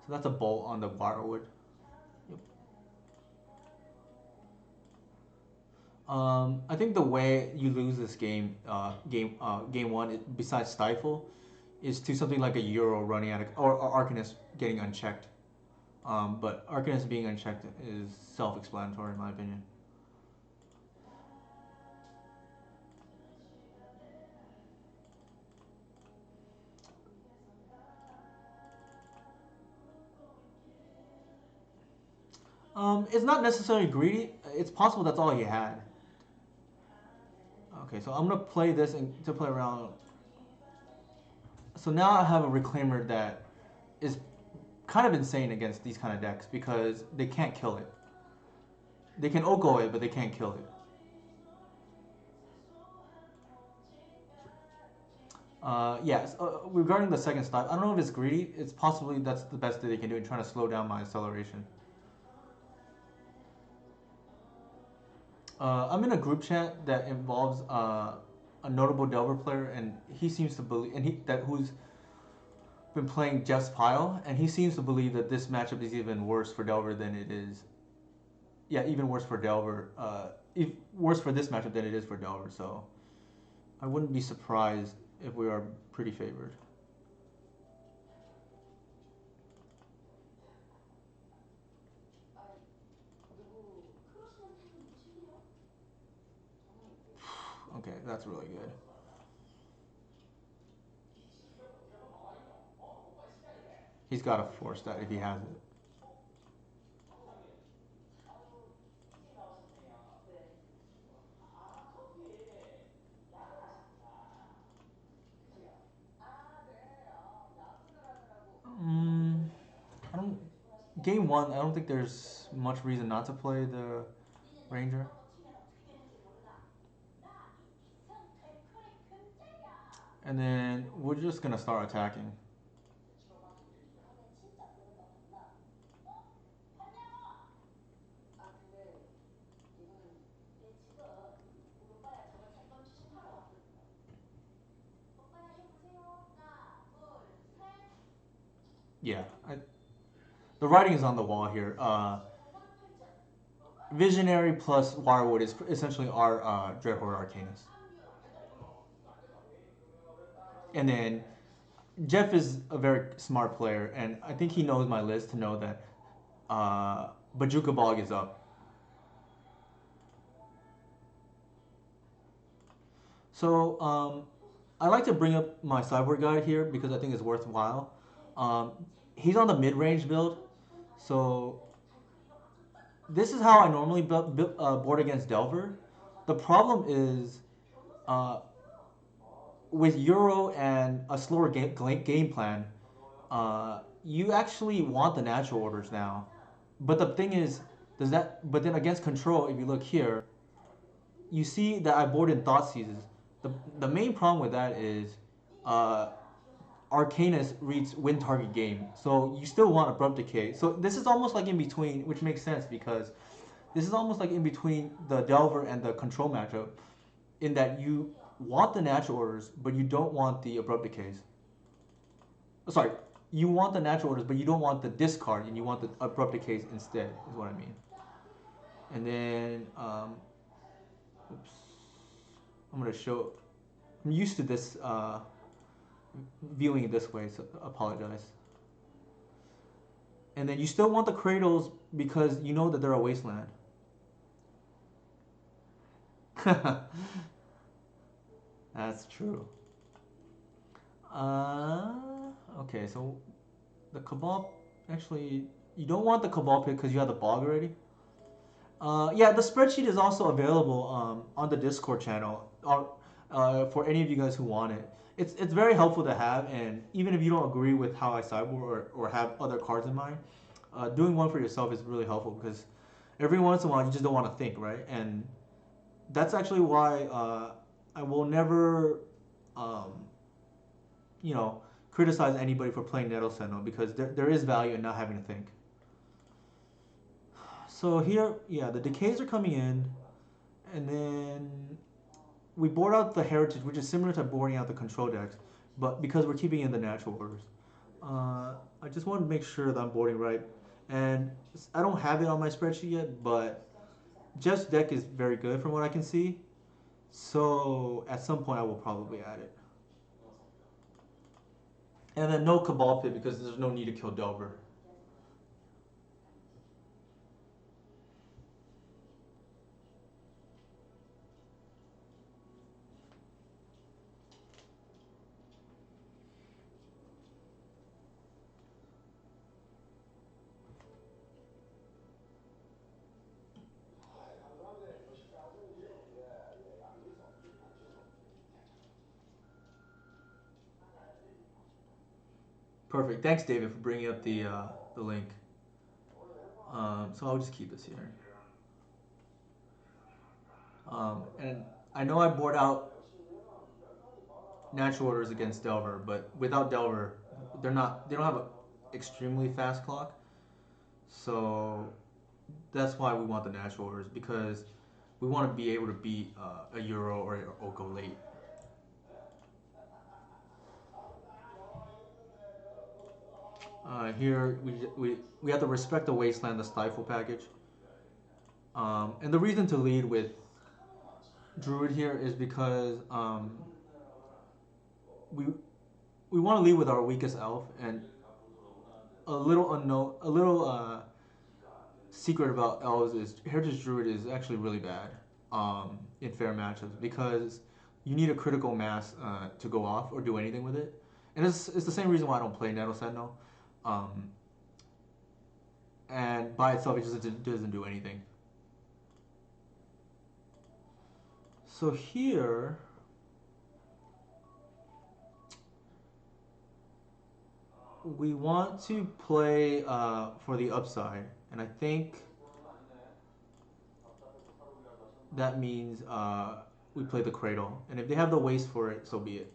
So that's a bolt on the Wirewood. Yep. I think the way you lose this game, game one, besides Stifle, is to something like a Euro running out of, or Arcanist getting unchecked. But Arcanist being unchecked is self-explanatory in my opinion. It's not necessarily greedy. It's possible that's all he had. Okay, so I'm gonna play this to play around. So now I have a Reclaimer that is kind of insane against these kind of decks because they can't kill it. They can Oko it, but they can't kill it. Yes, regarding the second stop, I don't know if it's greedy. It's possibly that's the best that they can do in trying to slow down my acceleration. I'm in a group chat that involves a notable Delver player, and he seems to believe, who's been playing Jeff's Pile, and he seems to believe that this matchup is even worse for Delver than it is. Yeah, even worse for Delver. Worse for this matchup than it is for Delver. So I wouldn't be surprised if we are pretty favored. Okay, that's really good. He's got to force that if he has it. I don't. Game one, I don't think there's much reason not to play the Ranger. And then we're just gonna start attacking. Yeah, the writing is on the wall here. Visionary plus Wirewood is essentially our Dreadhorde Arcanist. And then Jeff is a very smart player, and I think he knows my list to know that Bojuka Bog is up. So I like to bring up my Cyborg guide here because I think it's worthwhile. He's on the mid-range build, so this is how I normally board against Delver. The problem is with Euro and a slower game plan, you actually want the natural orders now. But the thing is, but then against Control, if you look here, you see that I boarded Thought Seizes. The main problem with that is Arcanist reads win target game. So you still want Abrupt Decay. So this is almost like in between, which makes sense because this is almost like in between the Delver and the Control matchup in that you want the natural orders, but you don't want the Abrupt Decays. Sorry, you want the natural orders, but you don't want the discard, and you want the Abrupt Decays instead, is what I mean. And then, oops, I'm going to show I'm used to this viewing it this way, so apologize. And then you still want the cradles because you know that they're a wasteland. That's true. Okay, so the Cabal, actually, you don't want the Cabal pick because you have the Bog already. Yeah, the spreadsheet is also available on the Discord channel or, for any of you guys who want it. It's very helpful to have, and even if you don't agree with how I sideboard or have other cards in mind, doing one for yourself is really helpful because every once in a while you just don't want to think, right? And that's actually why I will never, um, you know, criticize anybody for playing Nettle Sentinel because there is value in not having to think. So here, yeah, the decays are coming in, and then we board out the heritage, which is similar to boarding out the control decks, but because we're keeping in the natural orders. I just want to make sure that I'm boarding right, and I don't have it on my spreadsheet yet, but Jeff's deck is very good from what I can see, so at some point I will probably add it. And then no Cabal Pit because there's no need to kill Delver. Perfect. Thanks, David, for bringing up the link. So I'll just keep this here. And I know I board out natural orders against Delver, but without Delver, they don't have an extremely fast clock. So that's why we want the natural orders because we want to be able to beat a Euro or go late. Here we have to respect the wasteland, the stifle package. And the reason to lead with Druid here is because we want to lead with our weakest elf, and a little secret about elves is Heritage Druid is actually really bad in fair matchups because you need a critical mass to go off or do anything with it, and it's the same reason why I don't play Nettle Sentinel. And by itself, it just doesn't do anything. So here, we want to play for the upside, and I think that means we play the Cradle. And if they have the waste for it, so be it.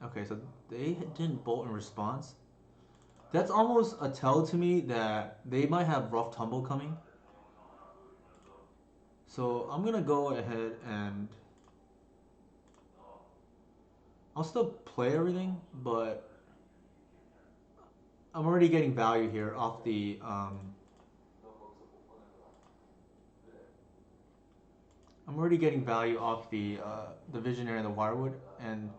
Okay, so they didn't bolt in response. That's almost a tell to me that they might have Rough Tumble coming. So I'm gonna go ahead and I'll still play everything, but I'm already getting value here off the the Visionary and the Wirewood, and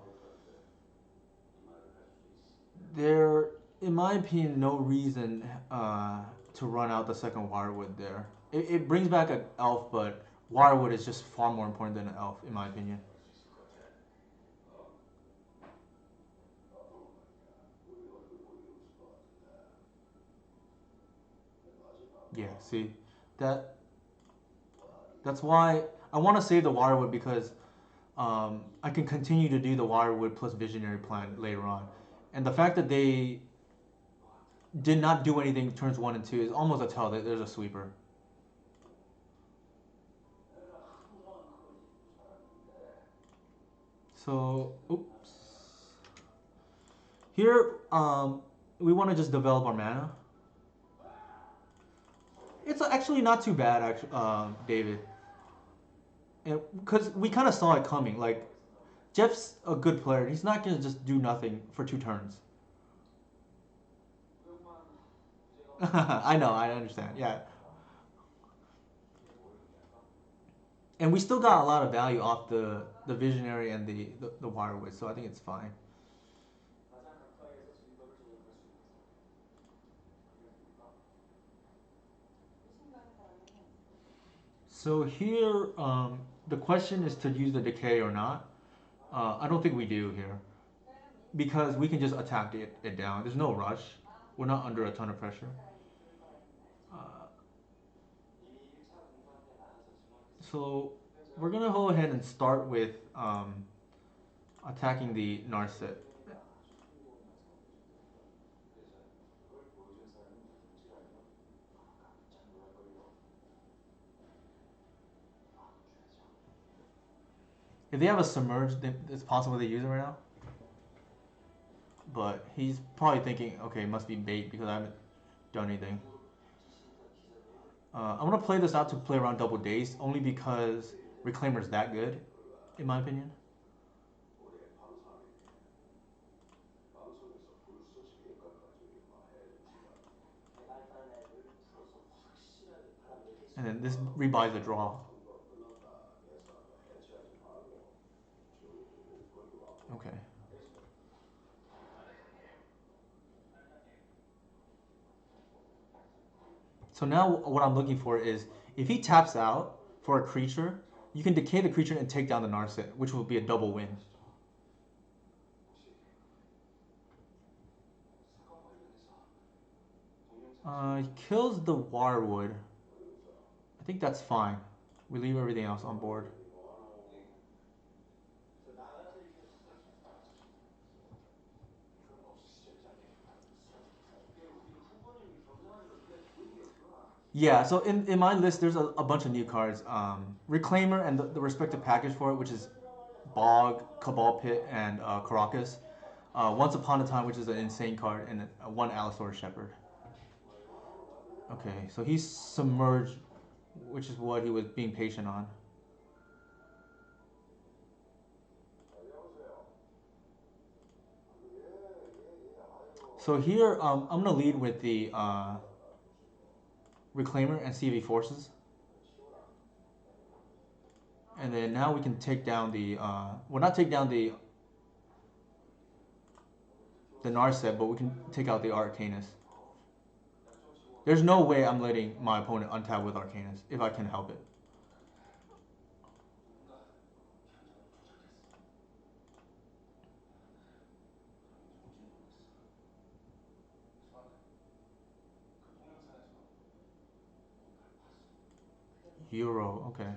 there, in my opinion, no reason to run out the second Wirewood there. It brings back an elf, but Wirewood is just far more important than an elf, in my opinion. Yeah, see, that's why I want to save the Wirewood because I can continue to do the Wirewood plus Visionary plan later on, and the fact that they did not do anything turns 1 and 2 is almost a tell that there's a sweeper. So, oops. Here, we want to just develop our mana. It's actually not too bad, David. And because we kind of saw it coming. Like, Jeff's a good player. He's not gonna just do nothing for 2 turns. I know, I understand. Yeah. And we still got a lot of value off the visionary and the wire width, so I think it's fine. So here, the question is to use the decay or not. I don't think we do here because we can just attack it down. There's no rush. We're not under a ton of pressure. So we're gonna go ahead and start with attacking the Narset. If they have a submerge, it's possible they use it right now. But he's probably thinking, okay, it must be bait because I haven't done anything. I'm gonna play this out to play around double days only because Reclaimer's that good, in my opinion. And then this rebuys a draw. Okay. So now what I'm looking for is if he taps out for a creature, you can decay the creature and take down the Narset, which will be a double win. He kills the Wirewood. I think that's fine. We leave everything else on board. Yeah, so in my list, there's a bunch of new cards. Reclaimer and the respective package for it, which is Bog, Cabal Pit, and Caracas. Once Upon a Time, which is an insane card, and one Allosaurus Shepherd. Okay, so he's Submerged, which is what he was being patient on. So here, I'm going to lead with the Reclaimer and see if he forces. And then now we can take down the, well, not take down the Narset, but we can take out the Arcanus. There's no way I'm letting my opponent untap with Arcanus, if I can help it. Euro, okay.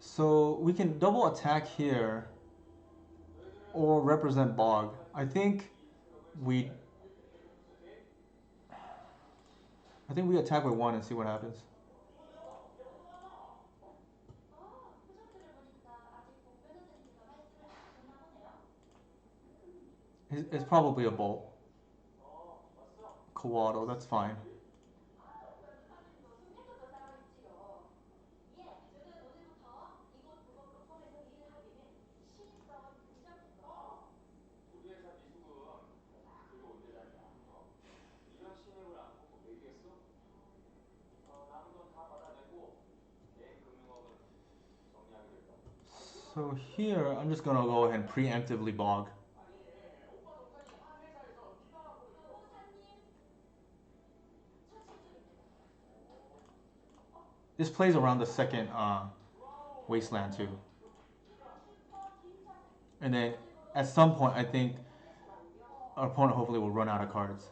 So we can double attack here or represent Bog. I think we attack with one and see what happens. It's probably a Bolt. Coatl, that's fine. So here, I'm just gonna go ahead and preemptively Bog. This plays around the second Wasteland too. And then at some point, I think our opponent hopefully will run out of cards.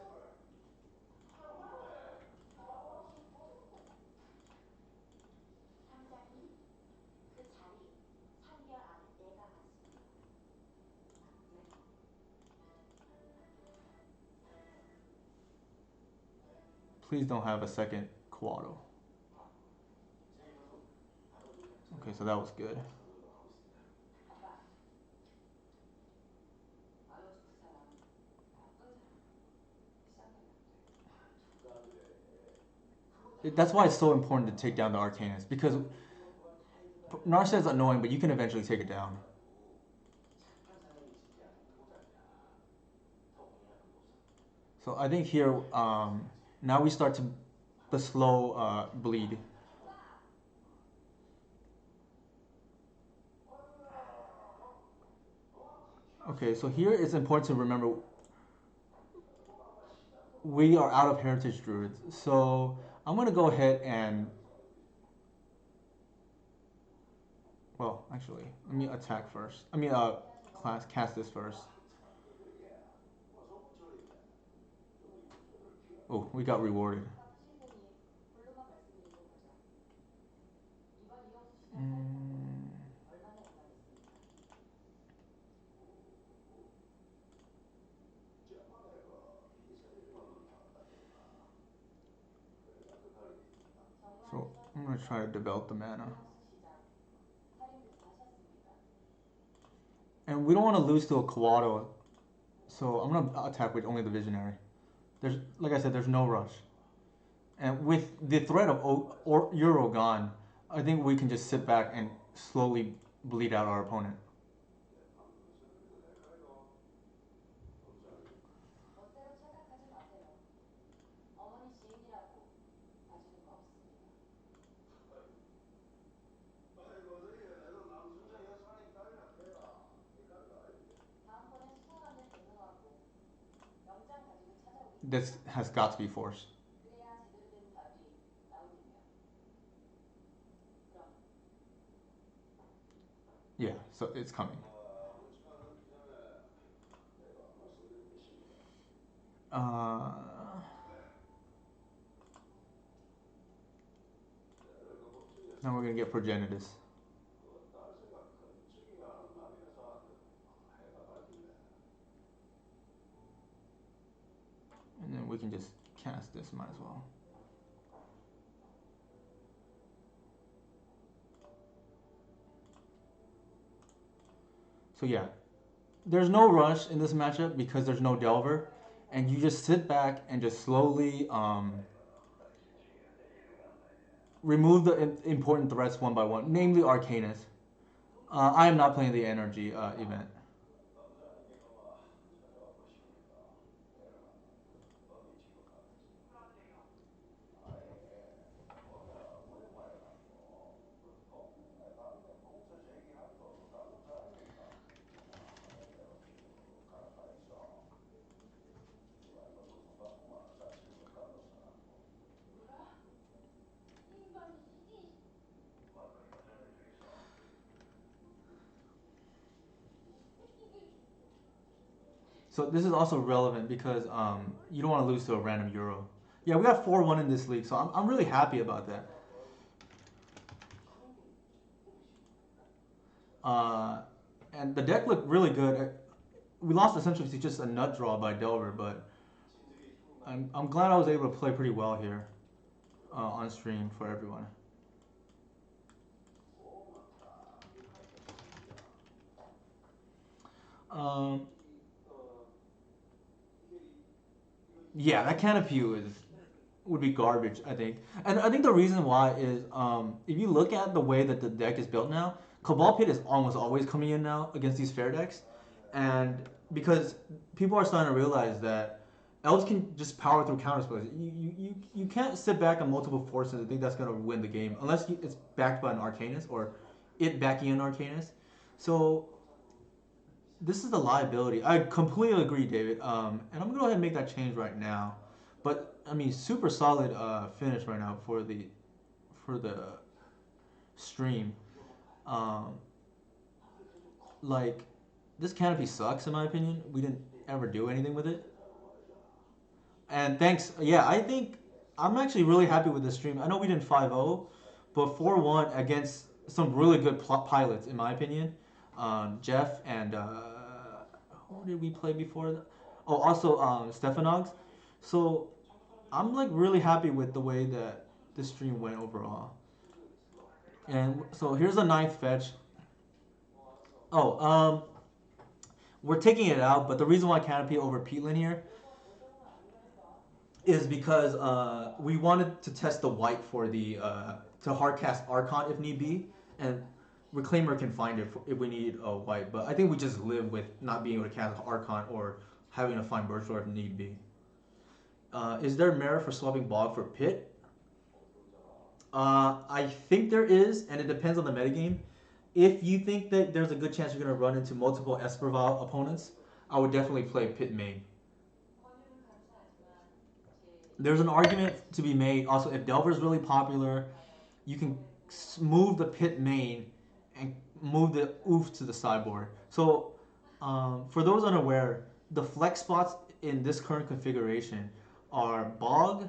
Please don't have a second Coatl. Okay, so that was good. That's why it's so important to take down the Arcanus, because Narset's annoying, but you can eventually take it down. So I think here, now we start to the slow bleed. Okay, so here it's important to remember we are out of heritage druids. So I'm gonna go ahead and, well, actually, let me attack first. I mean, class cast this first. Oh, we got rewarded. Mm, so I'm gonna try to develop the mana. And we don't want to lose to a Kawato, so I'm gonna attack with only the Visionary. There's, like I said, there's no rush. And with the threat of Euro gone, I think we can just sit back and slowly bleed out our opponent. This has got to be forced. Yeah, so it's coming. Uh, now we're gonna get Progenitus. And then we can just cast this, might as well. So yeah, there's no rush in this matchup because there's no Delver, and you just sit back and just slowly remove the important threats one by one, namely Arcanus. I am not playing the energy event. So this is also relevant because you don't want to lose to a random Euro. Yeah, we got 4-1 in this league, so I'm really happy about that. And the deck looked really good. We lost essentially to just a nut draw by Delver, but I'm glad I was able to play pretty well here on stream for everyone. Yeah, that Canopy would be garbage, I think. And I think the reason why is if you look at the way that the deck is built now, Cabal Pit is almost always coming in now against these fair decks. And because people are starting to realize that elves can just power through counterspells. You can't sit back on multiple forces and think that's going to win the game unless it's backed by an Arcanist or it backing an Arcanist. So this is the liability. I completely agree, David. And I'm gonna go ahead and make that change right now. But I mean, super solid finish right now for the stream. Like this Canopy sucks in my opinion. We didn't ever do anything with it. And thanks. Yeah, I think I'm actually really happy with this stream. I know we didn't 5-0, but 4-1 against some really good pilots in my opinion. Jeff and who did we play before? Oh, also Stefanogs. So I'm like really happy with the way that this stream went overall. And so here's the 9th fetch. Oh, we're taking it out, but the reason why Canopy over Peatland here is because we wanted to test the white for the to hardcast Archon if need be, and Reclaimer can find it if we need a white. But I think we just live with not being able to cast Archon or having to find Birch Lord if need be. Is there merit for swapping Bog for Pit? I think there is, and it depends on the metagame. If you think that there's a good chance you're going to run into multiple Esperval opponents, I would definitely play Pit main. There's an argument to be made also if Delver's really popular, you can move the Pit main and move the Oof to the sideboard. So for those unaware, the flex spots in this current configuration are Bog,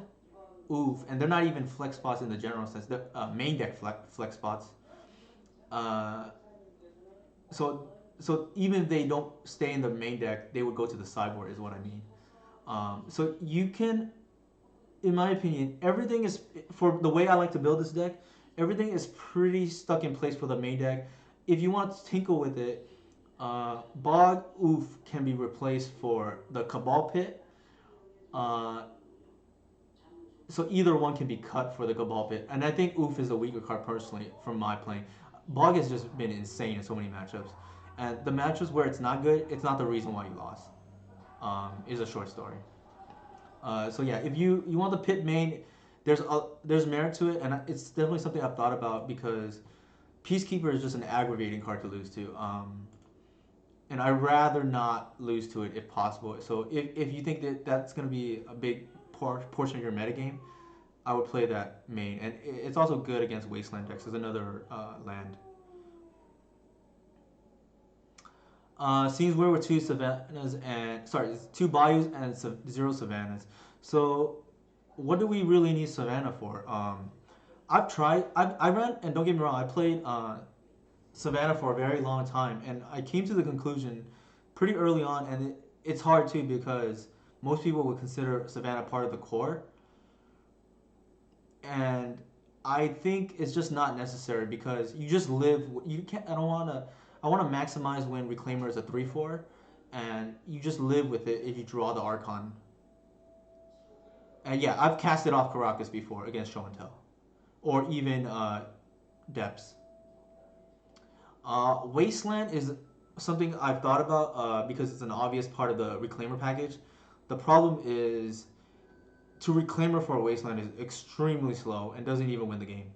Oof, and they're not even flex spots in the general sense. They're main deck flex spots. So even if they don't stay in the main deck, they would go to the sideboard, is what I mean. So you can, in my opinion, everything is, for the way I like to build this deck, everything is pretty stuck in place for the main deck. If you want to tinkle with it, Bog Oof can be replaced for the Cabal Pit. So either one can be cut for the Cabal Pit. And I think Oof is a weaker card personally from my playing. Bog has just been insane in so many matchups. And the matchups where it's not good, it's not the reason why you lost. Is a short story. So yeah, if you want the Pit main, there's merit to it, and it's definitely something I've thought about because Peacekeeper is just an aggravating card to lose to. And I'd rather not lose to it if possible. So if you think that that's going to be a big portion of your metagame, I would play that main. And it's also good against Wasteland decks as another land. Seems where were two savannas and two bayous and 0 savannas. So what do we really need savannah for? I ran, and don't get me wrong, I played savannah for a very long time, and I came to the conclusion pretty early on, and it's hard too because most people would consider savannah part of the core, and I think it's just not necessary because you just live. You can't. I want to maximize when Reclaimer is a 3/4, and you just live with it if you draw the Archon. And yeah, I've casted off Karakas before against Show and Tell, or even Depths. Wasteland is something I've thought about because it's an obvious part of the Reclaimer package. The problem is, to Reclaimer for a Wasteland is extremely slow and doesn't even win the game.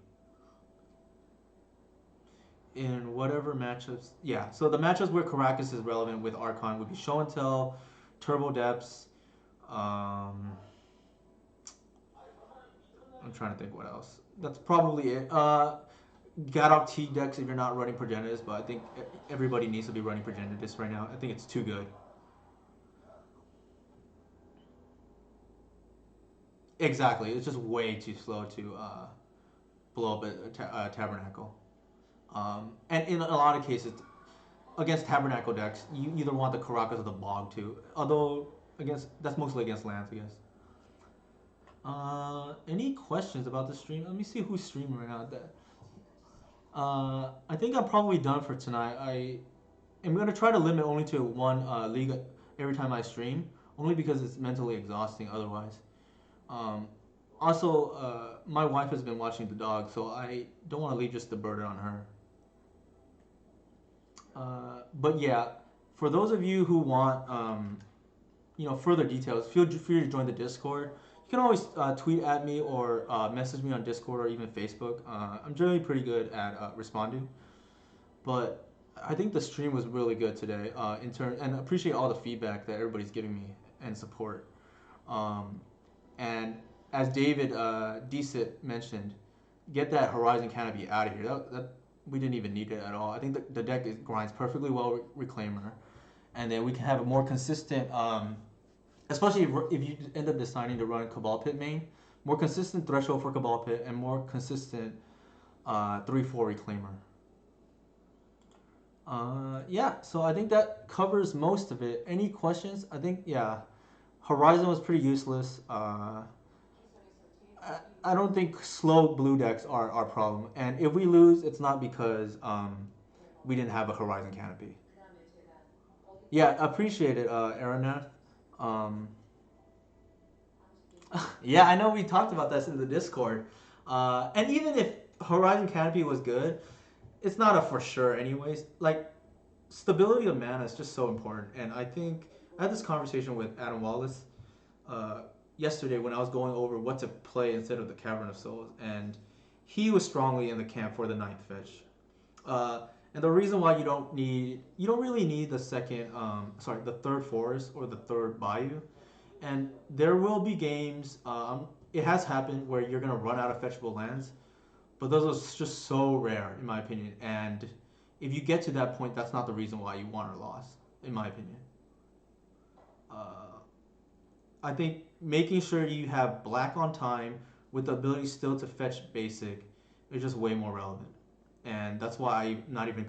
In whatever matchups, yeah. So the matchups where Karakas is relevant with Archon would be Show and Tell, Turbo Depths. I'm trying to think what else. That's probably it. Gadok T decks if you're not running Progenitus, but I think everybody needs to be running Progenitus right now. I think it's too good. Exactly, it's just way too slow to blow up a Tabernacle. And in a lot of cases, against Tabernacle decks, you either want the Karakas or the Bog too. Although that's mostly against lands, I guess. Any questions about the stream? Let me see who's streaming right now. I think I'm probably done for tonight. I am gonna try to limit only to one league every time I stream, only because it's mentally exhausting otherwise. Also, my wife has been watching the dog, so I don't want to leave just the burden on her. But yeah, for those of you who want further details, feel free to join the Discord. You can always tweet at me or message me on Discord or even Facebook. I'm generally pretty good at responding. But I think the stream was really good today and appreciate all the feedback that everybody's giving me and support. And as David Desit mentioned, get that Horizon Canopy out of here. That we didn't even need it at all. I think the deck grinds perfectly well with Reclaimer. And then we can have a more consistent... especially if you end up deciding to run Cabal Pit main, more consistent threshold for Cabal Pit and more consistent 3/4 Reclaimer. Yeah, so I think that covers most of it. Any questions? I think, yeah, Horizon was pretty useless. I don't think slow blue decks are our problem. And if we lose, it's not because we didn't have a Horizon Canopy. Yeah, appreciate it, Aronath. Yeah, I know we talked about this in the Discord. And even if Horizon Canopy was good, it's not a for sure anyways. Like, stability of mana is just so important. And I think I had this conversation with Adam Wallace yesterday when I was going over what to play instead of the Cavern of Souls, and he was strongly in the camp for the ninth fetch. And the reason why you don't really need the the third forest or the third bayou. And there will be games, it has happened where you're gonna run out of fetchable lands, but those are just so rare, in my opinion. And if you get to that point, that's not the reason why you won or lost, in my opinion. Uh, I think making sure you have black on time with the ability still to fetch basic is just way more relevant. And that's why I'm not even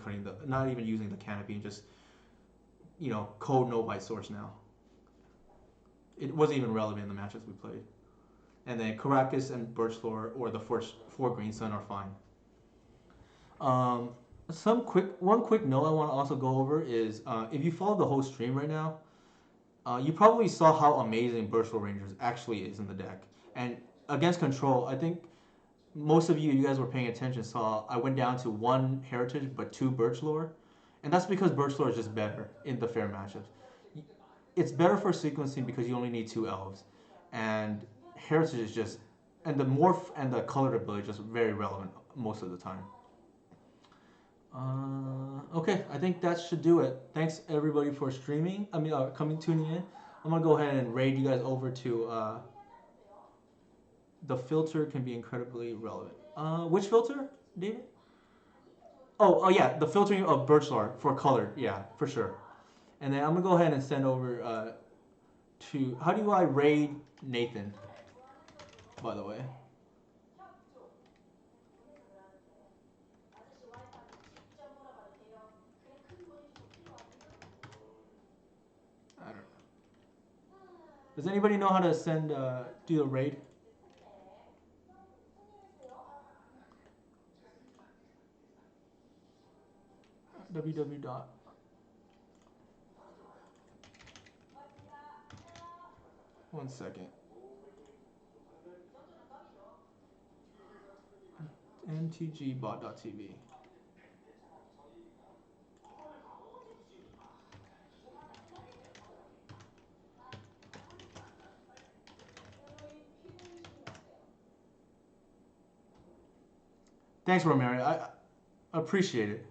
using the canopy, and just code no white source now. It wasn't even relevant in the matches we played. And then Caracas and Birchfloor or the four Green Sun are fine. Um, one quick note I want to also go over is if you follow the whole stream right now, you probably saw how amazing Birchfloor Rangers actually is in the deck. And against Control, I think most of you guys were paying attention, saw I went down to 1 Heritage but 2 Birchlore. And that's because Birchlore is just better in the fair matchups. It's better for sequencing because you only need 2 elves. And Heritage is just, and the morph and the colored ability is just very relevant most of the time. Okay, I think that should do it. Thanks everybody for streaming. Tuning in. I'm gonna go ahead and raid you guys over to the filter can be incredibly relevant. Which filter, David? Oh yeah, the filtering of Birchlore for colored. Yeah, for sure. And then I'm gonna go ahead and send over to, how do I raid Nathan? By the way. I don't know. Does anybody know how to do a raid? www. One second. ntgbot.tv. Thanks, Romero. I appreciate it.